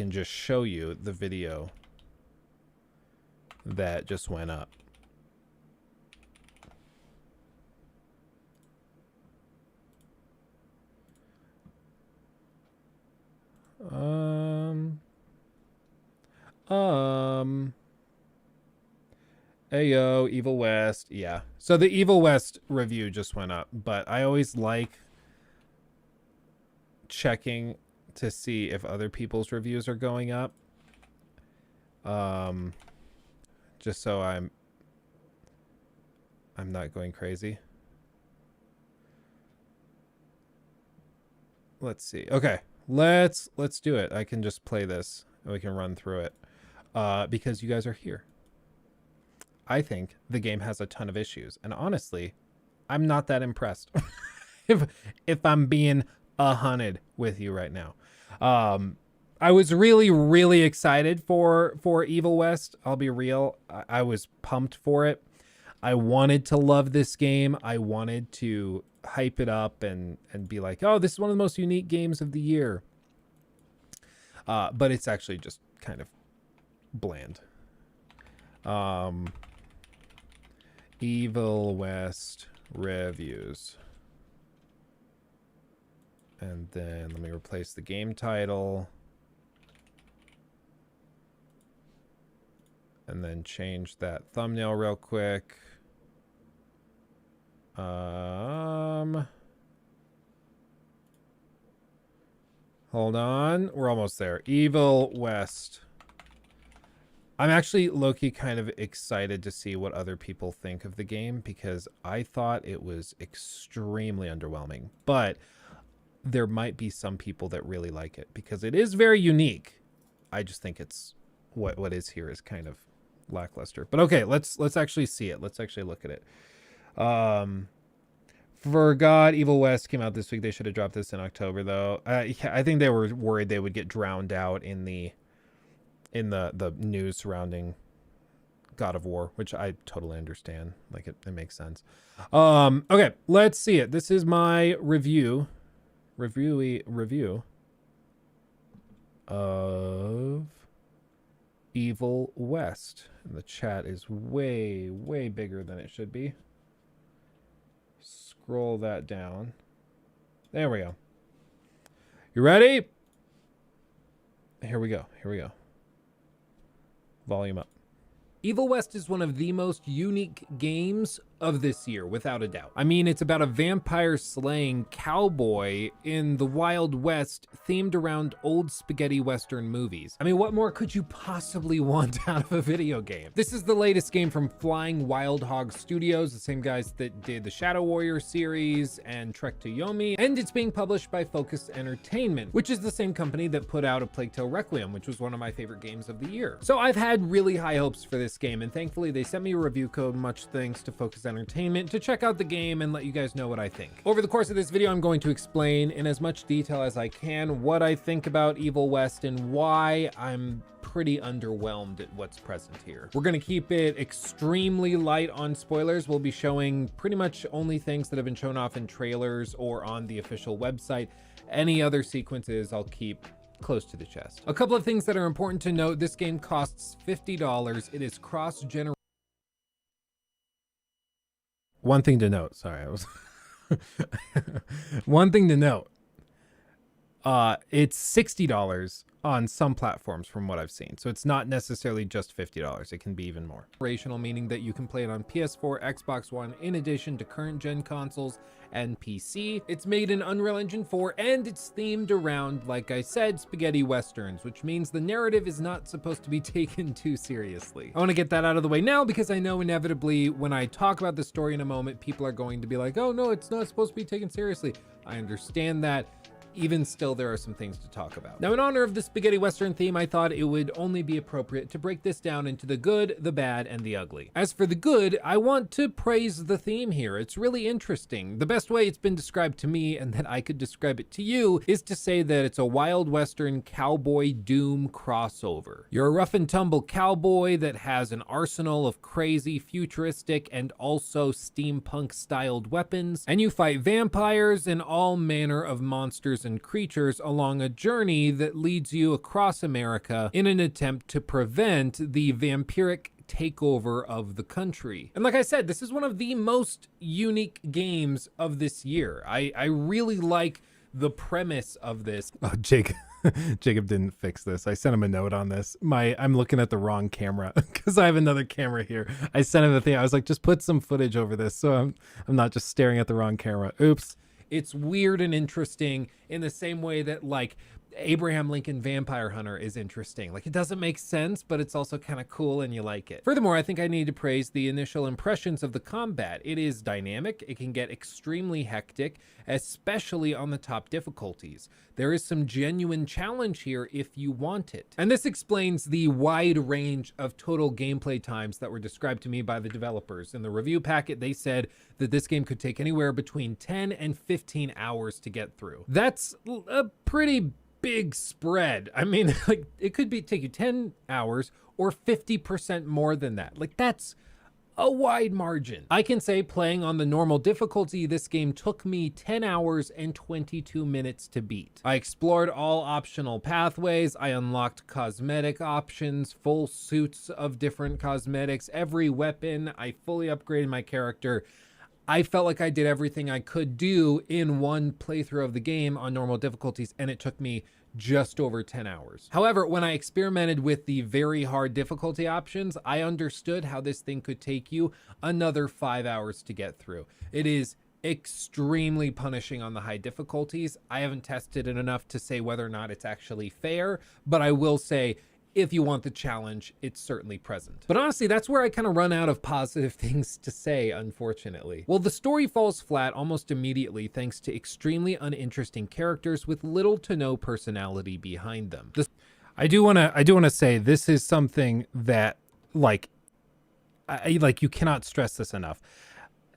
just show you the video that just went up. Ayo, Evil West. Yeah. So the Evil West review just went up, but I always like checking to see if other people's reviews are going up. Just so I'm not going crazy. Let's see. Okay. Let's do it. I can just play this and we can run through it. Because you guys are here. I think the game has a ton of issues, and honestly, I'm not that impressed. if I'm being 100 with you right now. I was really, really excited for Evil West. I'll be real. I was pumped for it. I wanted to love this game. I wanted to hype it up and be like, oh, this is one of the most unique games of the year. But it's actually just kind of bland. Evil West reviews. And then let me replace the game title. And then change that thumbnail real quick. Hold on. We're almost there. Evil West. I'm actually low-key kind of excited to see what other people think of the game because I thought it was extremely underwhelming. But there might be some people that really like it because it is very unique. I just think it's what is here is kind of lackluster. But okay, let's actually see it. Let's actually look at it. For God, Evil West came out this week. They should have dropped this in October though. Yeah, I think they were worried they would get drowned out in the news surrounding God of War, which I totally understand. Like it makes sense. Okay, let's see it. This is my review of Evil West. And the chat is way bigger than it should be. Scroll that down. There we go. You ready? Here we go. Volume up. Evil West is one of the most unique games of this year, without a doubt. I mean, it's about a vampire slaying cowboy in the Wild West themed around old spaghetti Western movies. I mean, what more could you possibly want out of a video game? This is the latest game from Flying Wild Hog Studios, the same guys that did the Shadow Warrior series and Trek to Yomi, and it's being published by Focus Entertainment, which is the same company that put out A Plague Tale Requiem, which was one of my favorite games of the year. So I've had really high hopes for this game, and thankfully they sent me a review code, much thanks to Focus Entertainment, to check out the game and let you guys know what I think. Over the course of this video, I'm going to explain in as much detail as I can what I think about Evil West and why I'm pretty underwhelmed at what's present here. We're going to keep it extremely light on spoilers. We'll be showing pretty much only things that have been shown off in trailers or on the official website. Any other sequences I'll keep close to the chest. A couple of things that are important to note: this game costs $50. It is cross-generational. One thing to note, sorry, I was one thing to note, it's $60 on some platforms from what I've seen. So it's not necessarily just $50. It can be even more. Operational, meaning that you can play it on PS4, Xbox One, in addition to current gen consoles and PC. It's made in Unreal Engine 4 and it's themed around, like I said, spaghetti westerns, which means the narrative is not supposed to be taken too seriously. I want to get that out of the way now because I know inevitably when I talk about the story in a moment, people are going to be like, oh no, it's not supposed to be taken seriously. I understand that. Even still, there are some things to talk about. Now, in honor of the spaghetti Western theme, I thought it would only be appropriate to break this down into the good, the bad, and the ugly. As for the good, I want to praise the theme here. It's really interesting. The best way it's been described to me, and that I could describe it to you, is to say that it's a Wild Western cowboy doom crossover. You're a rough and tumble cowboy that has an arsenal of crazy, futuristic, and also steampunk-styled weapons, and you fight vampires and all manner of monsters and creatures along a journey that leads you across America in an attempt to prevent the vampiric takeover of the country. And like I said, this is one of the most unique games of this year. I really like the premise of this. Oh, Jacob didn't fix this. I sent him a note on this. I'm looking at the wrong camera because I have another camera here. I sent him a thing. I was like, just put some footage over this so I'm not just staring at the wrong camera. Oops. It's weird and interesting in the same way that like Abraham Lincoln Vampire Hunter is interesting. Like, it doesn't make sense, but it's also kind of cool and you like it. Furthermore, I think I need to praise the initial impressions of the combat. It is dynamic. It can get extremely hectic, especially on the top difficulties. There is some genuine challenge here if you want it. And this explains the wide range of total gameplay times that were described to me by the developers. In the review packet, they said that this game could take anywhere between 10 and 15 hours to get through. That's a pretty big spread. I mean, like, it could take you 10 hours or 50% more than that. Like, that's a wide margin. I can say playing on the normal difficulty, this game took me 10 hours and 22 minutes to beat. I explored all optional pathways, I unlocked cosmetic options, full suits of different cosmetics, every weapon, I fully upgraded my character. I felt like I did everything I could do in one playthrough of the game on normal difficulties, and it took me just over 10 hours. However, when I experimented with the very hard difficulty options, I understood how this thing could take you another 5 hours to get through. It is extremely punishing on the high difficulties. I haven't tested it enough to say whether or not it's actually fair, but I will say if you want the challenge, it's certainly present. But honestly, that's where I kind of run out of positive things to say, unfortunately. Well, the story falls flat almost immediately thanks to extremely uninteresting characters with little to no personality behind them. I do want to say this is something that like you cannot stress this enough.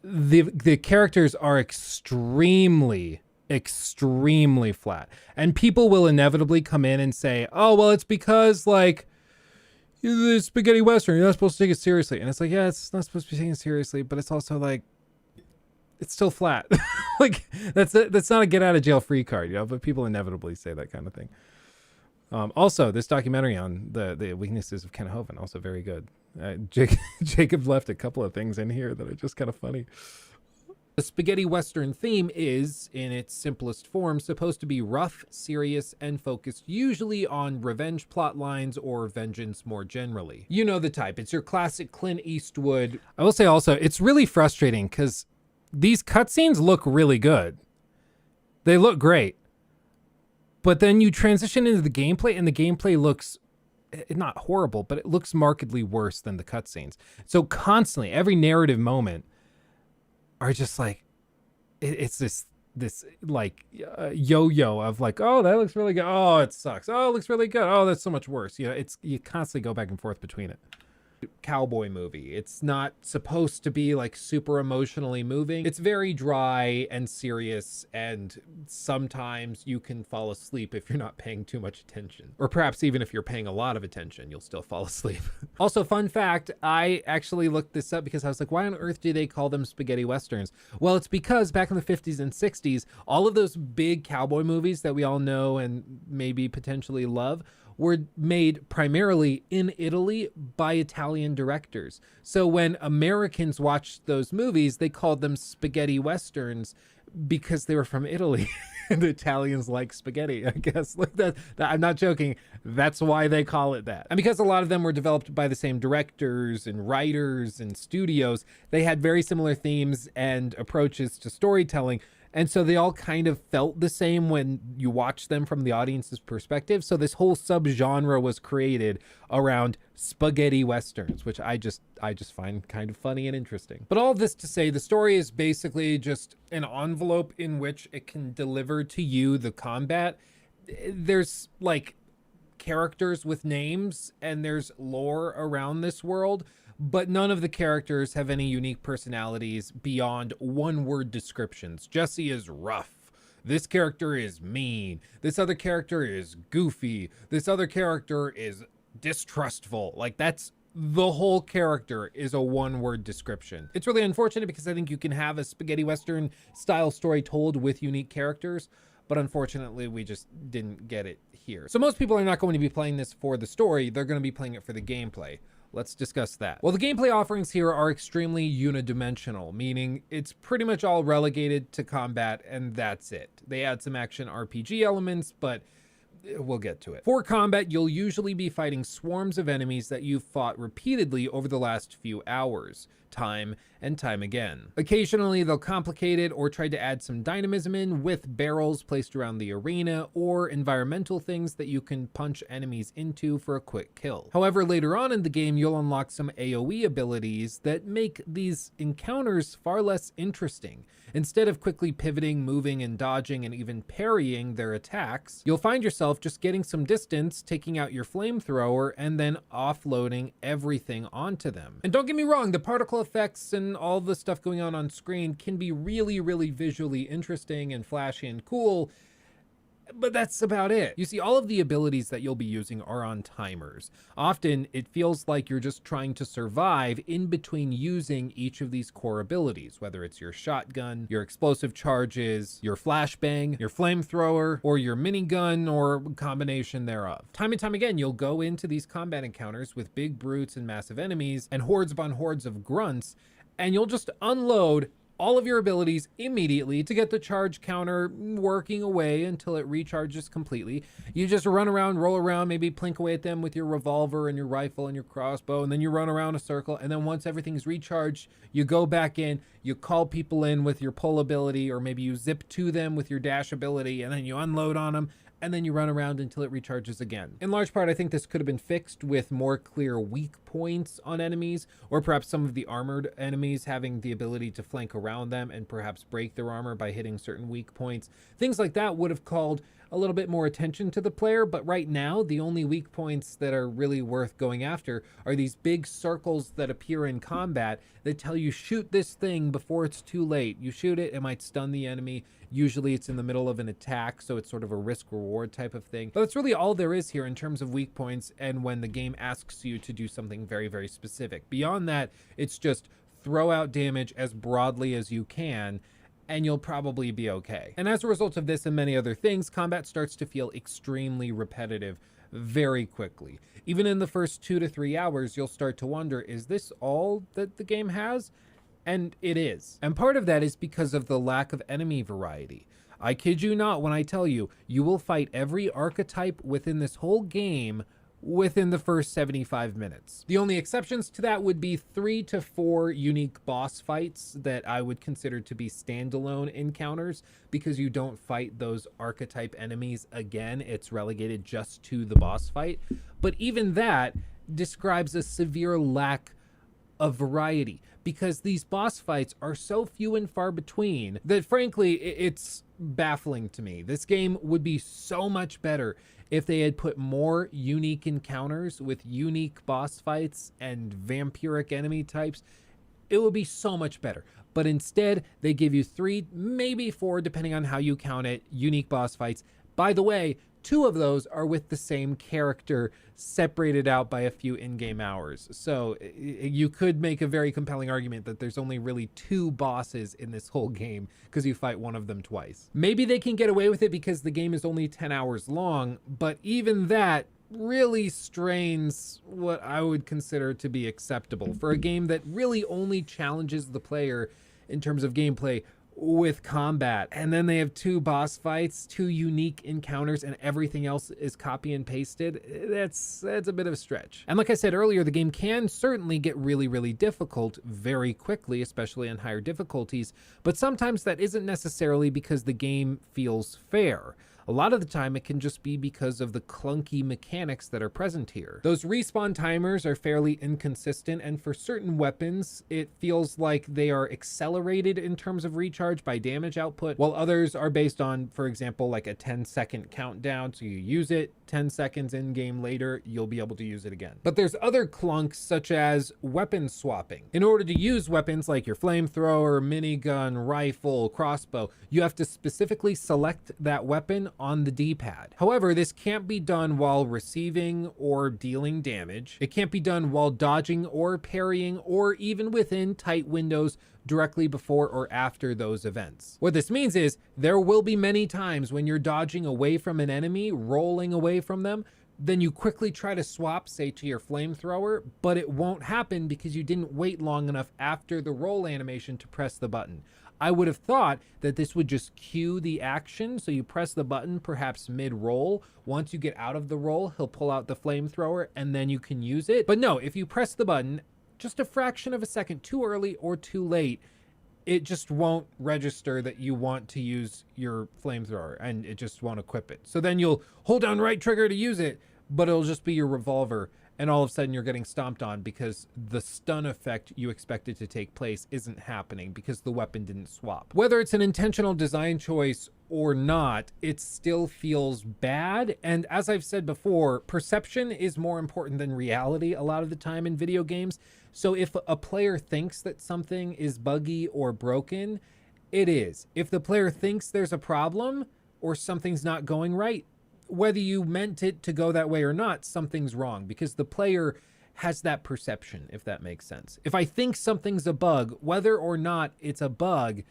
The characters are extremely flat, and people will inevitably come in and say, oh well, it's because like the spaghetti western, you're not supposed to take it seriously. And it's like, yeah, it's not supposed to be taken seriously, but it's also like it's still flat. Like that's not a get out of jail free card, you know, but people inevitably say that kind of thing. Also, this documentary on the weaknesses of Ken Hovind, also very good. Jacob left a couple of things in here that are just kind of funny. The spaghetti western theme is, in its simplest form, supposed to be rough, serious, and focused usually on revenge plot lines or vengeance more generally. You know the type. It's your classic Clint Eastwood. I will say also, it's really frustrating because these cutscenes look really good. They look great. But then you transition into the gameplay, and the gameplay looks not horrible, but it looks markedly worse than the cutscenes. So constantly, every narrative moment are just like, it's this like yo-yo of like, oh, that looks really good. Oh, it sucks. Oh, it looks really good. Oh, that's so much worse. You know, you constantly go back and forth between it. Cowboy movie. It's not supposed to be like super emotionally moving. It's very dry and serious, and sometimes you can fall asleep if you're not paying too much attention. Or perhaps even if you're paying a lot of attention, you'll still fall asleep. Also, fun fact, I actually looked this up because I was like, why on earth do they call them spaghetti westerns? Well, it's because back in the 50s and 60s, all of those big cowboy movies that we all know and maybe potentially love were made primarily in Italy by Italian directors. So when Americans watched those movies, they called them spaghetti westerns because they were from Italy. And the Italians like spaghetti, I guess. Like that, I'm not joking. That's why they call it that. And because a lot of them were developed by the same directors and writers and studios, they had very similar themes and approaches to storytelling. And so they all kind of felt the same when you watch them from the audience's perspective. So this whole subgenre was created around spaghetti westerns, which I just find kind of funny and interesting. But all this to say, the story is basically just an envelope in which it can deliver to you the combat. There's like characters with names and there's lore around this world, but none of the characters have any unique personalities beyond one-word descriptions. Jesse is rough. This character is mean. This other character is goofy. This other character is distrustful. Like, that's the whole character is a one-word description. It's really unfortunate because I think you can have a spaghetti western style story told with unique characters, but unfortunately we just didn't get it here. So most people are not going to be playing this for the story. They're going to be playing it for the gameplay. Let's discuss that. Well, the gameplay offerings here are extremely unidimensional, meaning it's pretty much all relegated to combat and that's it. They add some action RPG elements, but we'll get to it. For combat, you'll usually be fighting swarms of enemies that you've fought repeatedly over the last few hours, time and time again. Occasionally, they'll complicate it or try to add some dynamism in with barrels placed around the arena or environmental things that you can punch enemies into for a quick kill. However, later on in the game, you'll unlock some AoE abilities that make these encounters far less interesting. Instead of quickly pivoting, moving, and dodging, and even parrying their attacks, you'll find yourself just getting some distance, taking out your flamethrower, and then offloading everything onto them. And don't get me wrong, the particle effects and all the stuff going on screen can be really, really visually interesting and flashy and cool. but that's about it. You see, all of the abilities that you'll be using are on timers. Often, it feels like you're just trying to survive in between using each of these core abilities, whether it's your shotgun, your explosive charges, your flashbang, your flamethrower, or your minigun, or a combination thereof. Time and time again, you'll go into these combat encounters with big brutes and massive enemies, and hordes upon hordes of grunts, and you'll just unload all of your abilities immediately to get the charge counter working away until it recharges completely. You just run around, roll around, maybe plink away at them with your revolver and your rifle and your crossbow, and then you run around a circle, and then once everything's recharged, you go back in, you call people in with your pull ability, or maybe you zip to them with your dash ability, and then you unload on them, and then you run around until it recharges again. In large part, I think this could have been fixed with more clear weak points on enemies, or perhaps some of the armored enemies having the ability to flank around them and perhaps break their armor by hitting certain weak points. Things like that would have called a little bit more attention to the player, but right now, the only weak points that are really worth going after are these big circles that appear in combat that tell you shoot this thing before it's too late. You shoot it, it might stun the enemy. Usually it's in the middle of an attack, so it's sort of a risk-reward type of thing. But that's really all there is here in terms of weak points and when the game asks you to do something very, very specific. Beyond that, it's just throw out damage as broadly as you can, and you'll probably be okay. And as a result of this and many other things, combat starts to feel extremely repetitive very quickly. Even in the first 2 to 3 hours, you'll start to wonder, is this all that the game has? And it is. And part of that is because of the lack of enemy variety. I kid you not when I tell you, you will fight every archetype within this whole game within the first 75 minutes. The only exceptions to that would be 3 to 4 unique boss fights that I would consider to be standalone encounters, because you don't fight those archetype enemies again. It's relegated just to the boss fight. But even that describes a severe lack of variety, because these boss fights are so few and far between that frankly, it's baffling to me. This game would be so much better if they had put more unique encounters with unique boss fights and vampiric enemy types. It would be so much better. But instead, they give you 3, maybe 4, depending on how you count it, unique boss fights. By the way, 2 of those are with the same character, separated out by a few in-game hours. So you could make a very compelling argument that there's only really 2 bosses in this whole game because you fight one of them twice. Maybe they can get away with it because the game is only 10 hours long, but even that really strains what I would consider to be acceptable for a game that really only challenges the player in terms of gameplay with combat. And then they have 2 boss fights, 2 unique encounters, and everything else is copy and pasted. That's a bit of a stretch. And like I said earlier, the game can certainly get really, really difficult very quickly, especially on higher difficulties, but sometimes that isn't necessarily because the game feels fair. A lot of the time, it can just be because of the clunky mechanics that are present here. Those respawn timers are fairly inconsistent, and for certain weapons, it feels like they are accelerated in terms of recharge by damage output, while others are based on, for example, like a 10-second countdown. So you use it, 10 seconds in-game later, you'll be able to use it again. But there's other clunks, such as weapon swapping. In order to use weapons like your flamethrower, minigun, rifle, crossbow, you have to specifically select that weapon on the D-pad. However, this can't be done while receiving or dealing damage. It can't be done while dodging or parrying, or even within tight windows directly before or after those events. What this means is there will be many times when you're dodging away from an enemy, rolling away from them, then you quickly try to swap, say, to your flamethrower, but it won't happen because you didn't wait long enough after the roll animation to press the button. I would have thought that this would just cue the action, so you press the button perhaps mid-roll. Once you get out of the roll, he'll pull out the flamethrower and then you can use it. But no, if you press the button just a fraction of a second too early or too late, it just won't register that you want to use your flamethrower, and it just won't equip it. So then you'll hold down right trigger to use it, but it'll just be your revolver, and all of a sudden you're getting stomped on because the stun effect you expected to take place isn't happening because the weapon didn't swap. Whether it's an intentional design choice or not, it still feels bad. And as I've said before, perception is more important than reality a lot of the time in video games. So if a player thinks that something is buggy or broken, it is. If the player thinks there's a problem, or something's not going right. Whether you meant it to go that way or not, something's wrong because the player has that perception, if that makes sense. If I think something's a bug, whether or not it's a bug,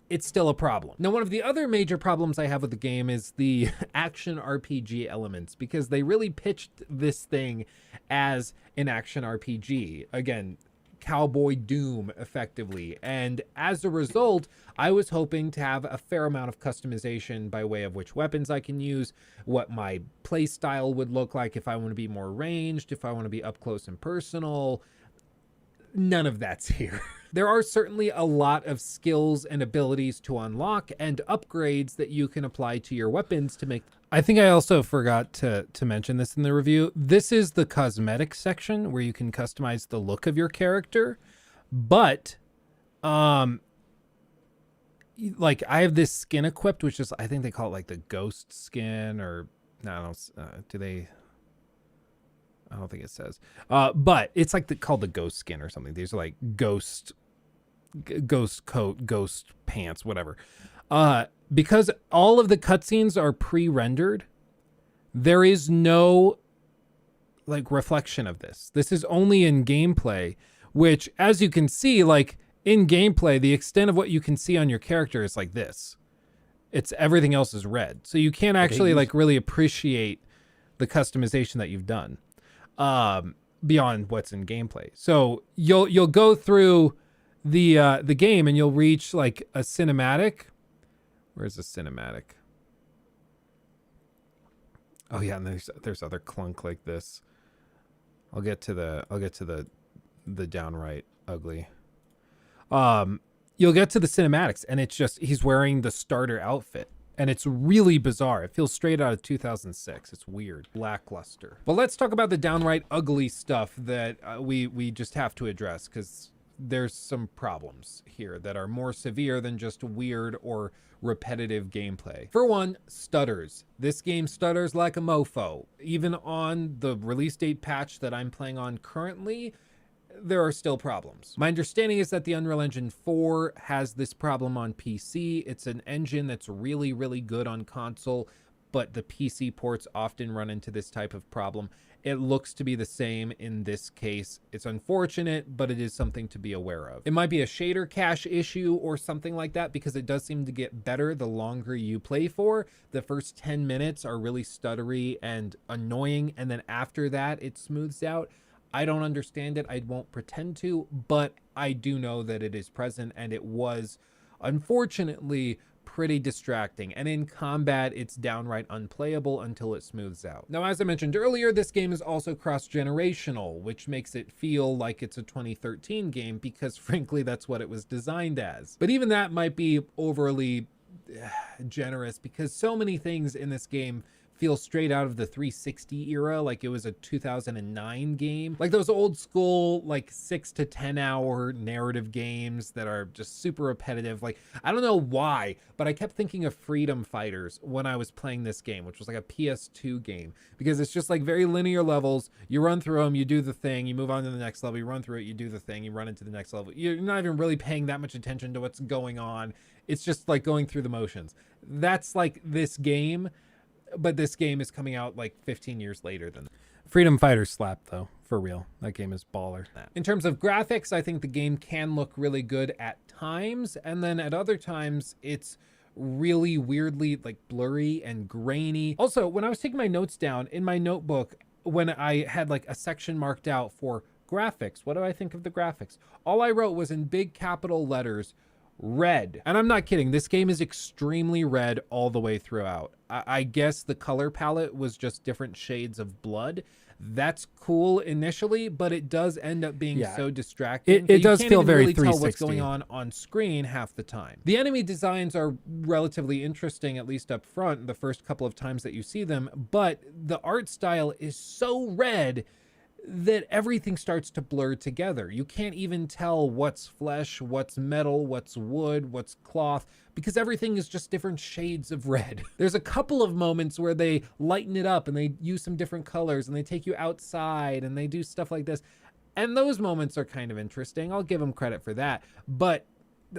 it's still a problem. Now, one of the other major problems I have with the game is the action RPG elements, because they really pitched this thing as an action RPG. Again, Cowboy Doom, effectively. And as a result, I was hoping to have a fair amount of customization by way of which weapons I can use, what my play style would look like if I want to be more ranged, if I want to be up close and personal. None of that's here. There are certainly a lot of skills and abilities to unlock and upgrades that you can apply to your weapons to make. I think I also forgot to mention this in the review. This is the cosmetic section where you can customize the look of your character. But, like I have this skin equipped, which is, I think they call it like the ghost skin, or no, do they? I don't think it says, but it's like called the ghost skin or something. These are like ghost coat, ghost pants, whatever. Because all of the cutscenes are pre-rendered, there is no like reflection of this. This is only in gameplay, which, as you can see, like in gameplay, the extent of what you can see on your character is like this. It's everything else is red. So you can't actually like really appreciate the customization that you've done. Beyond what's in gameplay. So you'll go through the game and you'll reach like a cinematic. Where's the cinematic? Oh yeah, and there's other clunk like this. I'll get to the downright ugly. You'll get to the cinematics and it's just he's wearing the starter outfit. And it's really bizarre. It feels straight out of 2006. It's weird. Lackluster. But let's talk about the downright ugly stuff that we just have to address, because there's some problems here that are more severe than just weird or repetitive gameplay. For one, stutters. This game stutters like a mofo. Even on the release date patch that I'm playing on currently, there are still problems. My understanding is that the Unreal Engine 4 has this problem on PC. It's an engine that's really, really good on console, but the PC ports often run into this type of problem. It looks to be the same in this case. It's unfortunate, but it is something to be aware of. It might be a shader cache issue or something like that, because it does seem to get better the longer you play for. The first 10 minutes are really stuttery and annoying, and then after that, it smooths out. I don't understand it. I won't pretend to, but I do know that it is present, and it was, unfortunately, pretty distracting. And in combat, it's downright unplayable until it smooths out. Now, as I mentioned earlier, this game is also cross-generational, which makes it feel like it's a 2013 game, because frankly, that's what it was designed as. But even that might be overly generous, because so many things in this game feel straight out of the 360 era, like it was a 2009 game. Like those old school, like 6 to 10 hour narrative games that are just super repetitive. Like, I don't know why, but I kept thinking of Freedom Fighters when I was playing this game, which was like a PS2 game, because it's just like very linear levels. You run through them, you do the thing, you move on to the next level, you run through it, you do the thing, you run into the next level. You're not even really paying that much attention to what's going on. It's just like going through the motions. That's like this game. But this game is coming out like 15 years later than Freedom Fighters slap, though, for real. That game is baller. In terms of graphics, I think the game can look really good at times, and then at other times it's really weirdly like blurry and grainy. Also, when I was taking my notes down in my notebook, when I had like a section marked out for graphics, what do I think of the graphics? All I wrote was in big capital letters, red. And I'm not kidding. This game is extremely red all the way throughout. I guess the color palette was just different shades of blood. That's cool initially, but it does end up being so distracting. It does feel very really 360. Tell what's going on screen half the time. The enemy designs are relatively interesting, at least up front, the first couple of times that you see them, but the art style is so red that everything starts to blur together. You can't even tell what's flesh, what's metal, what's wood, what's cloth, because everything is just different shades of red. There's a couple of moments where they lighten it up and they use some different colors and they take you outside and they do stuff like this. And those moments are kind of interesting. I'll give them credit for that. But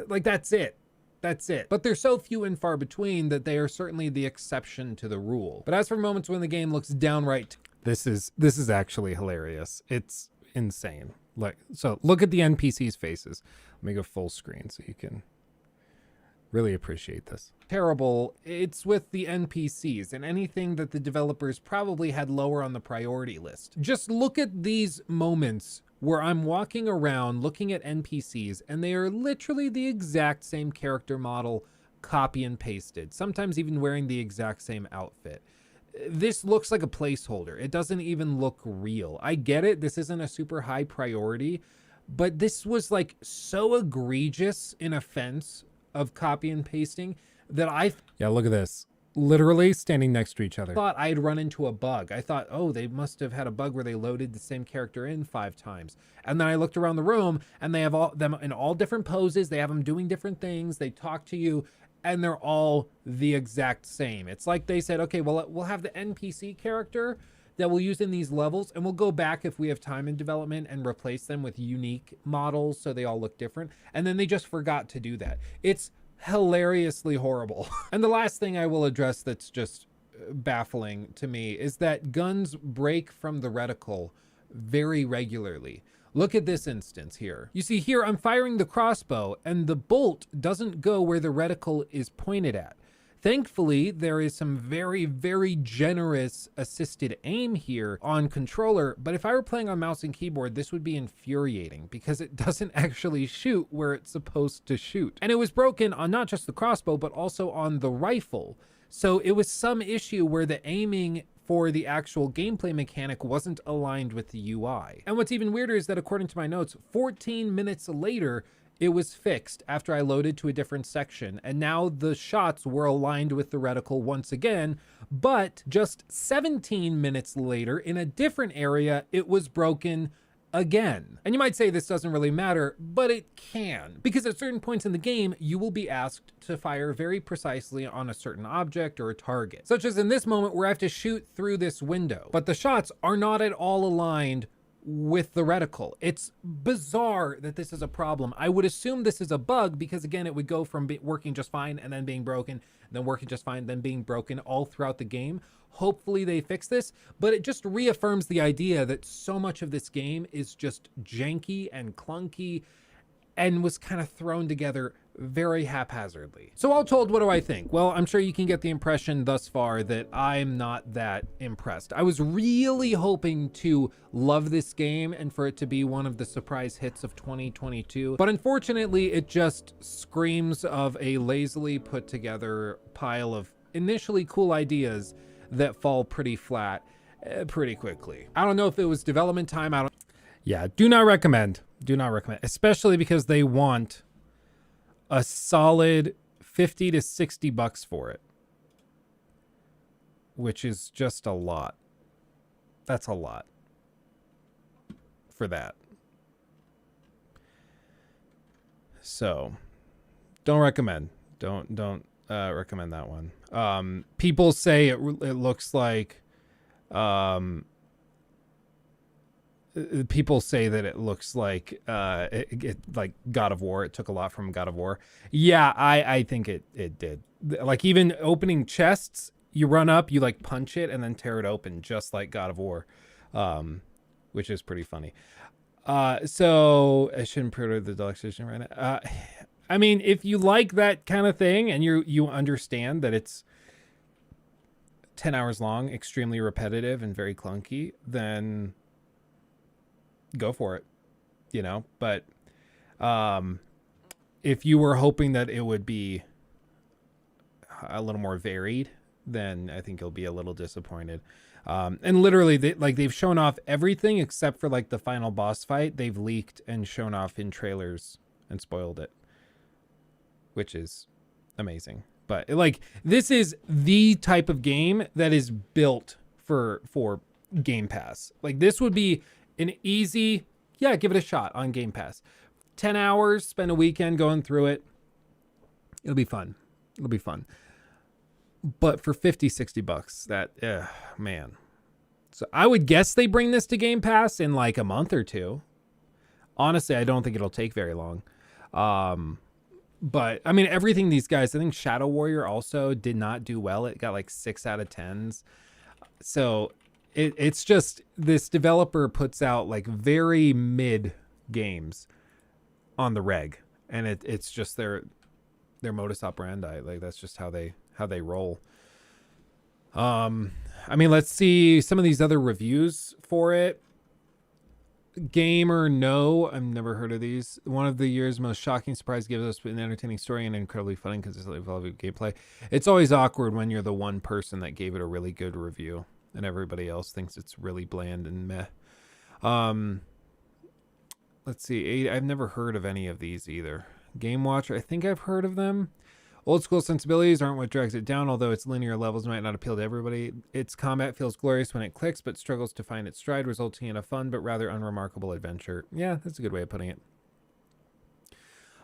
like, that's it. That's it. But they're so few and far between that they are certainly the exception to the rule. But as for moments when the game looks downright, this is actually hilarious. It's insane. So look at the NPCs' faces. Let me go full screen so you can really appreciate this. Terrible. It's with the NPCs and anything that the developers probably had lower on the priority list. Just look at these moments where I'm walking around looking at NPCs and they are literally the exact same character model, copy and pasted, sometimes even wearing the exact same outfit. This looks like a placeholder. It doesn't even look real. I get it. This isn't a super high priority, but this was like so egregious in offense of copy and pasting that yeah, look at this. Literally standing next to each other. I thought I'd run into a bug. I thought, oh, they must have had a bug where they loaded the same character in 5 times. And then I looked around the room and they have all them in all different poses. They have them doing different things. They talk to you and they're all the exact same. It's like they said, okay, well, we'll have the NPC character that we'll use in these levels and we'll go back if we have time in development and replace them with unique models so they all look different. And then they just forgot to do that. It's hilariously horrible. And the last thing I will address that's just baffling to me is that guns break from the reticle very regularly. Look at this instance here. You see here, I'm firing the crossbow and the bolt doesn't go where the reticle is pointed at. Thankfully, there is some very, very generous assisted aim here on controller, but if I were playing on mouse and keyboard, this would be infuriating because it doesn't actually shoot where it's supposed to shoot. And it was broken on not just the crossbow, but also on the rifle. So it was some issue where the aiming for the actual gameplay mechanic wasn't aligned with the UI. And what's even weirder is that according to my notes, 14 minutes later, it was fixed after I loaded to a different section, and now the shots were aligned with the reticle once again, but just 17 minutes later, in a different area, it was broken again. And you might say this doesn't really matter, but it can, because at certain points in the game, you will be asked to fire very precisely on a certain object or a target, such as in this moment where I have to shoot through this window, but the shots are not at all aligned with the reticle. It's bizarre that this is a problem. I would assume this is a bug because again, it would go from working just fine and then being broken, then working just fine, then being broken all throughout the game. Hopefully they fix this, but it just reaffirms the idea that so much of this game is just janky and clunky and was kind of thrown together very haphazardly. So all told, what do I think? Well, I'm sure you can get the impression thus far that I'm not that impressed. I was really hoping to love this game and for it to be one of the surprise hits of 2022, but unfortunately it just screams of a lazily put together pile of initially cool ideas that fall pretty flat pretty quickly. I don't know if it was development time. Yeah, do not recommend, especially because they want a solid 50 to 60 bucks for it, which is just a lot. That's a lot for that. So don't recommend, don't recommend that one. People say it looks like, people say that it looks like like God of War. It took a lot from God of War. Yeah, I think it did. Like even opening chests, you run up, you like punch it and then tear it open just like God of War, which is pretty funny. So I shouldn't pre-order the deluxe edition right now. I mean, if you like that kind of thing and you understand that it's 10 hours long, extremely repetitive and very clunky, then go for it, you know. But if you were hoping that it would be a little more varied, then I think you'll be a little disappointed. And literally they've shown off everything except for like the final boss fight. They've leaked and shown off in trailers and spoiled it, which is amazing. But like, this is the type of game that is built for Game Pass. Like this would be an easy, yeah, give it a shot on Game Pass. 10 hours, spend a weekend going through it. It'll be fun. It'll be fun. But for 50, 60 bucks, that, man. So I would guess they bring this to Game Pass in like a month or two. Honestly, I don't think it'll take very long. But I mean, everything these guys, I think Shadow Warrior also did not do well. It got like 6 out of 10s. So it's just this developer puts out like very mid games on the reg, and it's just their modus operandi. Like that's just how they roll. I mean, let's see some of these other reviews for it. Gamer No, I've never heard of these. One of the year's most shocking surprise gives us an entertaining story and incredibly funny because it's evolving gameplay. It's always awkward when you're the one person that gave it a really good review and everybody else thinks it's really bland and meh. Let's see. I've never heard of any of these either. Game Watcher, I think I've heard of them. Old school sensibilities aren't what drags it down, although its linear levels might not appeal to everybody. Its combat feels glorious when it clicks, but struggles to find its stride, resulting in a fun but rather unremarkable adventure. Yeah, that's a good way of putting it.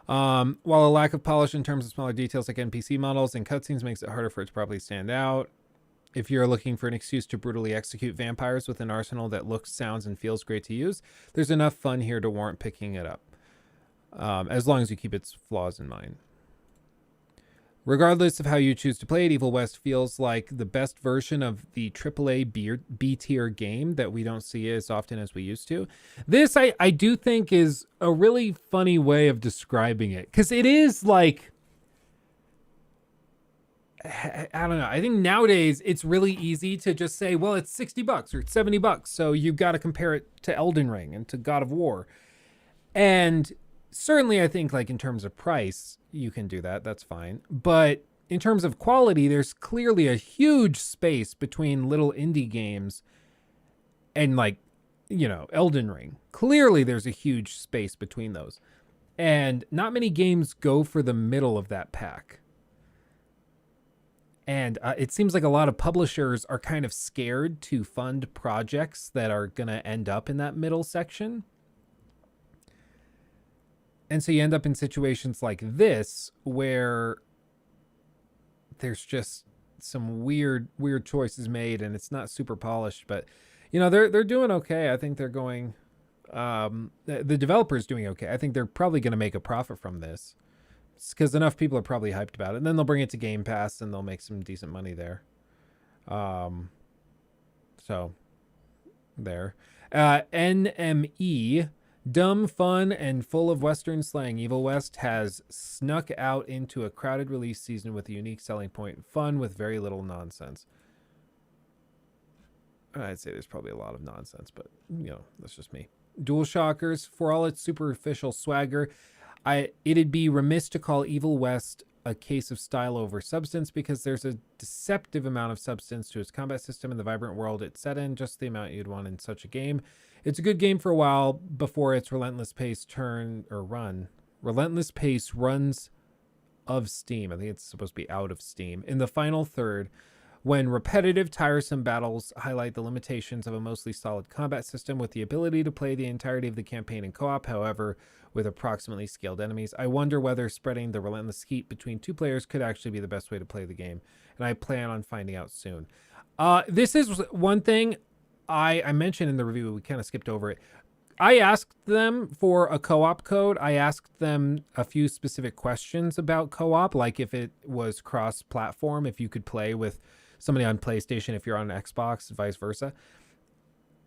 While a lack of polish in terms of smaller details like NPC models and cutscenes makes it harder for it to properly stand out. If you're looking for an excuse to brutally execute vampires with an arsenal that looks, sounds, and feels great to use, there's enough fun here to warrant picking it up. As long as you keep its flaws in mind. Regardless of how you choose to play it, Evil West feels like the best version of the AAA B-tier game that we don't see as often as we used to. This, I do think, is a really funny way of describing it. Because it is like... I don't know. I think nowadays it's really easy to just say, well, it's $60 or it's $70. So you've got to compare it to Elden Ring and to God of War. And... certainly, I think, like, in terms of price, you can do that. That's fine. But in terms of quality, there's clearly a huge space between little indie games and, like, you know, Elden Ring. Clearly, there's a huge space between those. And not many games go for the middle of that pack. And it seems like a lot of publishers are kind of scared to fund projects that are going to end up in that middle section. And so you end up in situations like this where there's just some weird choices made and it's not super polished, but you know, they're doing okay. I think they're going, the developer's doing okay. I think they're probably going to make a profit from this because enough people are probably hyped about it, and then they'll bring it to Game Pass and they'll make some decent money there. So there, NME, dumb, fun, and full of Western slang, Evil West has snuck out into a crowded release season with a unique selling point, fun with very little nonsense. I'd say there's probably a lot of nonsense, but, you know, that's just me. DualShockers, for all its superficial swagger, it'd be remiss to call Evil West a case of style over substance because there's a deceptive amount of substance to its combat system and the vibrant world it's set in, just the amount you'd want in such a game. It's a good game for a while before its relentless pace runs of steam. I think it's supposed to be out of steam. In the final third, when repetitive, tiresome battles highlight the limitations of a mostly solid combat system with the ability to play the entirety of the campaign in co-op, however, with approximately scaled enemies, I wonder whether spreading the relentless heat between two players could actually be the best way to play the game, and I plan on finding out soon. This is one thing I mentioned in the review. We kind of skipped over it. I asked them for a co-op code. I asked them a few specific questions about co-op, like if it was cross-platform, if you could play with somebody on PlayStation if you're on Xbox, vice versa.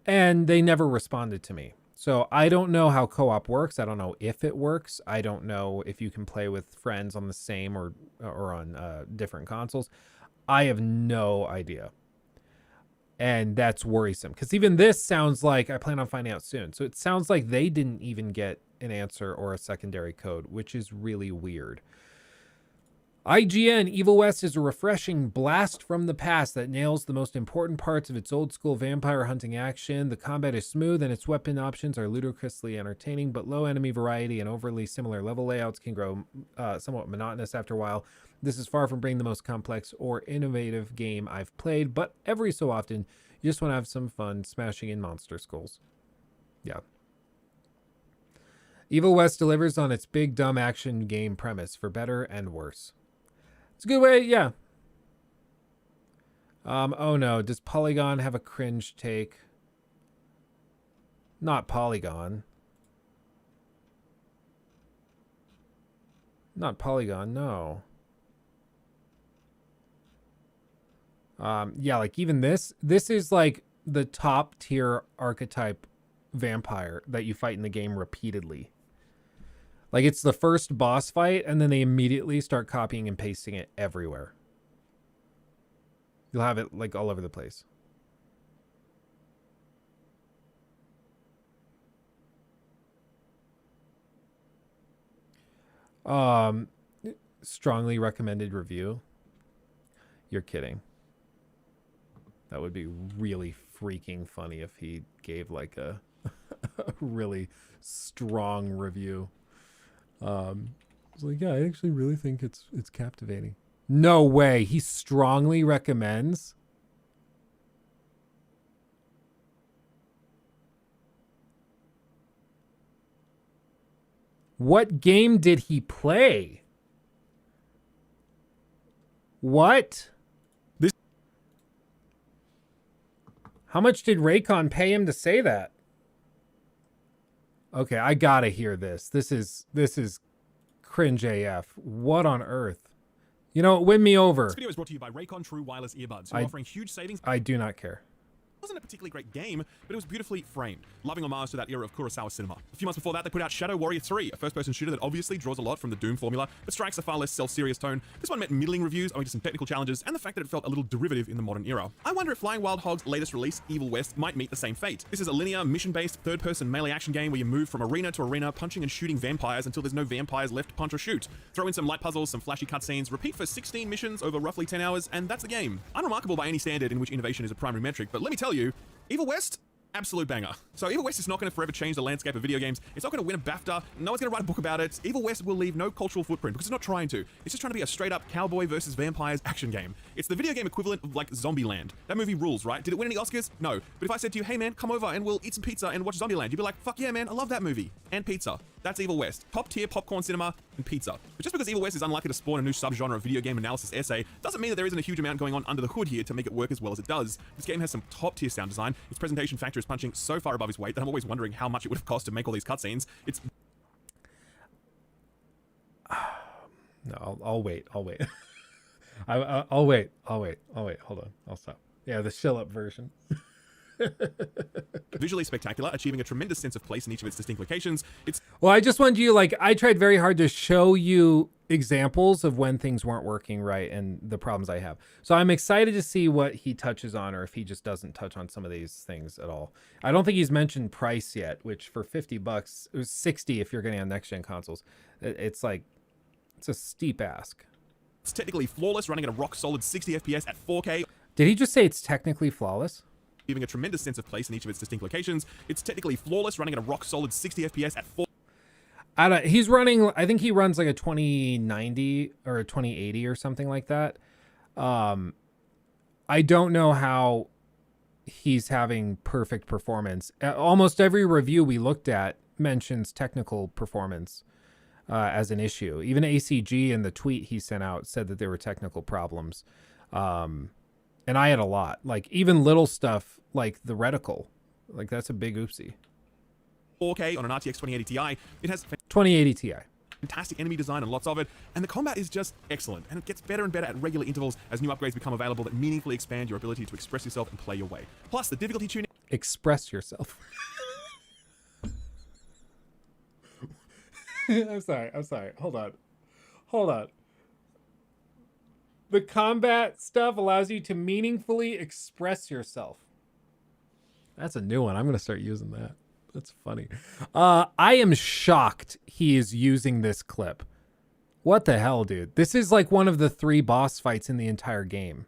And they never responded to me. So I don't know how co-op works. I don't know if it works. I don't know if you can play with friends on the same or on different consoles. I have no idea. And that's worrisome because even this sounds like I plan on finding out soon. So it sounds like they didn't even get an answer or a secondary code, which is really weird. IGN, Evil West is a refreshing blast from the past that nails the most important parts of its old school vampire hunting action. The combat is smooth and its weapon options are ludicrously entertaining, but low enemy variety and overly similar level layouts can grow somewhat monotonous after a while. This is far from being the most complex or innovative game I've played, but every so often you just want to have some fun smashing in monster skulls. Yeah. Evil West delivers on its big dumb action game premise for better and worse. It's a good way, yeah. Oh no, does Polygon have a cringe take? Not Polygon. Not Polygon, no. Yeah, like even this is like the top tier archetype vampire that you fight in the game repeatedly. Like it's the first boss fight and then they immediately start copying and pasting it everywhere. You'll have it like all over the place. Strongly recommended review. You're kidding. That would be really freaking funny if he gave like a really strong review. It's like, yeah, I actually really think it's captivating. No way. He strongly recommends. What game did he play? What? How much did Raycon pay him to say that? Okay, I gotta hear this. This is cringe AF. What on earth? You know, win me over. This video is brought to you by Raycon True Wireless Earbuds, who are offering huge savings. I do not care. It wasn't a particularly great game, but it was beautifully framed, loving homage to that era of Kurosawa cinema. A few months before that, they put out Shadow Warrior 3, a first-person shooter that obviously draws a lot from the Doom formula, but strikes a far less self-serious tone. This one met middling reviews owing to some technical challenges and the fact that it felt a little derivative in the modern era. I wonder if Flying Wild Hog's latest release, Evil West, might meet the same fate. This is a linear, mission-based, third-person melee action game where you move from arena to arena, punching and shooting vampires until there's no vampires left to punch or shoot. Throw in some light puzzles, some flashy cutscenes, repeat for 16 missions over roughly 10 hours, and that's the game. Unremarkable by any standard in which innovation is a primary metric, but let me tell you, Evil West, absolute banger. So Evil West is not going to forever change the landscape of video games. It's not going to win a BAFTA. No one's going to write a book about it. Evil West will leave no cultural footprint because it's not trying to. It's just trying to be a straight up cowboy versus vampires action game. It's the video game equivalent of like Zombieland. That movie rules, right? Did it win any Oscars? No. But if I said to you, hey man, come over and we'll eat some pizza and watch Zombieland, you'd be like, fuck yeah man, I love that movie. And pizza. That's Evil West. Top tier popcorn cinema and pizza. But just because Evil West is unlikely to spawn a new subgenre of video game analysis essay doesn't mean that there isn't a huge amount going on under the hood here to make it work as well as it does. This game has some top tier sound design. Its presentation factor is punching so far above his weight that I'm always wondering how much it would have cost to make all these cutscenes. It's No, I'll wait. I'll wait. I'll wait. Hold on. I'll stop. Yeah, the shill up version. visually spectacular, achieving a tremendous sense of place in each of its distinct locations. Well, I just wanted you, like, I tried very hard to show you examples of when things weren't working right and the problems I have. So I'm excited to see what he touches on, or if he just doesn't touch on some of these things at all. I don't think he's mentioned price yet, which for $50, it was $60 if you're getting on next gen consoles. It's like, it's a steep ask. It's technically flawless, running at a rock solid 60 FPS at 4K. Did he just say it's technically flawless? Giving a tremendous sense of place in each of its distinct locations. It's technically flawless, running at a rock solid 60 FPS at 4K. He's running, I think he runs like a 2090 or a 2080 or something like that. I don't know how he's having perfect performance. Almost every review we looked at mentions technical performance as an issue. Even ACG in the tweet he sent out said that there were technical problems. And I had a lot, like even little stuff like the reticle, like that's a big oopsie. 4K on an RTX 2080 Ti. It has 2080 Ti. Fantastic enemy design and lots of it, and the combat is just excellent, and it gets better and better at regular intervals as new upgrades become available that meaningfully expand your ability to express yourself and play your way. Plus, the difficulty tuning. Express yourself. I'm sorry. Hold on. The combat stuff allows you to meaningfully express yourself. That's a new one. I'm going to start using that. That's funny. I am shocked he is using this clip. What the hell, dude? This is like one of the 3 boss fights in the entire game.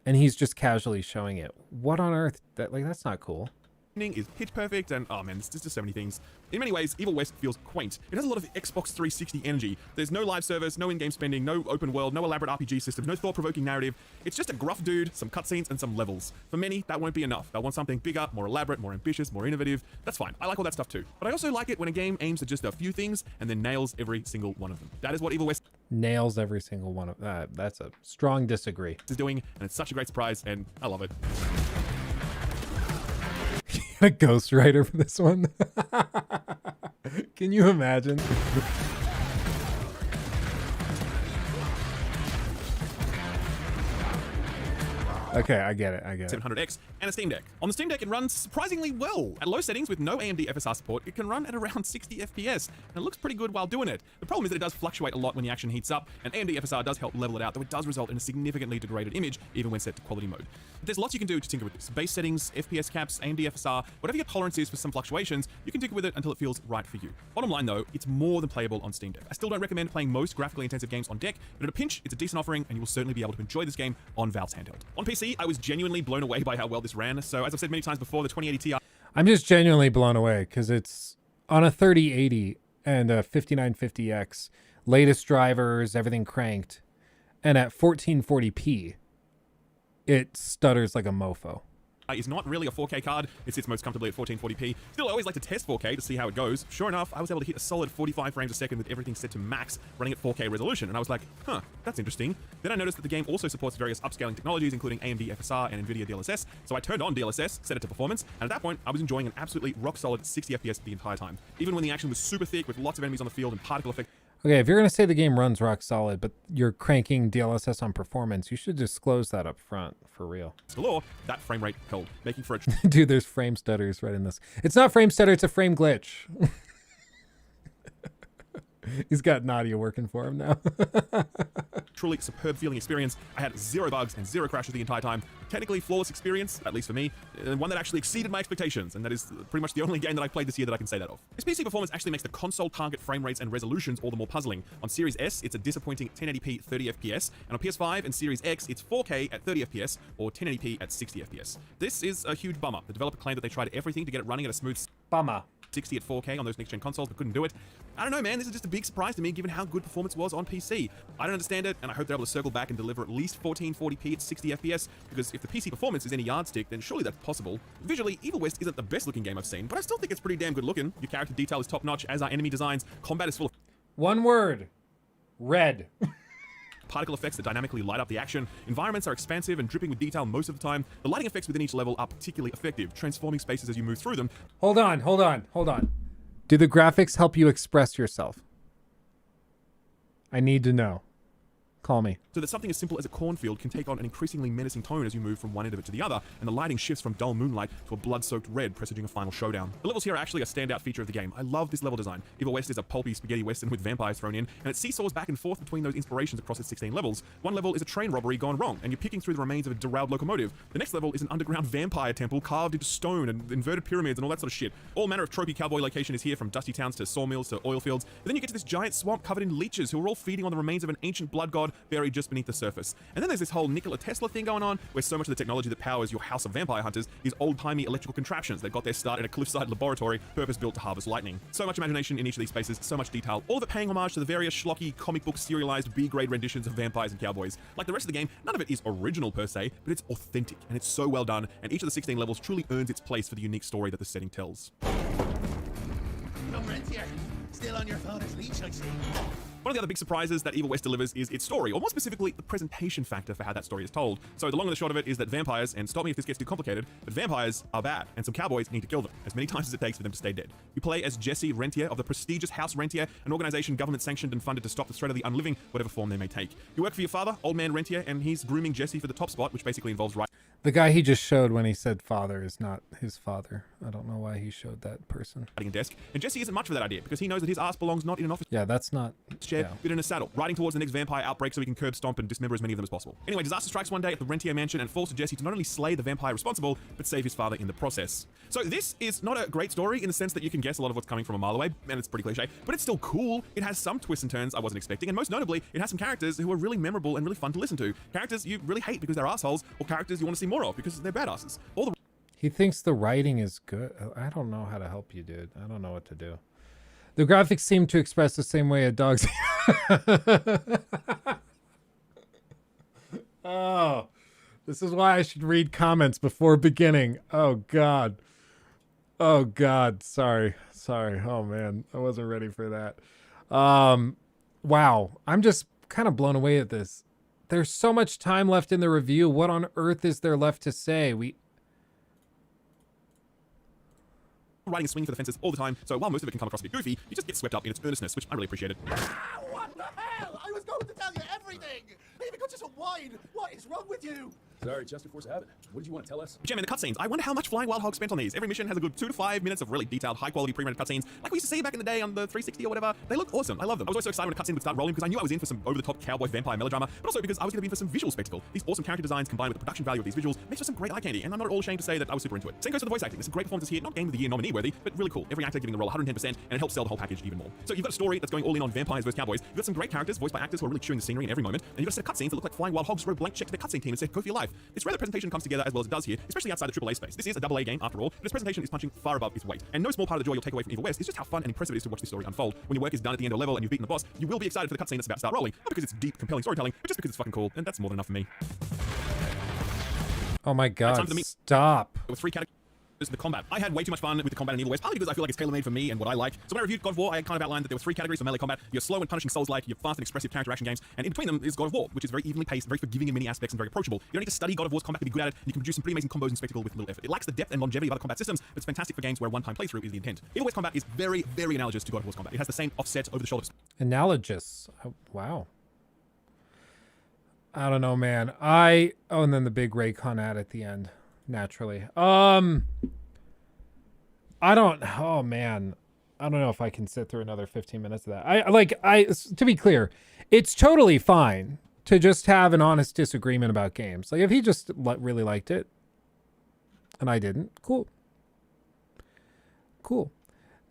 And he's just casually showing it. What on earth? That's not cool. Is pitch perfect, and oh man, there's just so many things. In many ways, Evil West feels quaint. It has a lot of Xbox 360 energy. There's no live service, no in-game spending, no open world, no elaborate RPG systems, no thought-provoking narrative. It's just a gruff dude, some cutscenes, and some levels. For many, that won't be enough. They'll want something bigger, more elaborate, more ambitious, more innovative. That's fine. I like all that stuff too. But I also like it when a game aims at just a few things and then nails every single one of them. That is what Evil West nails every single one of that. That's a strong disagree. Is doing, and it's such a great surprise, and I love it. A ghostwriter for this one. Can you imagine? Okay, I get it. 700X, and a Steam Deck. On the Steam Deck, it runs surprisingly well. At low settings with no AMD FSR support, it can run at around 60 FPS, and it looks pretty good while doing it. The problem is that it does fluctuate a lot when the action heats up, and AMD FSR does help level it out, though it does result in a significantly degraded image, even when set to quality mode. There's lots you can do to tinker with this. Base settings, FPS caps, AMD FSR, whatever your tolerance is for some fluctuations, you can tinker with it until it feels right for you. Bottom line though, it's more than playable on Steam Deck. I still don't recommend playing most graphically intensive games on deck, but at a pinch, it's a decent offering, and you will certainly be able to enjoy this game on Valve's handheld. On PC, I was genuinely blown away by how well this ran, so as I've said many times before, the 2080 Ti... I'm just genuinely blown away because it's on a 3080 and a 5950X, latest drivers, everything cranked, and at 1440p, it stutters like a mofo. Is not really a 4K card. It sits most comfortably at 1440p. Still, I always like to test 4K to see how it goes. Sure enough, I was able to hit a solid 45 frames a second with everything set to max, running at 4K resolution, and I was like, huh, that's interesting. Then I noticed that the game also supports various upscaling technologies, including AMD FSR and NVIDIA DLSS, so I turned on DLSS, set it to performance, and at that point, I was enjoying an absolutely rock-solid 60 FPS the entire time. Even when the action was super thick with lots of enemies on the field and particle effects. Okay, if you're going to say the game runs rock solid, but you're cranking DLSS on performance, you should disclose that up front, for real. Galore, that frame rate held, making for a Dude, there's frame stutters right in this. It's not frame stutter, it's a frame glitch. He's got Nadia working for him now. truly superb feeling experience. I had 0 bugs and 0 crashes the entire time. Technically flawless experience, at least for me, and one that actually exceeded my expectations, and that is pretty much the only game that I played this year that I can say that of. This PC performance actually makes the console target frame rates and resolutions all the more puzzling. On Series S, it's a disappointing 1080p 30 FPS, and on PS5 and Series X, it's 4K at 30 FPS or 1080p at 60 FPS. This is a huge bummer. The developer claimed that they tried everything to get it running at a smooth bummer 60 at 4K on those next-gen consoles, but couldn't do it. I don't know, man. This is just a big surprise to me, given how good performance was on PC. I don't understand it, and I hope they're able to circle back and deliver at least 1440p at 60 FPS, because if the PC performance is any yardstick, then surely that's possible. Visually, Evil West isn't the best-looking game I've seen, but I still think it's pretty damn good-looking. Your character detail is top-notch, as are enemy designs. Combat is full of... One word. Red. Particle effects that dynamically light up the action. Environments are expansive and dripping with detail most of the time. The lighting effects within each level are particularly effective, transforming spaces as you move through them. Hold on. Do the graphics help you express yourself? I need to know. Call me. So that something as simple as a cornfield can take on an increasingly menacing tone as you move from one end of it to the other, and the lighting shifts from dull moonlight to a blood-soaked red, presaging a final showdown. The levels here are actually a standout feature of the game. I love this level design. Evil West is a pulpy spaghetti western with vampires thrown in, and it seesaws back and forth between those inspirations across its 16 levels. One level is a train robbery gone wrong, and you're picking through the remains of a derailed locomotive. The next level is an underground vampire temple carved into stone and inverted pyramids and all that sort of shit. All manner of tropey cowboy location is here, from dusty towns to sawmills to oil fields. But then you get to this giant swamp covered in leeches who are all feeding on the remains of an ancient blood god buried just beneath the surface. And then there's this whole Nikola Tesla thing going on, where so much of the technology that powers your house of vampire hunters is old-timey electrical contraptions that got their start in a cliffside laboratory purpose-built to harvest lightning. So much imagination in each of these spaces, so much detail, all of it paying homage to the various schlocky, comic book serialized B-grade renditions of vampires and cowboys. Like the rest of the game, none of it is original per se, but it's authentic, and it's so well done, and each of the 16 levels truly earns its place for the unique story that the setting tells. Still on your father's leash, I see. One of the other big surprises that Evil West delivers is its story, or more specifically, the presentation factor for how that story is told. So the long and the short of it is that vampires, and stop me if this gets too complicated, but vampires are bad, and some cowboys need to kill them, as many times as it takes for them to stay dead. You play as Jesse Rentier of the prestigious House Rentier, an organization government sanctioned and funded to stop the threat of the unliving, whatever form they may take. You work for your father, Old Man Rentier, and he's grooming Jesse for the top spot, which basically involves the guy he just showed when he said father is not his father. I don't know why he showed that person. A desk, and Jesse isn't much for that idea, because he knows that his ass belongs not in an office Yeah, that's not chair, yeah. but in a saddle, riding towards the next vampire outbreak so he can curb stomp and dismember as many of them as possible. Anyway, disaster strikes one day at the Rentier mansion and falls to Jesse to not only slay the vampire responsible, but save his father in the process. So this is not a great story in the sense that you can guess a lot of what's coming from a mile away, and it's pretty cliche, but it's still cool. It has some twists and turns I wasn't expecting, and most notably, it has some characters who are really memorable and really fun to listen to. Characters you really hate because they're assholes, or characters you want to see more of because they're badasses. All the He thinks the writing is good. I don't know how to help you, dude. I don't know what to do. The graphics seem to express the same way a dog's... Oh, this is why I should read comments before beginning. Oh, God. Oh, God. Sorry. Oh, man. I wasn't ready for that. Wow. I'm just kind of blown away at this. There's so much time left in the review. What on earth is there left to say? writing a swing for the fences all the time, so while most of it can come across a bit goofy, you just get swept up in its earnestness, which I really appreciated. What the hell? I was going to tell you everything! Leave it just a wine! What is wrong with you? Sorry, Chester, force of habit. What did you want to tell us? But yeah, man, the cutscenes. I wonder how much Flying Wild Hog spent on these. Every mission has a good 2 to 5 minutes of really detailed, high-quality pre-rendered cutscenes, like we used to see back in the day on the 360 or whatever. They look awesome. I love them. I was always so excited when a cutscene would start rolling because I knew I was in for some over-the-top cowboy vampire melodrama, but also because I was going to be in for some visual spectacle. These awesome character designs combined with the production value of these visuals makes for some great eye candy, and I'm not at all ashamed to say that I was super into it. Same goes to the voice acting. There's some great performances here, not Game of the Year nominee worthy, but really cool. Every actor giving the role 110%, and it helps sell the whole package even more. So you've got a story that's going all in on vampires versus cowboys. You've got some great characters voiced by actors who are really chewing the scenery in every moment, and you've got a set of cutscenes that look like Flying Wild Hogs wrote a blank check to the cutscene team and said, "Go for your life." It's rare the presentation comes together as well as it does here, especially outside the AAA space. This is a AA game after all, but its presentation is punching far above its weight. And no small part of the joy you'll take away from Evil West is just how fun and impressive it is to watch this story unfold. When your work is done at the end of a level and you've beaten the boss, you will be excited for the cutscene that's about to start rolling, not because it's deep, compelling storytelling, but just because it's fucking cool, and that's more than enough for me. Oh my god, time for the stop. With 3 categories. The combat. I had way too much fun with the combat in Evil West, partly because I feel like it's tailor-made for me and what I like. So when I reviewed God of War, I kind of outlined that there were 3 categories for melee combat. You're slow and punishing Souls-like, you're fast and expressive character action games, and in between them is God of War, which is very evenly paced, very forgiving in many aspects, and very approachable. You don't need to study God of War's combat to be good at it. You can produce some pretty amazing combos and spectacle with little effort. It lacks the depth and longevity of other combat systems, but it's fantastic for games where a one-time playthrough is the intent. Evil West combat is very, very analogous to God of War's combat. It has the same offset over-the-shoulder. Analogous. Oh, wow. I don't know, man. Oh, and then the big Raycon ad at the end, naturally. I don't, oh man, I don't know if I can sit through another 15 minutes of that. To be clear, it's totally fine to just have an honest disagreement about games. Like if he just really liked it and I didn't, cool. Cool.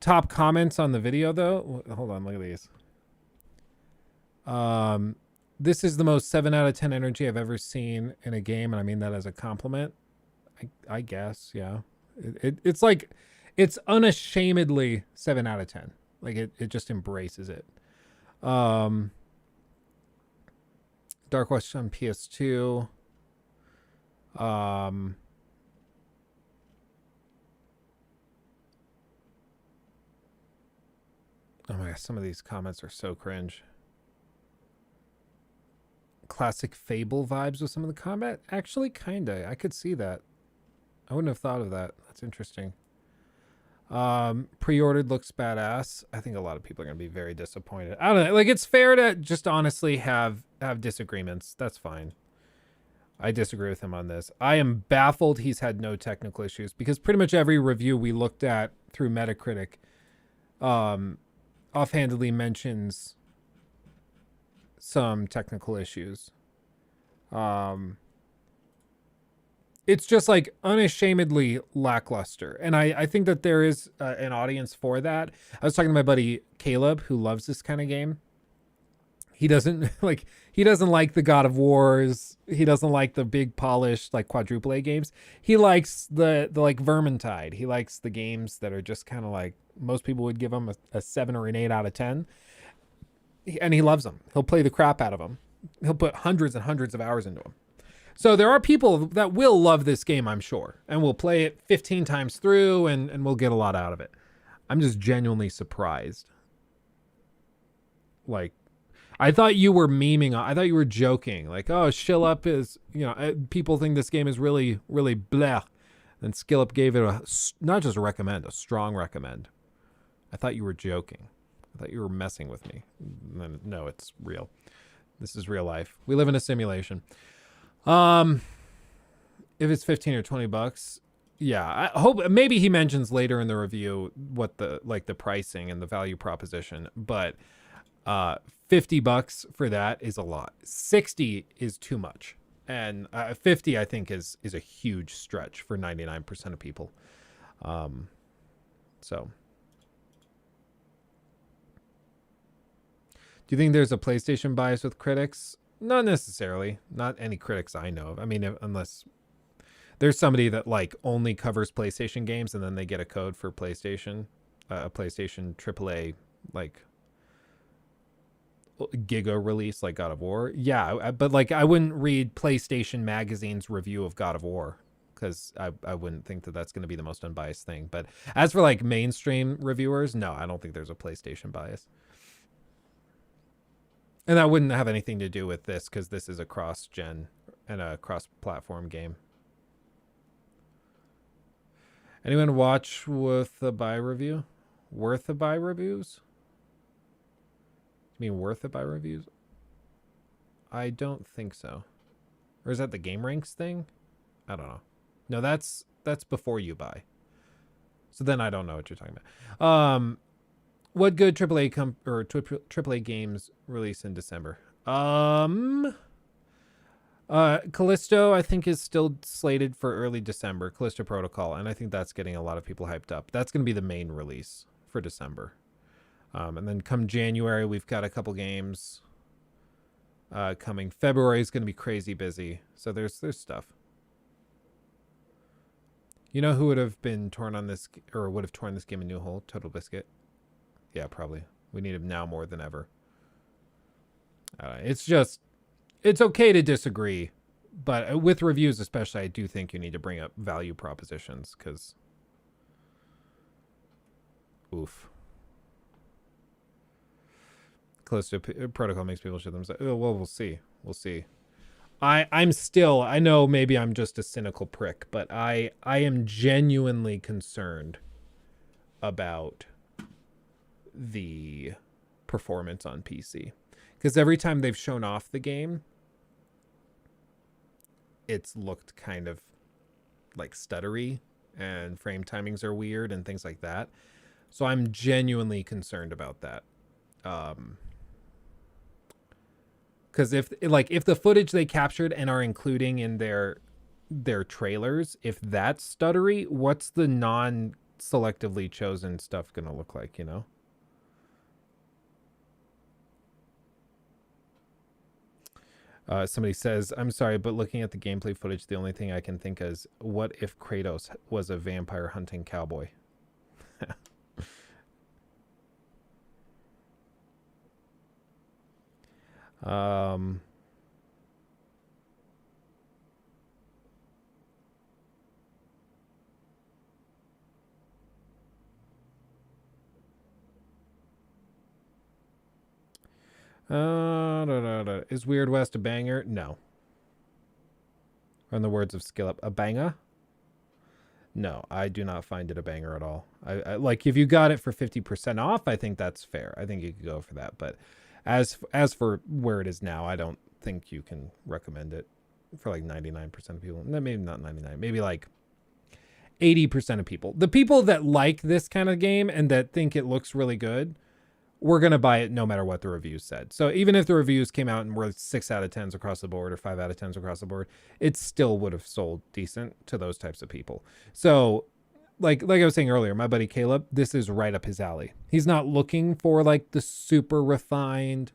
Top comments on the video though. Hold on, look at these. This is the most 7 out of 10 energy I've ever seen in a game. And I mean that as a compliment. I guess, yeah. It's like, it's unashamedly 7 out of 10. Like it just embraces it. Dark West on PS2. Oh my gosh, some of these comments are so cringe. Classic Fable vibes with some of the combat. Actually, kinda. I could see that. I wouldn't have thought of that. That's interesting. Pre-ordered looks badass. I think a lot of people are going to be very disappointed. I don't know. Like, it's fair to just honestly have disagreements. That's fine. I disagree with him on this. I am baffled he's had no technical issues because pretty much every review we looked at through Metacritic offhandedly mentions some technical issues. It's just like unashamedly lackluster. And I think that there is an audience for that. I was talking to my buddy Caleb, who loves this kind of game. He doesn't like the God of Wars. He doesn't like the big polished like quadruple A games. He likes the like Vermintide. He likes the games that are just kind of like most people would give him a 7 or an 8 out of 10. And he loves them. He'll play the crap out of them. He'll put hundreds and hundreds of hours into them. So there are people that will love this game, I'm sure, and will play it 15 times through and will get a lot out of it. I'm just genuinely surprised. Like, I thought you were memeing. I thought you were joking. Like, oh, Shill Up is, people think this game is really, really bleh. And Skill Up gave it not just a recommend, a strong recommend. I thought you were joking. I thought you were messing with me. No, it's real. This is real life. We live in a simulation. If it's 15 or 20 bucks, yeah, I hope maybe he mentions later in the review what the pricing and the value proposition, but 50 bucks for that is a lot. 60 is too much. And 50 I think is a huge stretch for 99% of people. So do you think there's a PlayStation bias with critics? Not necessarily. Not any critics I know of. I mean, unless there's somebody that like only covers PlayStation games and then they get a code for PlayStation, a PlayStation AAA like Giga release like God of War. Yeah, but like I wouldn't read PlayStation Magazine's review of God of War because I wouldn't think that that's going to be the most unbiased thing. But as for like mainstream reviewers, no, I don't think there's a PlayStation bias. And that wouldn't have anything to do with this because this is a cross-gen and a cross-platform game. Anyone watch with the buy review? Worth the buy reviews? You mean worth the buy reviews? I don't think so. Or is that the Game Ranks thing? I don't know. No, that's before you buy. So then I don't know what you're talking about. What good AAA games release in December? Callisto, I think, is still slated for early December. Callisto Protocol, and I think that's getting a lot of people hyped up. That's going to be the main release for December. And then come January, we've got a couple games coming. February is going to be crazy busy. So there's stuff. You know who would have been torn on this, or would have torn this game a new hole? Total Biscuit. Yeah, probably. We need him now more than ever. It's okay to disagree, but with reviews especially, I do think you need to bring up value propositions, because oof. Callisto Protocol makes people shit themselves. Oh, well, we'll see. We'll see. I know maybe I'm just a cynical prick, but I am genuinely concerned about the performance on PC. Because every time they've shown off the game, it's looked kind of like stuttery, and frame timings are weird and things like that. So I'm genuinely concerned about that. Because if the footage they captured and are including in their trailers, if that's stuttery, what's the non-selectively chosen stuff gonna look like, you know? Somebody says, I'm sorry, but looking at the gameplay footage, the only thing I can think is, what if Kratos was a vampire hunting cowboy? Is Weird West a banger? No. Or in the words of Skill Up, a banger? No, I do not find it a banger at all. I like, if you got it for 50% off, I think that's fair. I think you could go for that. But as for where it is now, I don't think you can recommend it for like 99% of people. No, maybe not 99, maybe like 80% of people. The people that like this kind of game and that think it looks really good, we're going to buy it no matter what the reviews said. So even if the reviews came out and were 6 out of 10s across the board or 5 out of 10s across the board, it still would have sold decent to those types of people. So like I was saying earlier, my buddy Caleb, this is right up his alley. He's not looking for like the super refined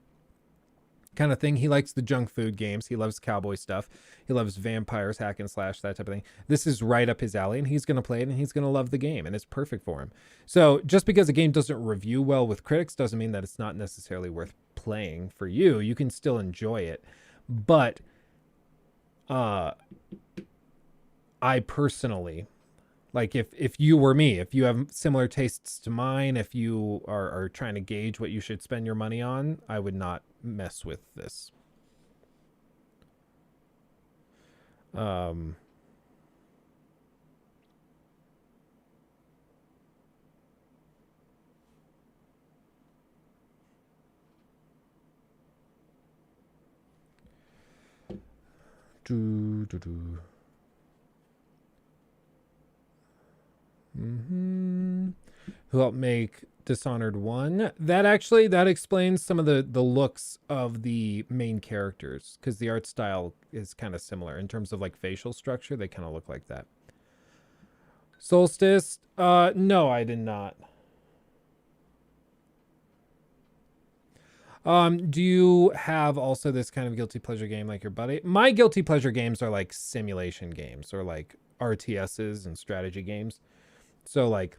kind of thing. He likes the junk food games. He loves cowboy stuff. He loves vampires, hack and slash, that type of thing. This is right up his alley, and he's going to play it, and he's going to love the game, and it's perfect for him. So just because a game doesn't review well with critics doesn't mean that it's not necessarily worth playing for you. You can still enjoy it. But I personally, like, if you were me, if you have similar tastes to mine, if you are trying to gauge what you should spend your money on, I would not mess with this. Who helped make Dishonored 1? That explains some of the looks of the main characters, because the art style is kind of similar in terms of like facial structure. They kind of look like that. Solstice? No, I did not. Do you have also this kind of guilty pleasure game like your buddy? My guilty pleasure games are like simulation games or like RTSs and strategy games. So like,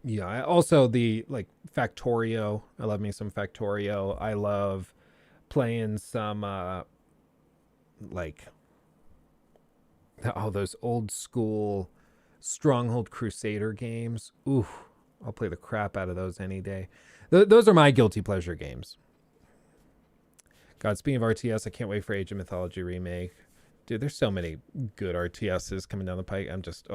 yeah, I also the like Factorio. I love me some Factorio. I love playing some like those old school Stronghold Crusader games. Ooh, I'll play the crap out of those any day. Those are my guilty pleasure games. God, speaking of RTS, I can't wait for Age of Mythology Remake. Dude, there's so many good RTSs coming down the pike. I'm just,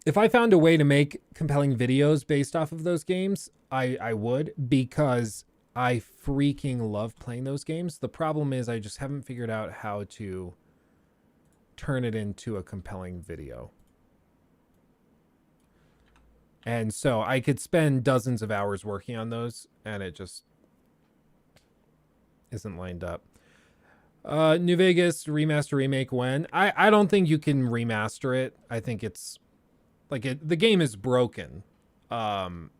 if I found a way to make compelling videos based off of those games, I would, because I freaking love playing those games. The problem is I just haven't figured out how to turn it into a compelling video. And so I could spend dozens of hours working on those, and it just isn't lined up. New Vegas remaster remake when? I don't think you can remaster it. I think it's like the game is broken. And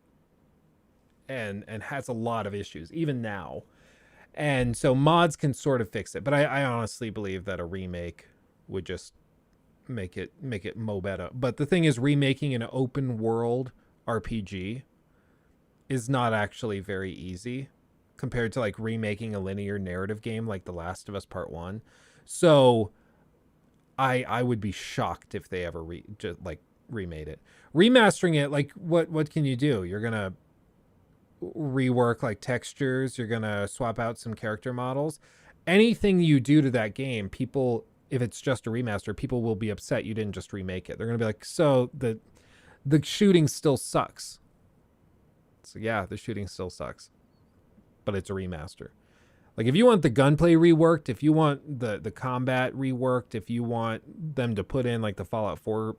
has a lot of issues even now. And so mods can sort of fix it, but I honestly believe that a remake would just make it mo better. But the thing is, remaking an open world RPG is not actually very easy compared to like remaking a linear narrative game like The Last of Us Part 1. So I would be shocked if they ever remade it. Remastering it, like what can you do? You're going to rework like textures, you're going to swap out some character models. Anything you do to that game, people, if it's just a remaster, people will be upset you didn't just remake it. They're going to be like, so the shooting still sucks. So yeah, the shooting still sucks, but it's a remaster. Like if you want the gunplay reworked, if you want the combat reworked, if you want them to put in like the Fallout 4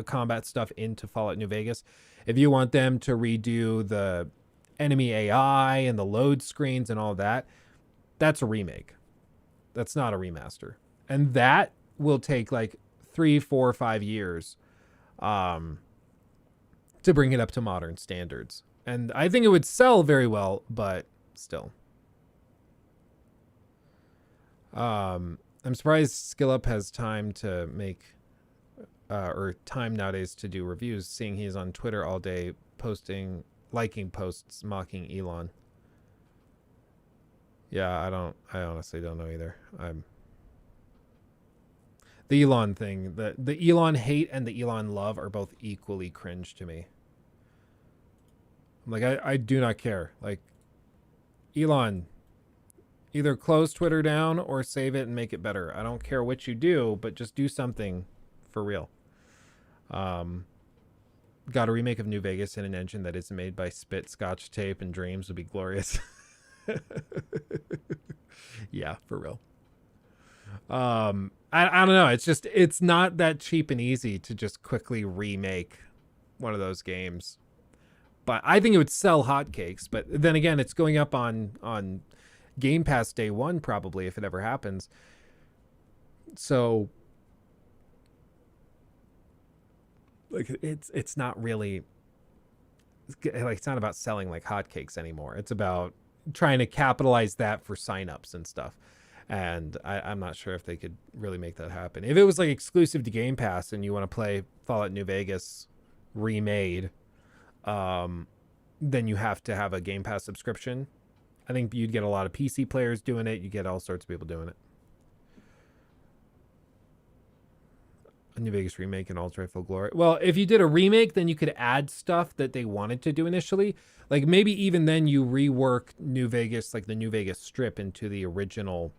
combat stuff into Fallout New Vegas, if you want them to redo the enemy AI and the load screens and all that, that's a remake. That's not a remaster. And that will take like 3, 4, 5 years to bring it up to modern standards. And I think it would sell very well, but still. I'm surprised SkillUp has time to make or time nowadays to do reviews, seeing he's on Twitter all day liking posts mocking Elon. Yeah, I honestly don't know either. The Elon thing, the Elon hate and the Elon love are both equally cringe to me. Like I do not care. Like, Elon, either close Twitter down or save it and make it better. I don't care what you do, but just do something for real. Got a remake of New Vegas in an engine that isn't made by spit, scotch tape, and dreams would be glorious. Yeah, for real. I don't know. It's not that cheap and easy to just quickly remake one of those games. But I think it would sell hotcakes. But then again, it's going up on Game Pass day one probably if it ever happens. So like it's not really like, it's not about selling like hotcakes anymore. It's about trying to capitalize that for signups and stuff. And I'm not sure if they could really make that happen. If it was like exclusive to Game Pass and you want to play Fallout New Vegas remade, then you have to have a Game Pass subscription. I think you'd get a lot of PC players doing it. You get all sorts of people doing it. A New Vegas remake in Ultra Full Glory. Well, if you did a remake, then you could add stuff that they wanted to do initially. Like maybe even then you rework New Vegas, like the New Vegas Strip, into the original,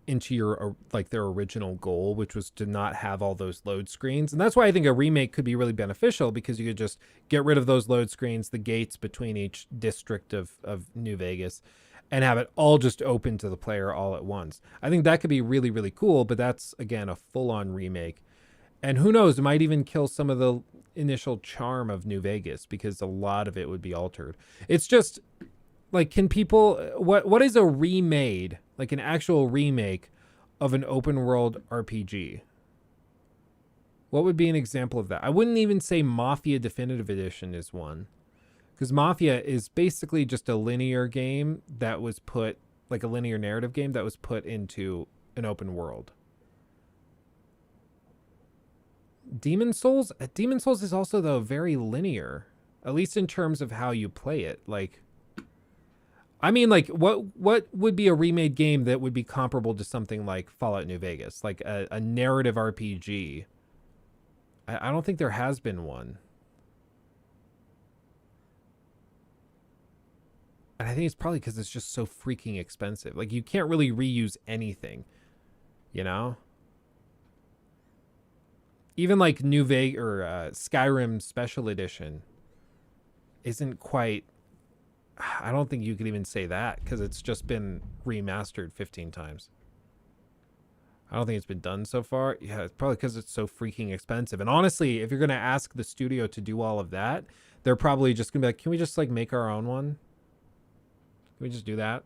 into your like their original goal, which was to not have all those load screens. And that's why I think a remake could be really beneficial, because you could just get rid of those load screens, the gates between each district of New Vegas, and have it all just open to the player all at once. I think that could be really, really cool, but that's, again, a full-on remake. And who knows, it might even kill some of the initial charm of New Vegas, because a lot of it would be altered. It's just, like, can people... What is a remade, like an actual remake of an open-world RPG? What would be an example of that? I wouldn't even say Mafia Definitive Edition is one. Because Mafia is basically just a linear game that was put, like a linear narrative game that was put into an open world. Demon's Souls is also, though, very linear, at least in terms of how you play it. Like, I mean, like, what would be a remade game that would be comparable to something like Fallout New Vegas, like a narrative RPG? I don't think there has been one. And I think it's probably because it's just so freaking expensive. Like, you can't really reuse anything, you know? Even like New Vegas or Skyrim Special Edition isn't quite, I don't think you could even say that because it's just been remastered 15 times. I don't think it's been done so far. Yeah, it's probably because it's so freaking expensive. And honestly, if you're going to ask the studio to do all of that, they're probably just going to be like, can we just like make our own one? Can we just do that?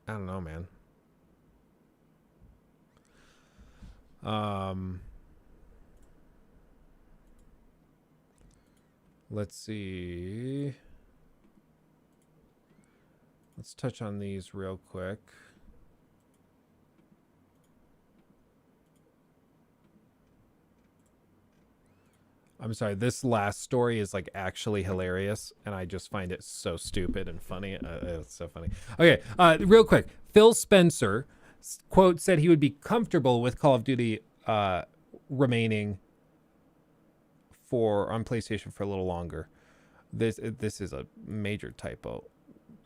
I don't know, man. Let's see. Let's touch on these real quick. I'm sorry, this last story is like actually hilarious, and I just find it so stupid and funny. It's so funny. Okay, real quick. Phil Spencer, quote, said he would be comfortable with Call of Duty remaining on PlayStation for a little longer. This is a major typo.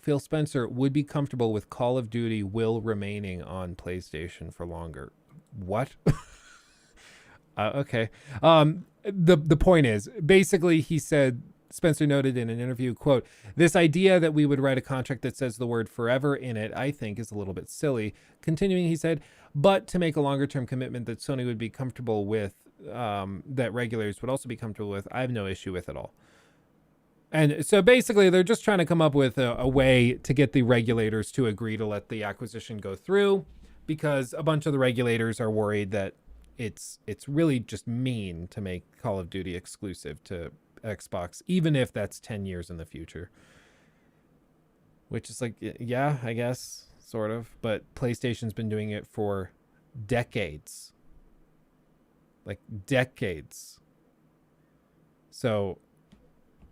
Phil Spencer would be comfortable with Call of Duty will remaining on PlayStation for longer. What? Okay. The point is, basically, he said, Spencer noted in an interview, quote, this idea that we would write a contract that says the word forever in it, I think is a little bit silly. Continuing, he said, but to make a longer term commitment that Sony would be comfortable with, that regulators would also be comfortable with, I have no issue with at all. And so basically, they're just trying to come up with a way to get the regulators to agree to let the acquisition go through, because a bunch of the regulators are worried that it's really just mean to make Call of Duty exclusive to Xbox, even if that's 10 years in the future. Which is like, yeah, I guess, sort of. But PlayStation's been doing it for decades. Like, decades. So,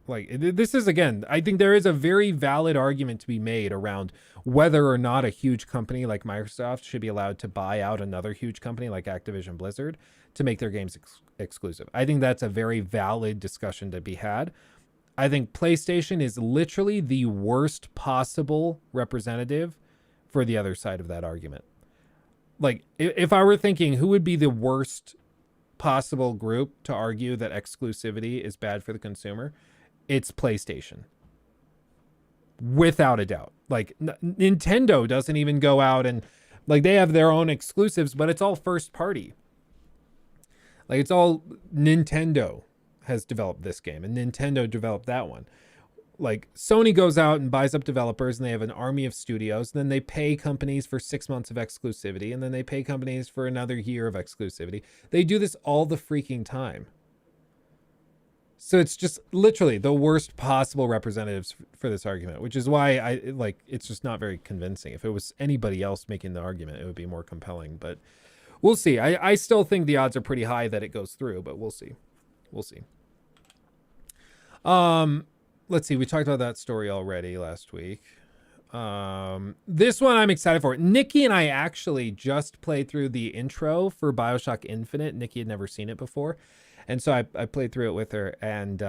like, this is, again, I think there is a very valid argument to be made around whether or not a huge company like Microsoft should be allowed to buy out another huge company like Activision Blizzard to make their games exclusive. I think that's a very valid discussion to be had. I think PlayStation is literally the worst possible representative for the other side of that argument. Like, if I were thinking who would be the worst possible group to argue that exclusivity is bad for the consumer, it's PlayStation. Without a doubt. Like, Nintendo doesn't even go out and, like, they have their own exclusives, but it's all first party. Like, it's all Nintendo has developed this game, and Nintendo developed that one. Like, Sony goes out and buys up developers, and they have an army of studios. And then they pay companies for 6 months of exclusivity, and then they pay companies for another year of exclusivity. They do this all the freaking time. So it's just literally the worst possible representatives for this argument, which is why it's just not very convincing. If it was anybody else making the argument, it would be more compelling, but we'll see. I still think the odds are pretty high that it goes through, but we'll see. We'll see. Let's see. We talked about that story already last week. This one I'm excited for. Nikki and I actually just played through the intro for Bioshock Infinite. Nikki had never seen it before. And so I played through it with her, and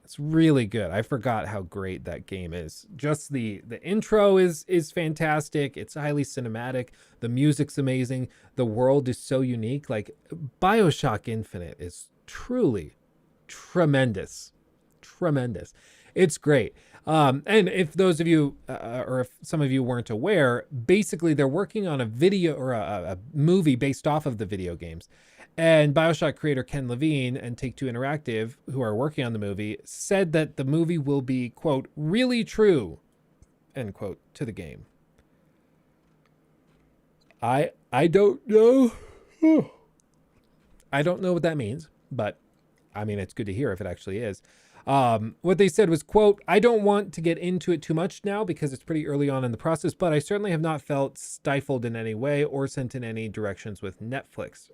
it's really good. I forgot how great that game is. Just the intro is fantastic. It's highly cinematic. The music's amazing. The world is so unique. Like, Bioshock Infinite is truly tremendous. Tremendous. It's great. And if those of you, or if some of you weren't aware, basically they're working on a video or a movie based off of the video games. And Bioshock creator Ken Levine and Take-Two Interactive, who are working on the movie, said that the movie will be, quote, really true, end quote, to the game. I don't know. I don't know what that means, but I mean, it's good to hear if it actually is. What they said was, quote, I don't want to get into it too much now because it's pretty early on in the process, but I certainly have not felt stifled in any way or sent in any directions with Netflix.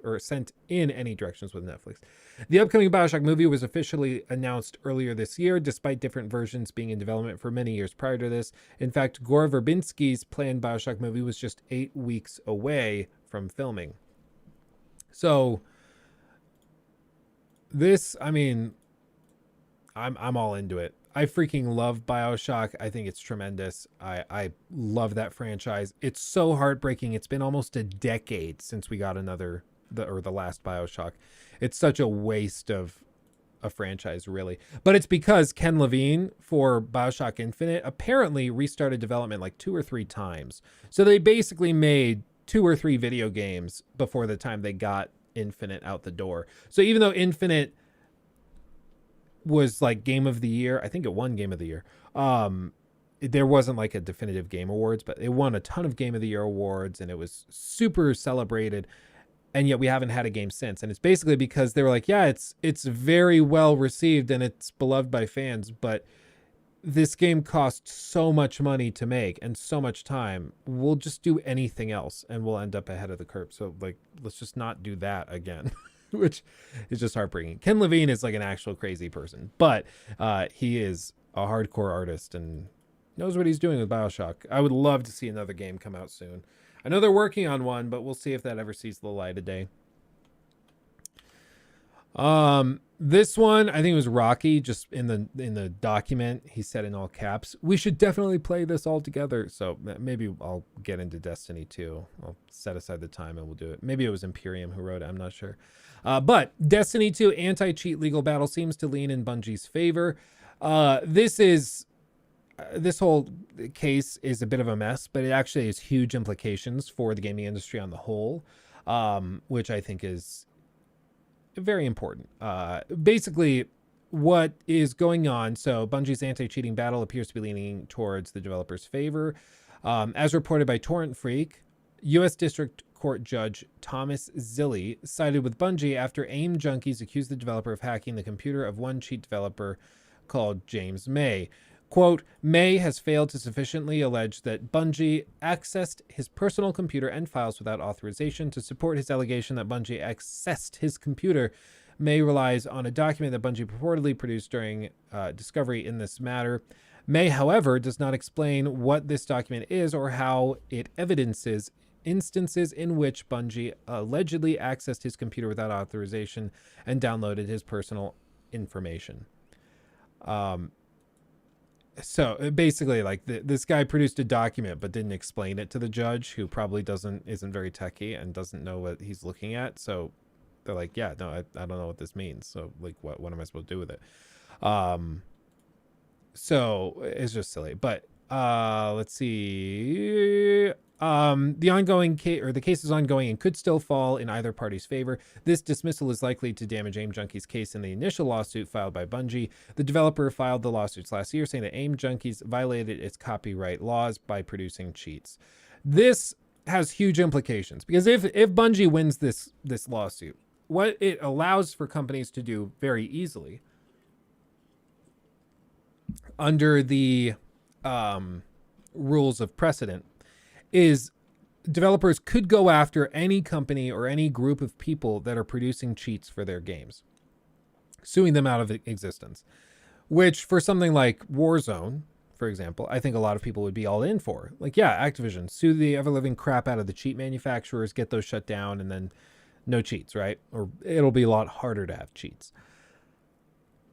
The upcoming Bioshock movie was officially announced earlier this year, despite different versions being in development for many years prior to this. In fact, Gore Verbinski's planned Bioshock movie was just 8 weeks away from filming. So this, I mean, I'm all into it. I freaking love Bioshock. I think it's tremendous. I love that franchise. It's so heartbreaking. It's been almost a decade since we got another the last Bioshock. It's such a waste of a franchise, really. But it's because Ken Levine for Bioshock Infinite apparently restarted development like 2 or 3 times. So they basically made 2 or 3 video games before the time they got Infinite out the door. So even though Infinite was like Game of the Year, I think it won Game of the Year. There wasn't like a definitive Game Awards, but it won a ton of Game of the Year awards and it was super celebrated. And yet we haven't had a game since. And it's basically because they were like, yeah, it's very well received and it's beloved by fans, but this game costs so much money to make and so much time. We'll just do anything else and we'll end up ahead of the curve. So like, let's just not do that again, which is just heartbreaking. Ken Levine is like an actual crazy person, but he is a hardcore artist and knows what he's doing with Bioshock. I would love to see another game come out soon. I know they're working on one, but we'll see if that ever sees the light of day. This one, I think it was Rocky, just in the document, he said in all caps, we should definitely play this all together. So maybe I'll get into Destiny 2. I'll set aside the time and we'll do it. Maybe it was Imperium who wrote it. I'm not sure. But Destiny 2 anti-cheat legal battle seems to lean in Bungie's favor. This whole case is a bit of a mess, but it actually has huge implications for the gaming industry on the whole, which I think is very important. Basically, what is going on, so Bungie's anti-cheating battle appears to be leaning towards the developer's favor. As reported by Torrent Freak, U.S. District Court Judge Thomas Zilli sided with Bungie after AIM junkies accused the developer of hacking the computer of one cheat developer called James May. Quote, May has failed to sufficiently allege that Bungie accessed his personal computer and files without authorization. To support his allegation that Bungie accessed his computer, May relies on a document that Bungie purportedly produced during discovery in this matter. May, however, does not explain what this document is or how it evidences instances in which Bungie allegedly accessed his computer without authorization and downloaded his personal information. So basically, like this guy produced a document but didn't explain it to the judge, who probably isn't very techy and doesn't know what he's looking at. So they're like, yeah, no, I don't know what this means. So like, what am I supposed to do with it? So it's just silly. But let's see. The ongoing case, or the case is ongoing and could still fall in either party's favor. This dismissal is likely to damage Aim Junkies' case in the initial lawsuit filed by Bungie. The developer filed the lawsuits last year, saying that Aim Junkies violated its copyright laws by producing cheats. This has huge implications because if Bungie wins this lawsuit, what it allows for companies to do very easily under the rules of precedent is developers could go after any company or any group of people that are producing cheats for their games, suing them out of existence, which for something like Warzone, for example, I think a lot of people would be all in for. Like, yeah, Activision, sue the ever-living crap out of the cheat manufacturers, get those shut down, and then no cheats, right? Or it'll be a lot harder to have cheats.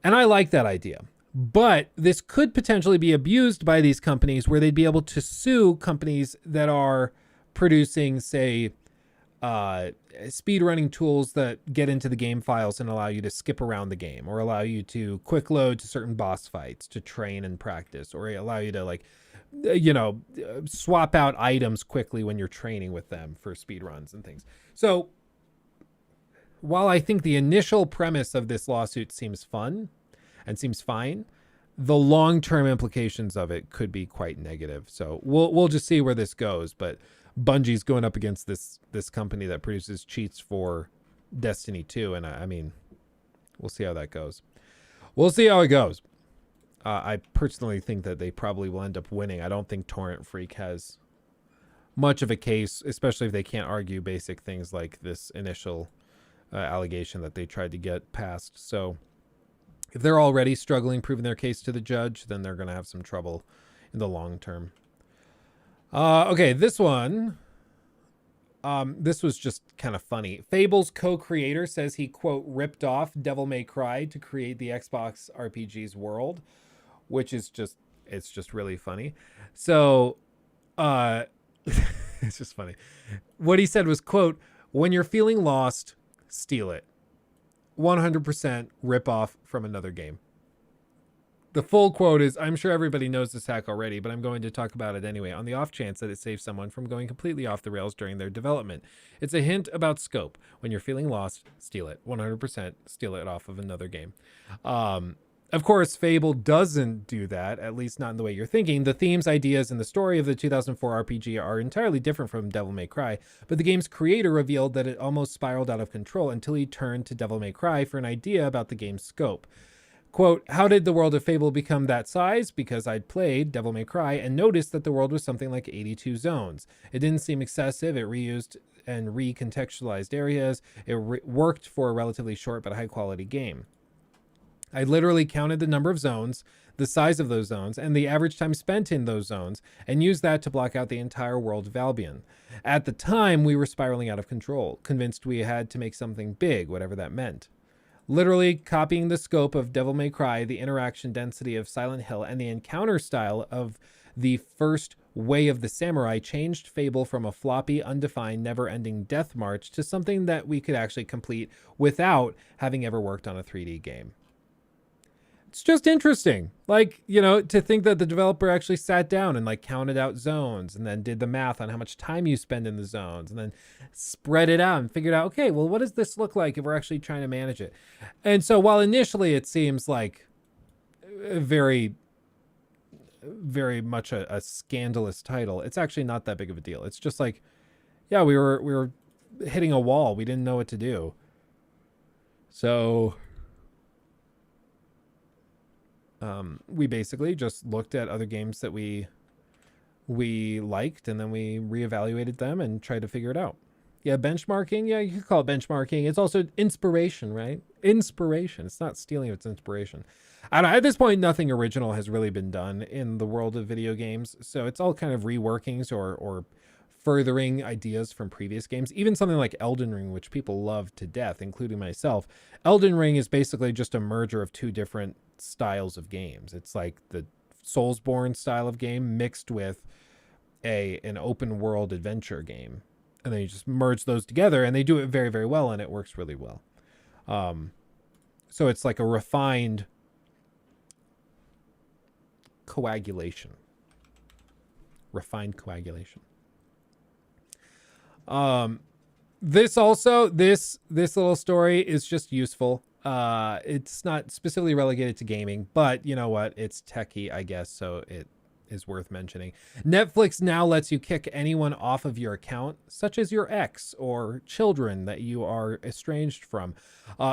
And I like that idea. But this could potentially be abused by these companies where they'd be able to sue companies that are producing, say, speedrunning tools that get into the game files and allow you to skip around the game, or allow you to quick load to certain boss fights to train and practice, or allow you to, like, swap out items quickly when you're training with them for speedruns and things. So while I think the initial premise of this lawsuit seems fun and seems fine, the long-term implications of it could be quite negative. So we'll just see where this goes. But Bungie's going up against this company that produces cheats for Destiny 2, and I mean, we'll see how that goes. We'll see how it goes. I personally think that they probably will end up winning. I don't think Torrent Freak has much of a case, especially if they can't argue basic things like this initial allegation that they tried to get passed. So if they're already struggling proving their case to the judge, then they're going to have some trouble in the long term. Okay, this one. This was just kind of funny. Fable's co-creator says he, quote, ripped off Devil May Cry to create the Xbox RPG's world, which is just, it's just really funny. So, it's just funny. What he said was, quote, When you're feeling lost, steal it. 100% rip off from another game. The full quote is, I'm sure everybody knows this hack already, but I'm going to talk about it anyway, on the off chance that it saves someone from going completely off the rails during their development. It's a hint about scope. When you're feeling lost, steal it. 100% steal it off of another game. Of course, Fable doesn't do that, at least not in the way you're thinking. The themes, ideas, and the story of the 2004 RPG are entirely different from Devil May Cry, but the game's creator revealed that it almost spiraled out of control until he turned to Devil May Cry for an idea about the game's scope. Quote, how did the world of Fable become that size? Because I'd played Devil May Cry and noticed that the world was something like 82 zones. It didn't seem excessive. It reused and recontextualized areas. It worked for a relatively short but high quality game. I literally counted the number of zones, the size of those zones, and the average time spent in those zones, and used that to block out the entire world of Albion. At the time, we were spiraling out of control, convinced we had to make something big, whatever that meant. Literally copying the scope of Devil May Cry, the interaction density of Silent Hill, and the encounter style of the first Way of the Samurai changed Fable from a floppy, undefined, never-ending death march to something that we could actually complete without having ever worked on a 3D game. It's just interesting, like, you know, to think that the developer actually sat down and like counted out zones and then did the math on how much time you spend in the zones and then spread it out and figured out, okay, well, what does this look like if we're actually trying to manage it? And so while initially it seems like very much a scandalous title, it's actually not that big of a deal. It's just like, yeah, we were hitting a wall. We didn't know what to do. So we basically just looked at other games that we liked, and then we reevaluated them and tried to figure it out. Yeah, benchmarking. Yeah, you could call it benchmarking. It's also inspiration, right? Inspiration. It's not stealing, it's inspiration. I don't know, at this point, nothing original has really been done in the world of video games, so it's all kind of reworkings or furthering ideas from previous games. Even something like Elden Ring, which people love to death, including myself. Elden Ring is basically just a merger of two different styles of games. It's like the Soulsborne style of game mixed with an open world adventure game, and then you just merge those together, and they do it very, very well, and it works really well. So it's like a refined coagulation. This little story is just useful. It's not specifically relegated to gaming, but you know what? It's techie, I guess, so it is worth mentioning. Netflix now lets you kick anyone off of your account, such as your ex or children that you are estranged from.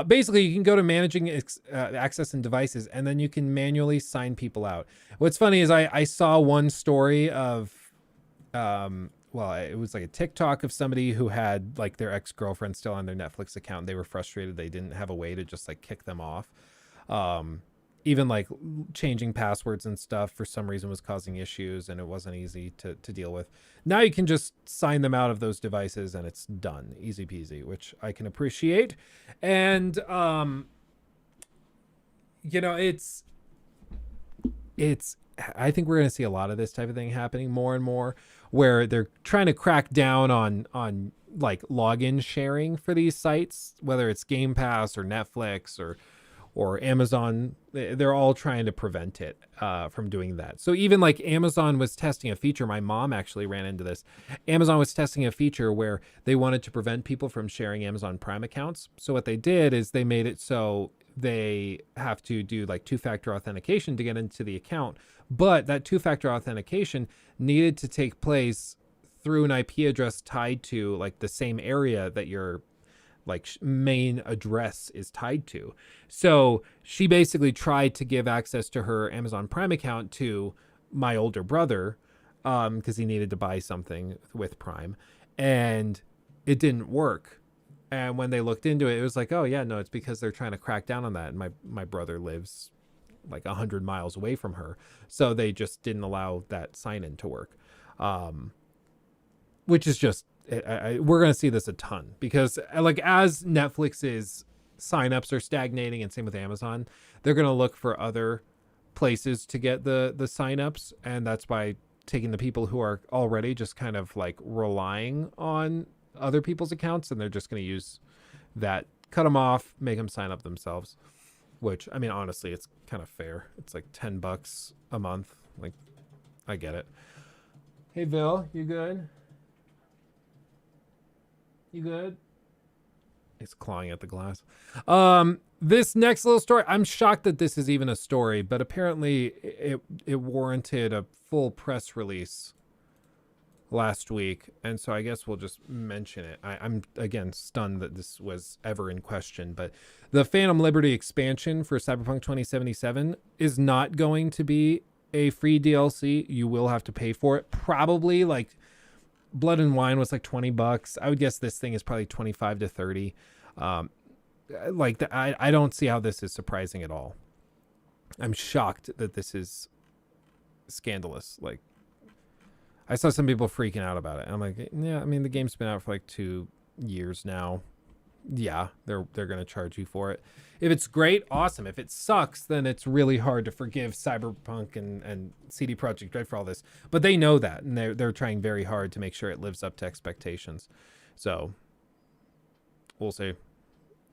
Basically, you can go to managing access and devices, and then you can manually sign people out. What's funny is I saw one story of, it was like a TikTok of somebody who had like their ex-girlfriend still on their Netflix account. They were frustrated. They didn't have a way to just like kick them off. Even like changing passwords and stuff for some reason was causing issues, and it wasn't easy to deal with. Now you can just sign them out of those devices and it's done. Easy peasy, which I can appreciate. And, you know, it's, I think we're going to see a lot of this type of thing happening more and more, where they're trying to crack down on like login sharing for these sites, whether it's Game Pass or Netflix or Amazon. They're all trying to prevent it from doing that. So even like Amazon was testing a feature. My mom actually ran into this. Amazon was testing a feature where they wanted to prevent people from sharing Amazon Prime accounts. So what they did is they made it so they have to do like two-factor authentication to get into the account. But that two-factor authentication needed to take place through an IP address tied to like the same area that your like main address is tied to. So she basically tried to give access to her Amazon Prime account to my older brother because he needed to buy something with Prime, and it didn't work. And when they looked into it, it was like, oh yeah, no, it's because they're trying to crack down on that. And my brother lives like 100 miles away from her, so they just didn't allow that sign-in to work, which is just, we're going to see this a ton, because like as Netflix's signups are stagnating, and same with Amazon, they're going to look for other places to get the signups, and that's by taking the people who are already just kind of like relying on other people's accounts, and they're just going to use that, cut them off, make them sign up themselves. Which, I mean, honestly, it's kind of fair. It's like $10 a month. Like, I get it. Hey, Bill, you good? You good? He's clawing at the glass. This next little story, I'm shocked that this is even a story, but apparently it warranted a full press release last week, and so I guess we'll just mention it. I'm again stunned that this was ever in question, but the Phantom Liberty expansion for Cyberpunk 2077 is not going to be a free DLC. You will have to pay for it. Probably like Blood and Wine was like $20. I would guess this thing is probably 25 to 30. I don't see how this is surprising at all. I'm shocked that this is scandalous. Like, I saw some people freaking out about it. I'm like, yeah, I mean, the game's been out for like 2 years now. Yeah, they're going to charge you for it. If it's great, awesome. If it sucks, then it's really hard to forgive Cyberpunk and CD Projekt Red for all this. But they know that, and they're trying very hard to make sure it lives up to expectations. So we'll see.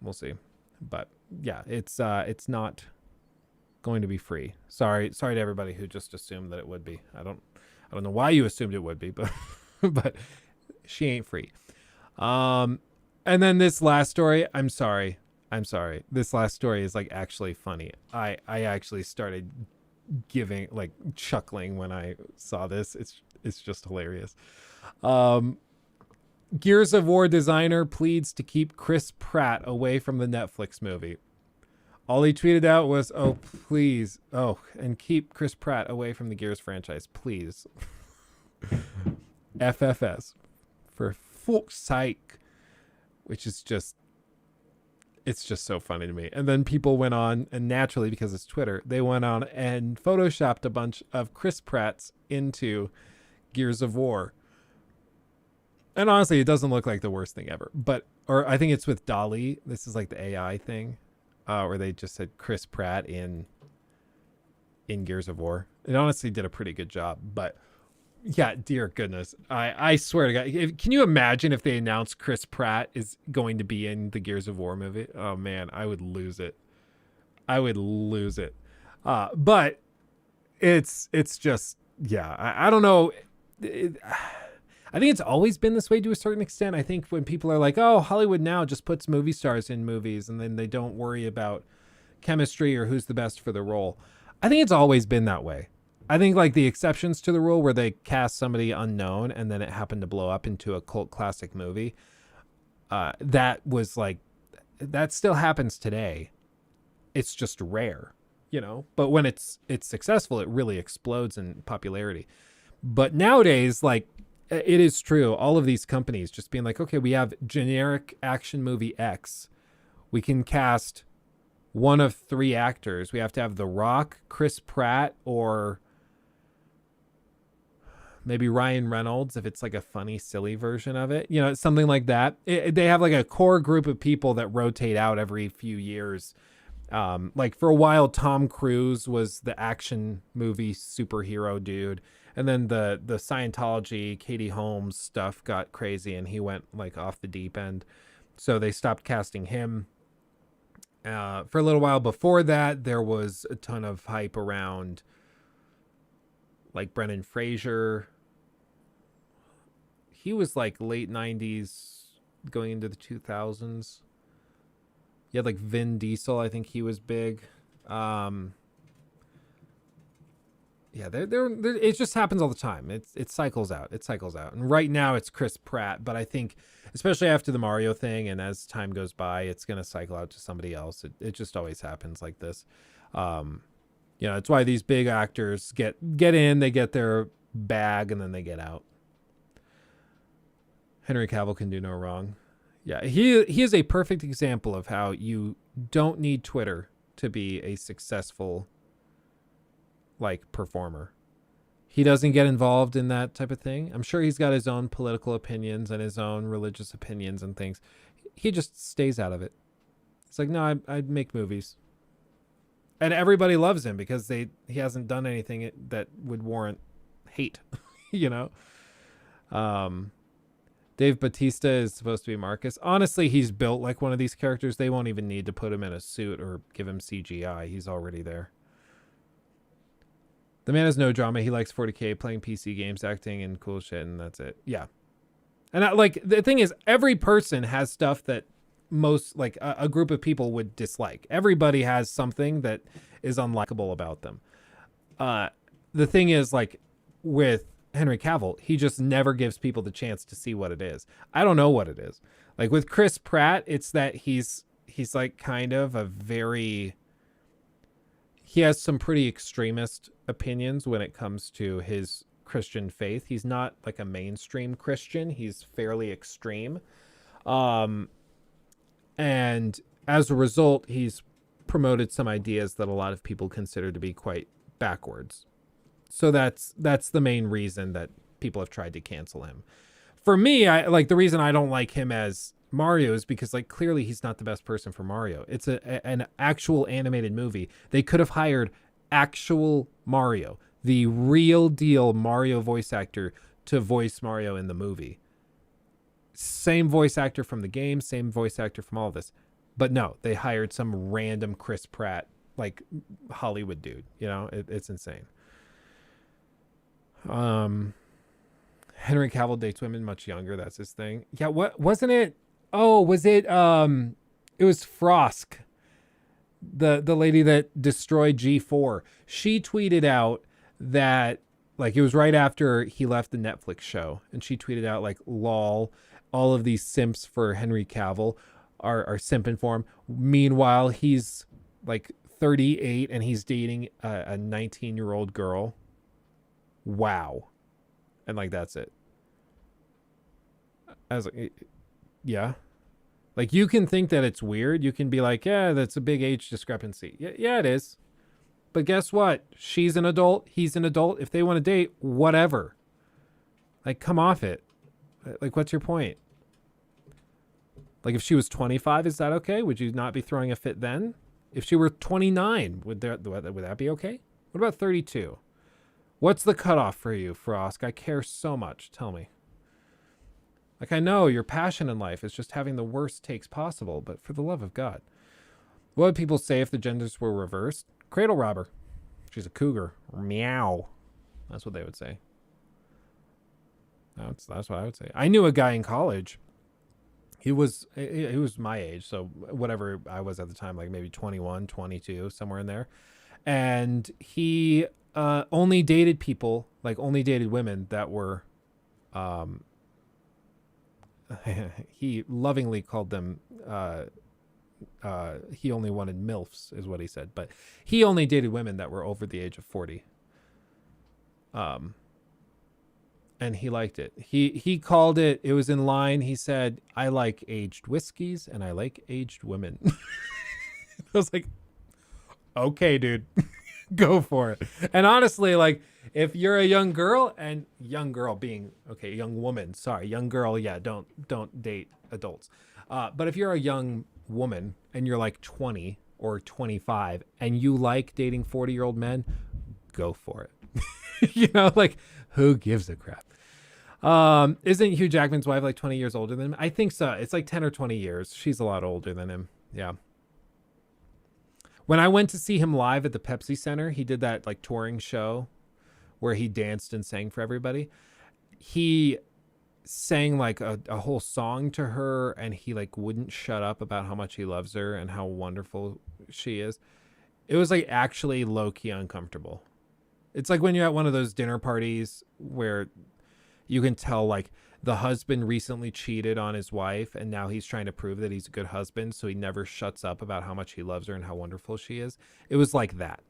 We'll see. But yeah, it's not going to be free. Sorry to everybody who just assumed that it would be. I don't know why you assumed it would be, but but she ain't free. And then this last story, I'm sorry. This last story is like actually funny. I actually started chuckling when I saw this. It's just hilarious. Gears of War designer pleads to keep Chris Pratt away from the Netflix movie. All he tweeted out was, "Oh, please. Oh, and keep Chris Pratt away from the Gears franchise, please." FFS. For fuck's sake. Which is just, it's just so funny to me. And then people went on, and naturally, because it's Twitter, they went on and photoshopped a bunch of Chris Pratts into Gears of War. And honestly, it doesn't look like the worst thing ever. Or I think it's with Dolly. This is like the AI thing. Where they just said Chris Pratt in Gears of War. It honestly did a pretty good job. But yeah, dear goodness. I swear to God. Can you imagine if they announced Chris Pratt is going to be in the Gears of War movie? Oh, man, I would lose it. But it's just, yeah, I don't know. I think it's always been this way to a certain extent. I think when people are like, oh, Hollywood now just puts movie stars in movies and then they don't worry about chemistry or who's the best for the role. I think it's always been that way. I think like the exceptions to the rule where they cast somebody unknown and then it happened to blow up into a cult classic movie. That was like, that still happens today. It's just rare, you know, but when it's successful, it really explodes in popularity. But nowadays, like, it is true. All of these companies just being like, okay, we have generic action movie X. We can cast one of 3 actors. We have to have The Rock, Chris Pratt, or maybe Ryan Reynolds if it's like a funny, silly version of it. You know, something like that. They have like a core group of people that rotate out every few years. Like for a while, Tom Cruise was the action movie superhero dude. And then the Scientology, Katie Holmes stuff got crazy and he went like off the deep end. So they stopped casting him. For a little while before that, there was a ton of hype around like Brendan Fraser. He was like late 90s going into the 2000s. You had like Vin Diesel. I think he was big. Yeah, it just happens all the time. It cycles out. And right now it's Chris Pratt, but I think especially after the Mario thing and as time goes by, it's going to cycle out to somebody else. It just always happens like this. You know, it's why these big actors get in, they get their bag, and then they get out. Henry Cavill can do no wrong. Yeah, he is a perfect example of how you don't need Twitter to be a successful like performer. He doesn't get involved in that type of thing. I'm sure he's got his own political opinions and his own religious opinions and things. He just stays out of it. It's like, no, I'd make movies. And everybody loves him because he hasn't done anything that would warrant hate, you know? Dave Bautista is supposed to be Marcus. Honestly, he's built like one of these characters. They won't even need to put him in a suit or give him CGI. He's already there. The man has no drama. He likes 40K, playing PC games, acting, and cool shit, and that's it. Yeah. And the thing is, every person has stuff that most, like, a group of people would dislike. Everybody has something that is unlikable about them. The thing is, like, with Henry Cavill, he just never gives people the chance to see what it is. I don't know what it is. Like with Chris Pratt, it's that he's like kind of a very, he has some pretty extremist opinions when it comes to his Christian faith. He's not like a mainstream Christian. He's fairly extreme. And as a result, he's promoted some ideas that a lot of people consider to be quite backwards. So that's the main reason that people have tried to cancel him. For me, I like the reason I don't like him as Mario is because, like, clearly he's not the best person for Mario. It's an actual animated movie. They could have hired actual Mario, the real deal Mario voice actor, to voice Mario in the movie. Same voice actor from the game, same voice actor from all of this. But no, they hired some random Chris Pratt, like, Hollywood dude. You know, it's insane. Henry Cavill dates women much younger. That's his thing. Yeah. What wasn't it? Oh, was it? It was Frosk, the lady that destroyed G4. She tweeted out that, like, it was right after he left the Netflix show, and she tweeted out, like, lol, all of these simps for Henry Cavill are simping for him. Meanwhile, he's like 38 and he's dating a 19-year-old girl. Wow. And, like, that's it. I was like, yeah. Like, you can think that it's weird. You can be like, yeah, that's a big age discrepancy. Yeah, it is. But guess what? She's an adult. He's an adult. If they want to date, whatever. Like, come off it. Like, what's your point? Like, if she was 25, is that okay? Would you not be throwing a fit then? If she were 29, would that be okay? What about 32? What's the cutoff for you, Frosk? I care so much. Tell me. Like, I know your passion in life is just having the worst takes possible, but for the love of God. What would people say if the genders were reversed? Cradle robber. She's a cougar. Meow. That's what they would say. That's what I would say. I knew a guy in college. He was my age, so whatever I was at the time, like maybe 21, 22, somewhere in there. And he only dated people, like only dated women that were, he lovingly called them, he only wanted MILFs is what he said, but he only dated women that were over the age of 40. And he liked it. He called it, it was in line. He said, I like aged whiskeys and I like aged women. I was like, okay, dude, go for it. And honestly, like, if you're a young girl, and young girl being, okay, young woman, sorry, young girl, yeah, don't date adults. But if you're a young woman and you're like 20 or 25 and you like dating 40-year-old men, go for it. You know, like, who gives a crap? Isn't Hugh Jackman's wife like 20 years older than him? I think so. It's like 10 or 20 years. She's a lot older than him. Yeah. When I went to see him live at the Pepsi Center, he did that like touring show where he danced and sang for everybody. He sang like a whole song to her, and he like wouldn't shut up about how much he loves her and how wonderful she is. It was like actually low-key uncomfortable. It's like when you're at one of those dinner parties where you can tell like the husband recently cheated on his wife and now he's trying to prove that he's a good husband, so he never shuts up about how much he loves her and how wonderful she is. It was like that.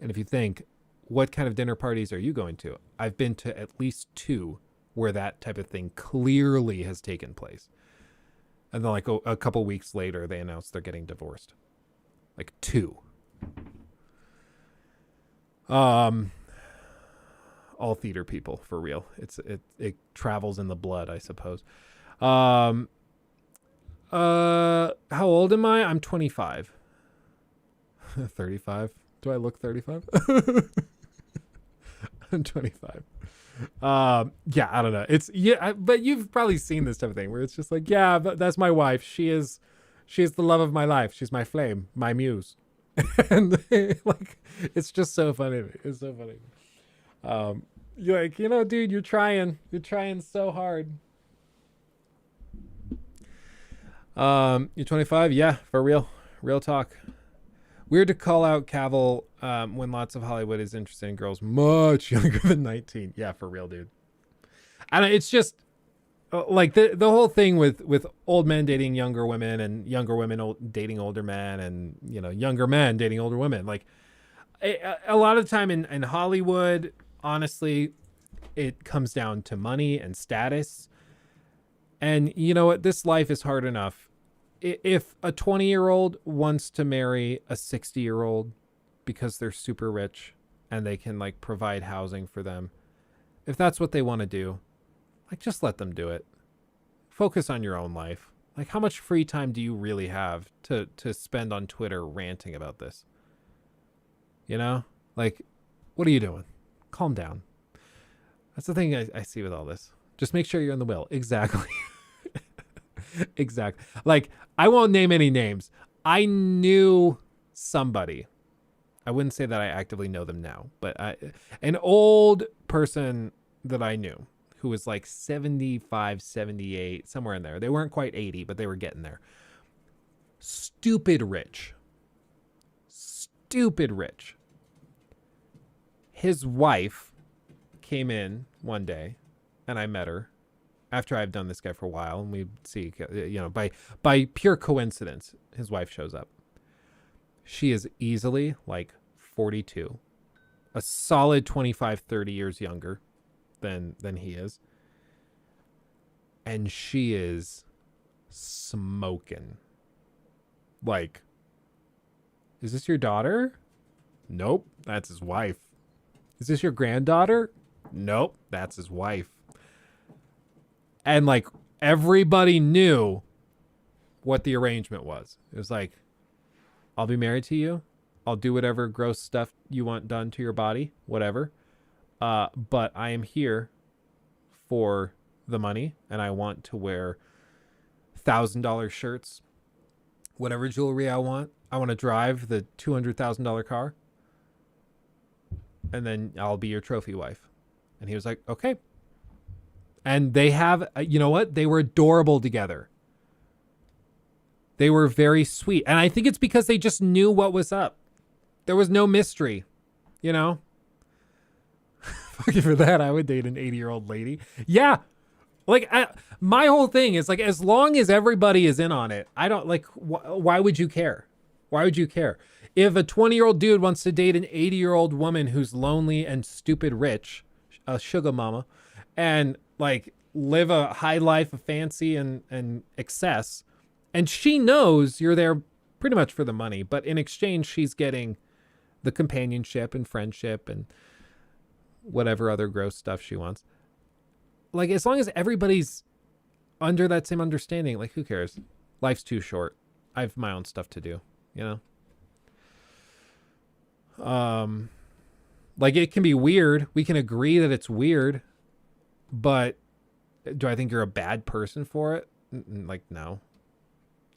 And if you think, what kind of dinner parties are you going to? I've been to at least 2 where that type of thing clearly has taken place. And then like a couple weeks later, they announced they're getting divorced. Like 2. All theater people, for real. It travels in the blood, I suppose. How old am I? I'm 25. 35. Do I look 35? I'm 25. Yeah, I don't know. It's but you've probably seen this type of thing where it's just like, yeah, but that's my wife. She is the love of my life. She's my flame, my muse. And like, it's just so funny to me. It's so funny. You're like, dude, you're trying so hard. You're 25. Yeah, for real talk. Weird to call out Cavill when lots of Hollywood is interested in girls much younger than 19. Yeah, for real, dude. And it's just like the whole thing with old men dating younger women and younger women dating older men and, younger men dating older women. Like a lot of the time in Hollywood, honestly, it comes down to money and status. And you know what? This life is hard enough. If a 20-year-old wants to marry a 60-year-old because they're super rich and they can like provide housing for them, if that's what they want to do, like just let them do it. Focus on your own life. Like how much free time do you really have to spend on Twitter ranting about this? Like what are you doing? Calm down. That's the thing I see with all this. Just make sure you're in the will. Exactly. Exactly. Like, I won't name any names. I knew somebody. I wouldn't say that I actively know them now, but an old person that I knew who was like 75, 78, somewhere in there. They weren't quite 80, but they were getting there. Stupid rich. His wife came in one day and I met her after I've done this guy for a while, and we see, by pure coincidence, his wife shows up. She is easily like 42, a solid 25, 30 years younger than he is. And she is smoking. Like, is this your daughter? Nope, that's his wife. Is this your granddaughter? Nope, that's his wife. And like everybody knew what the arrangement was. It was like, I'll be married to you. I'll do whatever gross stuff you want done to your body, whatever. But I am here for the money and I want to wear $1,000 shirts, whatever jewelry I want. I want to drive the $200,000 car. And then I'll be your trophy wife. And he was like, okay. And they have, you know what? They were adorable together. They were very sweet. And I think it's because they just knew what was up. There was no mystery, Fucking for that, I would date an 80-year-old lady. Yeah. Like, my whole thing is, like, as long as everybody is in on it, I don't, like, why would you care? Why would you care? If a 20-year-old dude wants to date an 80-year-old woman who's lonely and stupid rich, a sugar mama, and like live a high life of fancy and excess, and she knows you're there pretty much for the money, but in exchange she's getting the companionship and friendship and whatever other gross stuff she wants. Like, as long as everybody's under that same understanding, like, who cares? Life's too short. I have my own stuff to do, like, it can be weird. We can agree that it's weird. But do I think you're a bad person for it? Like, no.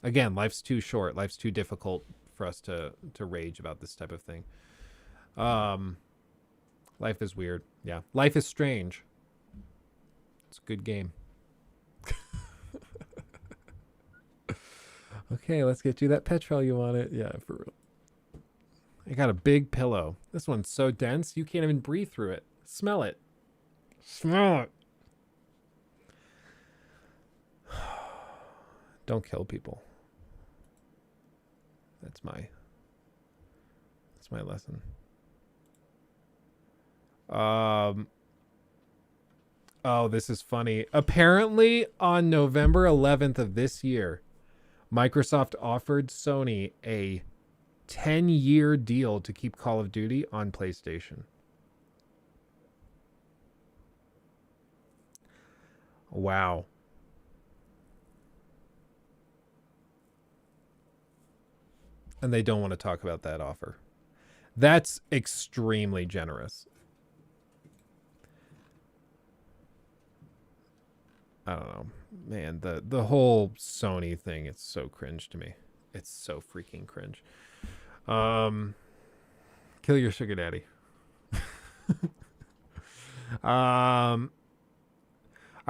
Again, life's too short. Life's too difficult for us to rage about this type of thing. Life is weird. Yeah. Life is strange. It's a good game. Okay, let's get you that petrol you wanted. Yeah, for real. I got a big pillow. This one's so dense, you can't even breathe through it. Smell it. Smell it. Don't kill people. That's my lesson. Oh, this is funny. Apparently on November 11th of this year, Microsoft offered Sony a 10-year deal to keep Call of Duty on PlayStation. Wow. And they don't want to talk about that offer. That's extremely generous. I don't know, man. The whole Sony thing, it's so cringe to me. It's so freaking cringe. Kill your sugar daddy. I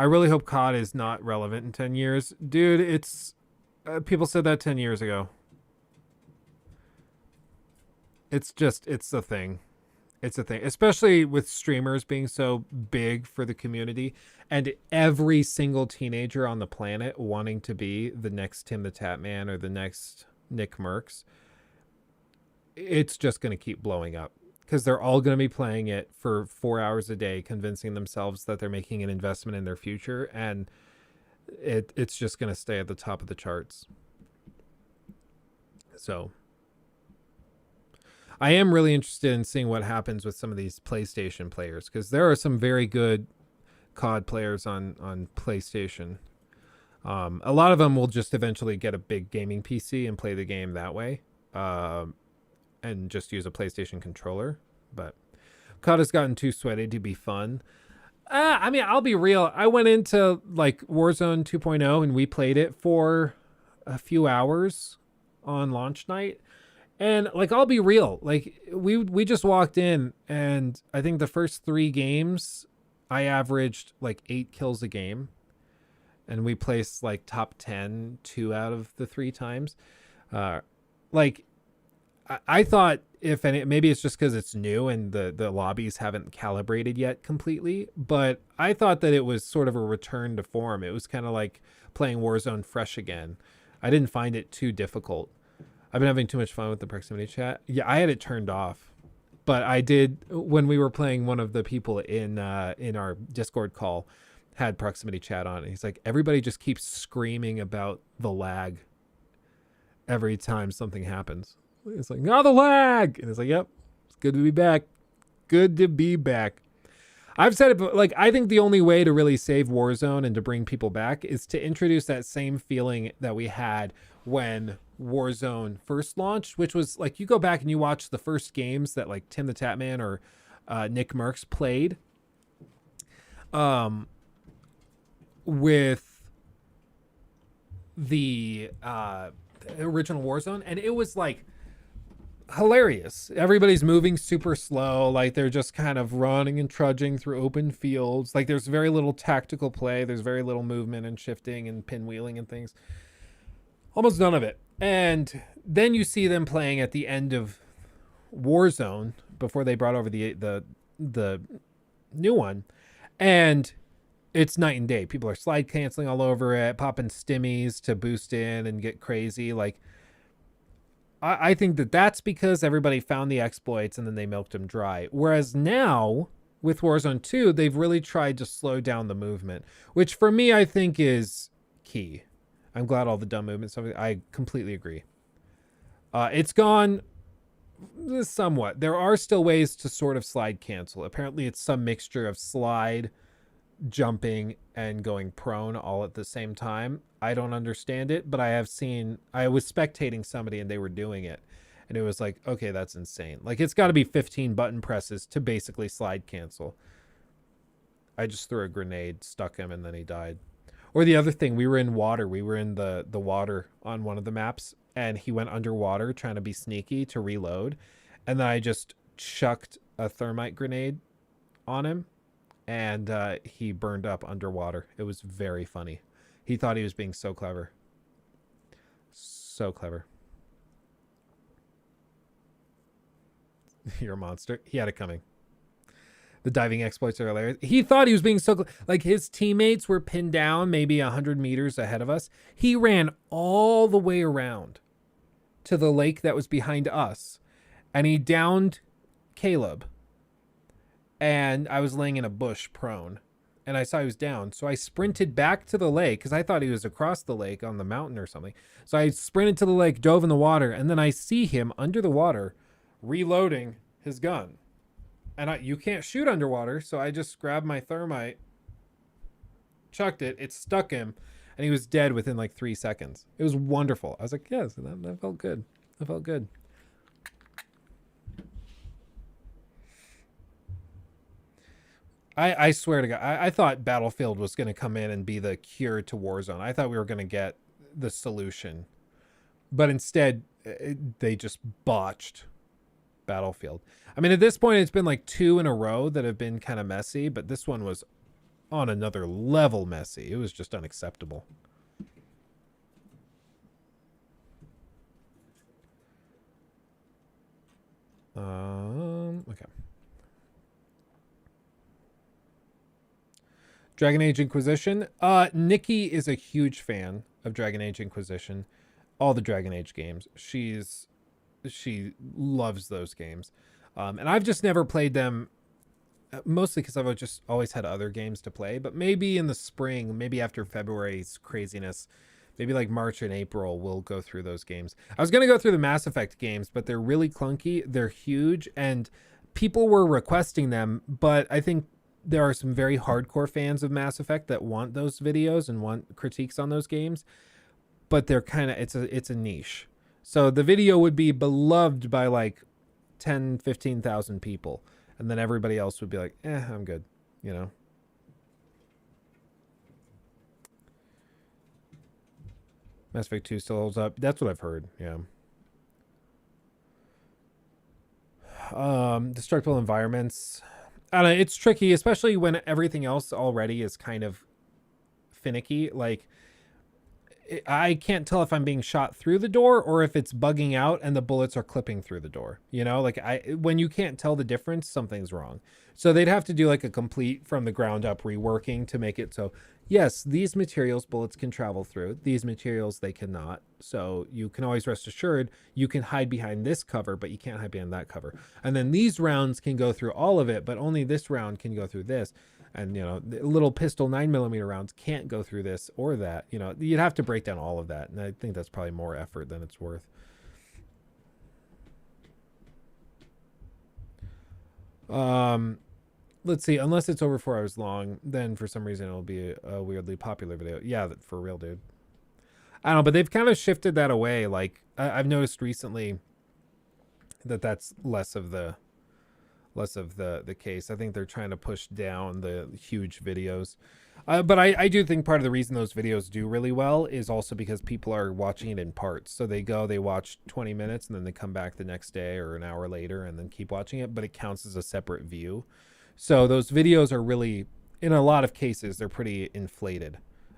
really hope COD is not relevant in 10 years. Dude, it's... people said that 10 years ago. It's a thing. It's a thing. Especially with streamers being so big for the community and every single teenager on the planet wanting to be the next Tim the Tatman or the next Nick Merckx. It's just going to keep blowing up. Because they're all going to be playing it for 4 hours a day, convincing themselves that they're making an investment in their future, and it's just going to stay at the top of the charts. So, I am really interested in seeing what happens with some of these PlayStation players, because there are some very good COD players on PlayStation. A lot of them will just eventually get a big gaming PC and play the game that way. And just use a PlayStation controller, but COD has gotten too sweaty to be fun. I mean, I'll be real. I went into like Warzone 2.0 and we played it for a few hours on launch night. And like, I'll be real. Like we just walked in and I think the first 3 games I averaged like 8 kills a game. And we placed like top 10, 2 out of the 3 times. Like, I thought maybe it's just because it's new and the lobbies haven't calibrated yet completely, but I thought that it was sort of a return to form. It was kind of like playing Warzone fresh again. I didn't find it too difficult. I've been having too much fun with the proximity chat. Yeah, I had it turned off, but I did when we were playing. One of the people in our Discord call had proximity chat on. And he's like, everybody just keeps screaming about the lag every time something happens. It's like, no, the lag. And it's like, yep, it's good to be back. Good to be back. I've said it, but like, I think the only way to really save Warzone and to bring people back is to introduce that same feeling that we had when Warzone first launched, which was like, you go back and you watch the first games that like Tim the Tatman or Nick Merckx played with the original Warzone. And it was like, hilarious. Everybody's moving super slow, like they're just kind of running and trudging through open fields. Like there's very little tactical play, there's very little movement and shifting and pinwheeling and things. Almost none of it. And then you see them playing at the end of Warzone before they brought over the new one, and it's night and day. People are slide canceling all over it, popping stimmies to boost in and get crazy. Like, I think that's because everybody found the exploits and then they milked them dry. Whereas now, with Warzone 2, they've really tried to slow down the movement, which for me, I think is key. I'm glad all the dumb movements, I completely agree. It's gone somewhat. There are still ways to sort of slide cancel. Apparently, it's some mixture of slide, jumping, and going prone all at the same time. I don't understand it, but I was spectating somebody and they were doing it, and it was like, okay, that's insane. Like, it's got to be 15 button presses to basically slide cancel. I just threw a grenade, stuck him, and then he died. Or the other thing, we were in water. We were in the water on one of the maps, and he went underwater trying to be sneaky to reload, and then I just chucked a thermite grenade on him, and he burned up underwater. It was very funny. He thought he was being so clever. So clever. You're a monster. He had it coming. The diving exploits are hilarious. He thought he was being so... Like, his teammates were pinned down maybe 100 meters ahead of us. He ran all the way around to the lake that was behind us, and he downed Caleb. And I was laying in a bush prone, and I saw he was down. So I sprinted back to the lake because I thought he was across the lake on the mountain or something. So I sprinted to the lake, dove in the water, and then I see him under the water reloading his gun. And you can't shoot underwater, so I just grabbed my thermite, chucked it, it stuck him, and he was dead within like 3 seconds. It was wonderful. I was like, yes, that felt good. That felt good. I swear to God, I thought Battlefield was going to come in and be the cure to Warzone. I thought we were going to get the solution. But instead, they just botched Battlefield. I mean, at this point, it's been like 2 in a row that have been kind of messy, but this one was on another level messy. It was just unacceptable. Okay. Dragon Age Inquisition. Nikki is a huge fan of Dragon Age Inquisition. All the Dragon Age games. She loves those games. And I've just never played them, mostly because I've just always had other games to play. But maybe in the spring, maybe after February's craziness, maybe like March and April, we'll go through those games. I was going to go through the Mass Effect games, but they're really clunky. They're huge, and people were requesting them. But I think there are some very hardcore fans of Mass Effect that want those videos and want critiques on those games. But they're kind of, it's a niche. So the video would be beloved by like 10, 15,000 people. And then everybody else would be like, I'm good, you know? Mass Effect 2 still holds up. That's what I've heard, yeah. Destructible environments. I don't know, it's tricky, especially when everything else already is kind of finicky. Like, I can't tell if I'm being shot through the door or if it's bugging out and the bullets are clipping through the door. You know, like when you can't tell the difference, something's wrong. So they'd have to do like a complete from the ground up reworking to make it so, yes, these materials bullets can travel through. These materials they cannot. So you can always rest assured you can hide behind this cover, but you can't hide behind that cover. And then these rounds can go through all of it, but only this round can go through this. And, you know, the little pistol 9mm rounds can't go through this or that. You know, you'd have to break down all of that. And I think that's probably more effort than it's worth. Let's see. Unless it's over 4 hours long, then for some reason it'll be a weirdly popular video. Yeah, for real, dude. I don't know, but they've kind of shifted that away. Like, I've noticed recently that that's less of the case. I think they're trying to push down the huge videos. But I do think part of the reason those videos do really well is also because people are watching it in parts. So they watch 20 minutes and then they come back the next day or an hour later and then keep watching it, but it counts as a separate view. So those videos are really, in a lot of cases, they're pretty inflated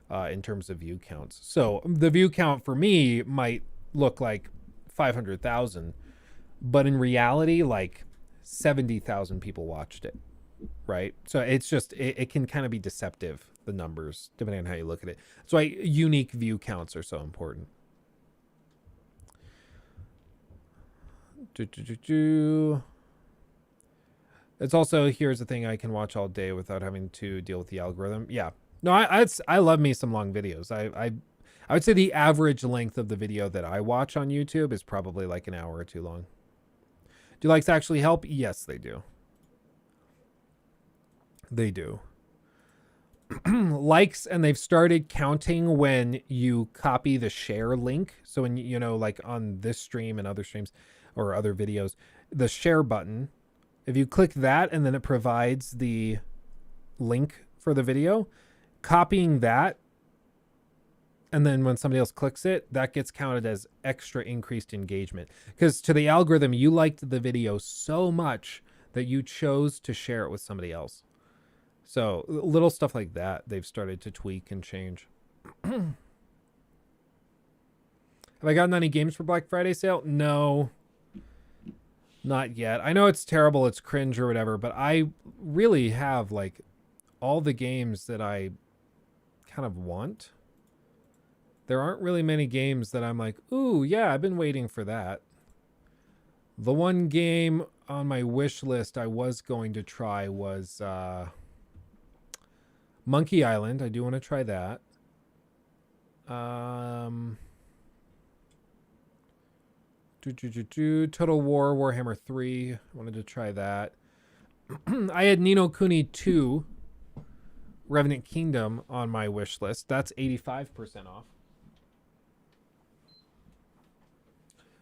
in terms of view counts. So the view count for me might look like 500,000, but in reality, like 70,000 people watched it, right? So it's just, it can kind of be deceptive, the numbers, depending on how you look at it. That's why unique view counts are so important. It's also, here's the thing, I can watch all day without having to deal with the algorithm. Yeah. No, I love me some long videos. I would say the average length of the video that I watch on YouTube is probably like an hour or two long. Do likes actually help? Yes, they do. They do. Likes, and they've started counting when you copy the share link. So when, you know, like on this stream and other streams or other videos, the share button, if you click that and then it provides the link for the video, copying that, and then when somebody else clicks it, that gets counted as extra increased engagement. Because to the algorithm, you liked the video so much that you chose to share it with somebody else. So little stuff like that, they've started to tweak and change. Have I gotten any games for Black Friday sale? No, not yet. I know it's terrible, it's cringe or whatever, but I really have like all the games that I kind of want. There aren't really many games that I'm like, ooh, yeah, I've been waiting for that. The one game on my wish list I was going to try was Monkey Island. I do want to try that. Total War, Warhammer 3. I wanted to try that. I had Ni no Kuni 2, Revenant Kingdom on my wish list. That's 85% off.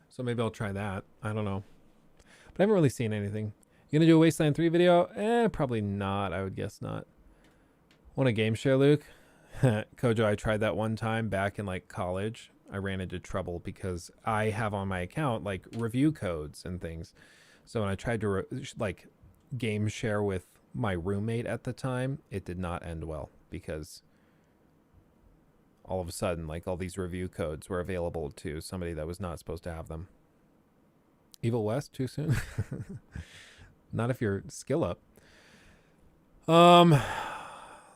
So maybe I'll try that. I don't know. But I haven't really seen anything. You gonna do a Wasteland 3 video? Probably not. I would guess not. Want a game share, Luke? Kojo, I tried that one time back in like college. I ran into trouble because I have on my account like review codes and things. So when I tried to like game share with my roommate at the time, it did not end well because all of a sudden like all these review codes were available to somebody that was not supposed to have them. Evil West too soon? Not if you're skill up.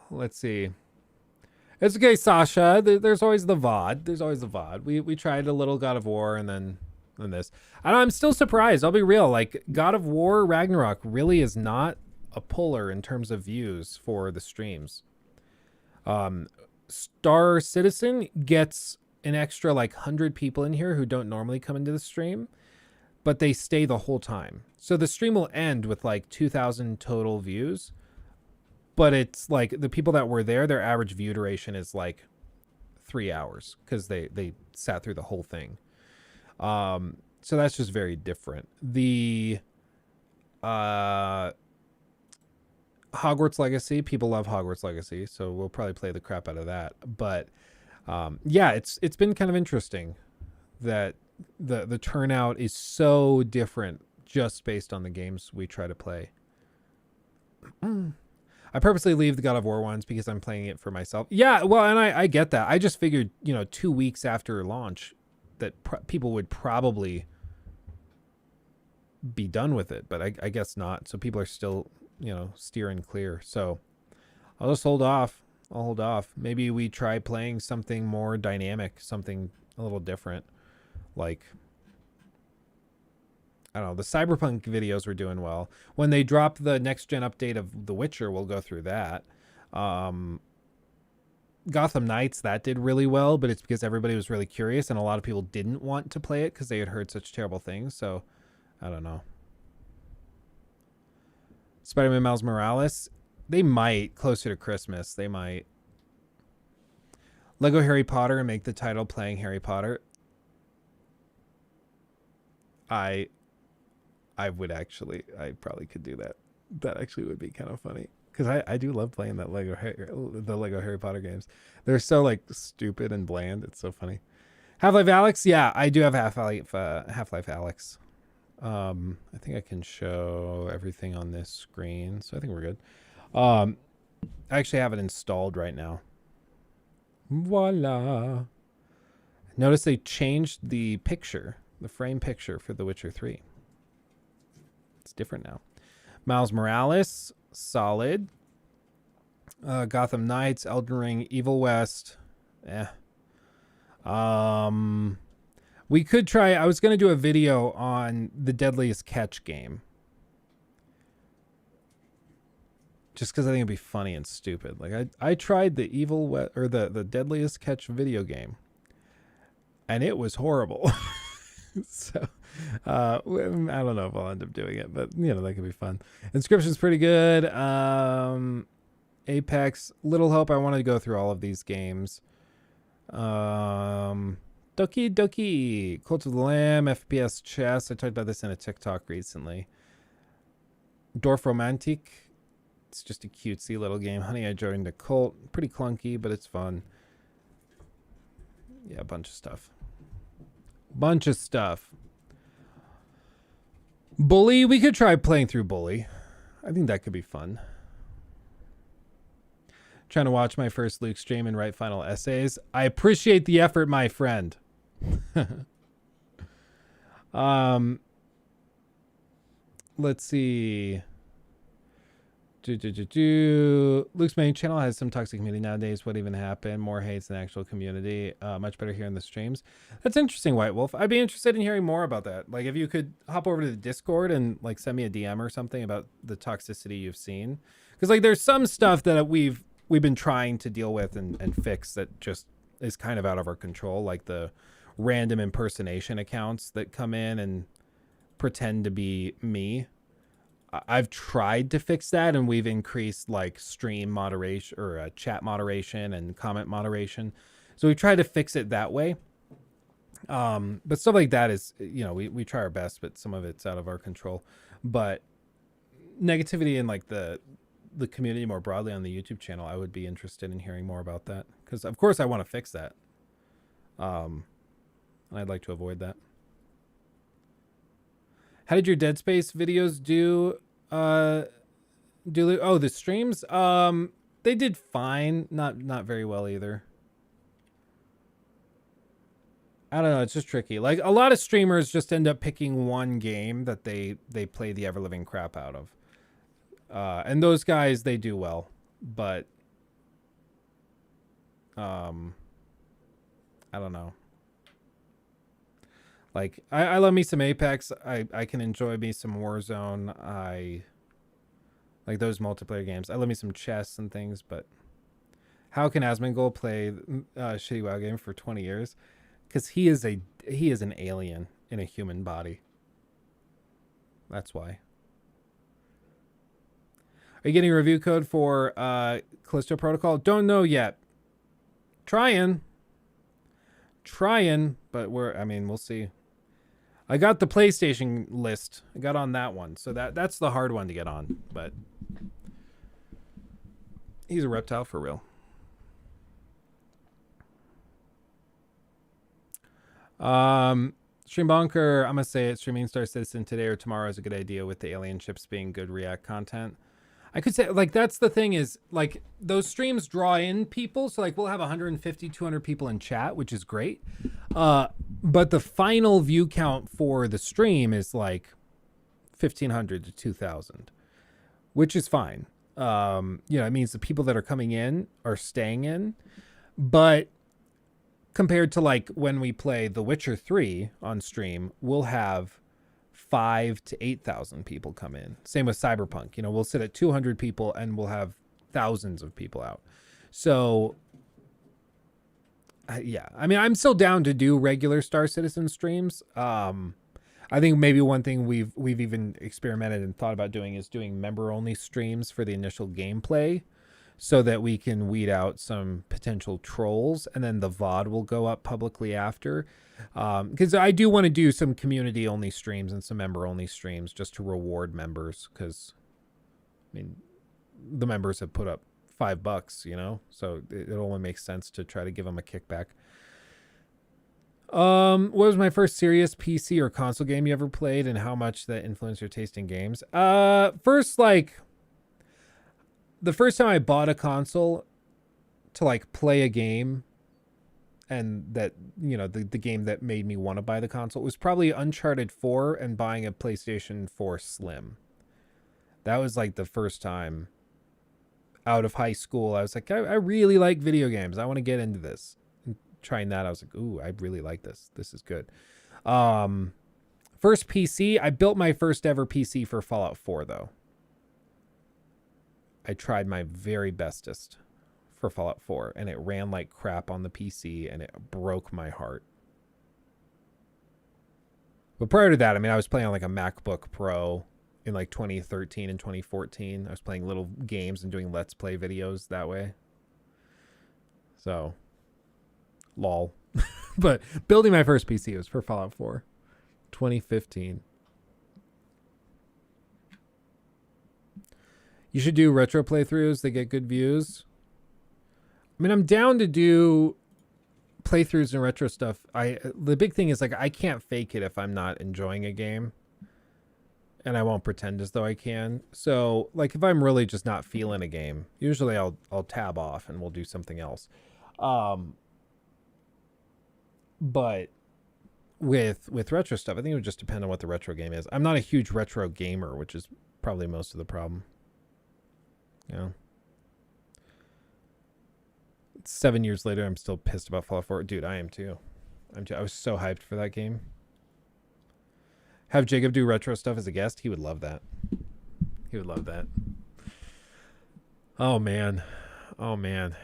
Let's see. It's okay, Sasha. There's always the VOD. There's always the VOD. We tried a little God of War and then this. And I'm still surprised. I'll be real. Like God of War Ragnarok really is not a puller in terms of views for the streams. Star Citizen gets an extra like 100 people in here who don't normally come into the stream, but they stay the whole time. So the stream will end with like 2,000 total views, but it's like the people that were there, their average view duration is like 3 hours because they sat through the whole thing. So that's just very different. The Hogwarts Legacy, people love Hogwarts Legacy, so we'll probably play the crap out of that. But yeah, it's been kind of interesting that the turnout is so different just based on the games we try to play. I purposely leave the God of War ones because I'm playing it for myself. Yeah, well, and I get that. I just figured, 2 weeks after launch that people would probably be done with it, but I guess not. So people are still, steering clear. So I'll just hold off. I'll hold off. Maybe we try playing something more dynamic, something a little different. Like, I don't know, the Cyberpunk videos were doing well. When they drop the next gen update of The Witcher, we'll go through that. Gotham Knights, that did really well, but it's because everybody was really curious and a lot of people didn't want to play it because they had heard such terrible things. So, I don't know. Spider-Man Miles Morales, they might, closer to Christmas, they might. Lego Harry Potter and make the title playing Harry Potter. I probably could do that. That actually would be kind of funny because I do love playing the Lego Harry Potter games. They're so like stupid and bland. It's so funny. Half-Life Alyx, yeah, I do have Half-Life Alyx. I think I can show everything on this screen, so I think we're good. I actually have it installed right now. Voila. Notice they changed the picture, the frame picture for The Witcher 3. It's different now. Miles Morales, solid. Gotham Knights, Elden Ring, Evil West. We could try, I was going to do a video on the Deadliest Catch game. Just because I think it'd be funny and stupid. Like I tried the the Deadliest Catch video game. And it was horrible. So I don't know if I'll end up doing it, but that could be fun. Inscription's pretty good. Apex, Little Hope. I want to go through all of these games. Doki Doki, Cult of the Lamb, FPS Chess. I talked about this in a TikTok recently. Dorf Romantique. It's just a cutesy little game. Honey, I Joined a Cult. Pretty clunky, but it's fun. Yeah, a bunch of stuff. Bully, we could try playing through Bully. I think that could be fun. Trying to watch my first Luke stream and write final essays. I appreciate the effort, my friend. Let's see. Luke's main channel has some toxic community nowadays. What even happened? More hates than actual community. Much better here in the streams. That's interesting, White Wolf. I'd be interested in hearing more about that. Like if you could hop over to the Discord and like send me a DM or something about the toxicity you've seen. Because like there's some stuff that we've been trying to deal with and fix that just is kind of out of our control. Like the random impersonation accounts that come in and pretend to be me. I've tried to fix that, and we've increased like stream moderation or chat moderation and comment moderation. So we've tried to fix it that way. But stuff like that is, we try our best, but some of it's out of our control. But negativity in like the community more broadly on the YouTube channel, I would be interested in hearing more about that, because of course I want to fix that. And I'd like to avoid that. How did your Dead Space videos do? Oh, the streams? They did fine. Not very well either. I don't know. It's just tricky. Like, a lot of streamers just end up picking one game that they play the ever-living crap out of. And those guys, they do well. But, I don't know. Like, I love me some Apex. I can enjoy me some Warzone. I like those multiplayer games. I love me some chess and things, but how can Asmongold play a shitty WoW game for 20 years? Because he is an alien in a human body. That's why. Are you getting a review code for Callisto Protocol? Don't know yet. Trying, but we'll see. I got the PlayStation list. I got on that one. So that's the hard one to get on, but he's a reptile for real. Stream Bonker, I'm gonna say it. Streaming Star Citizen today or tomorrow is a good idea with the alien ships being good React content. I could say, like, that's the thing is, like, those streams draw in people. So, like, we'll have 150, 200 people in chat, which is great. But the final view count for the stream is, like, 1,500 to 2,000, which is fine. It means the people that are coming in are staying in. But compared to, like, when we play The Witcher 3 on stream, we'll have 5,000 to 8,000 people come in. Same with Cyberpunk. We'll sit at 200 people and we'll have thousands of people out. So, yeah. I mean, I'm still down to do regular Star Citizen streams. I think maybe one thing we've even experimented and thought about doing is doing member-only streams for the initial gameplay, so that we can weed out some potential trolls, and then the VOD will go up publicly after. Because I do want to do some community-only streams and some member-only streams just to reward members, because, I mean, the members have put up $5, so it only makes sense to try to give them a kickback. What was my first serious PC or console game you ever played, and how much that influenced your taste in games? The first time I bought a console to, like, play a game, and that, the game that made me want to buy the console, was probably Uncharted 4 and buying a PlayStation 4 Slim. That was, like, the first time out of high school. I was like, I really like video games. I want to get into this. And trying that, I was like, ooh, I really like this. This is good. First PC, I built my first ever PC for Fallout 4, though. I tried my very bestest for Fallout 4, and it ran like crap on the PC, and it broke my heart. But prior to that, I mean, I was playing on like a MacBook Pro in like 2013 and 2014. I was playing little games and doing Let's Play videos that way. So, lol. But building my first PC was for Fallout 4, 2015. You should do retro playthroughs. They get good views. I mean, I'm down to do playthroughs and retro stuff. The big thing is, like, I can't fake it if I'm not enjoying a game. And I won't pretend as though I can. So, like, if I'm really just not feeling a game, usually I'll tab off and we'll do something else. But with retro stuff, I think it would just depend on what the retro game is. I'm not a huge retro gamer, which is probably most of the problem. 7 years later, I'm still pissed about Fallout 4. Dude, I am too. I was so hyped for that game. Have Jacob do retro stuff as a guest. He would love that. He would love that. Oh man.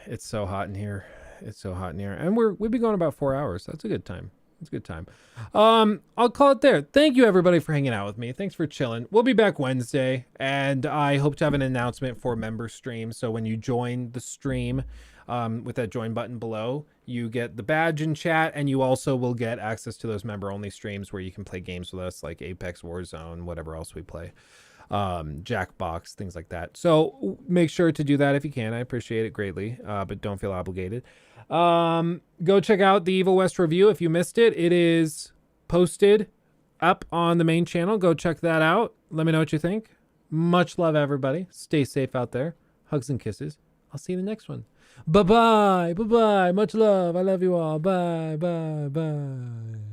It's so hot in here. And we've been going about 4 hours. That's a good time. It's a good time. I'll call it there. Thank you everybody for hanging out with me. Thanks for chilling. We'll be back Wednesday, and I hope to have an announcement for member stream. So when you join the stream, with that join button below, you get the badge in chat, and you also will get access to those member only streams where you can play games with us like Apex, Warzone, whatever else we play. Jackbox, things like that. So make sure to do that if you can. I appreciate it greatly, but don't feel obligated. Go check out the Evil West review if you missed it. It is posted up on the main channel. Go check that out. Let me know what you think. Much love, everybody. Stay safe out there. Hugs and kisses. I'll see you in the next one. Bye-bye. Bye-bye. Much love. I love you all. Bye. Bye. Bye.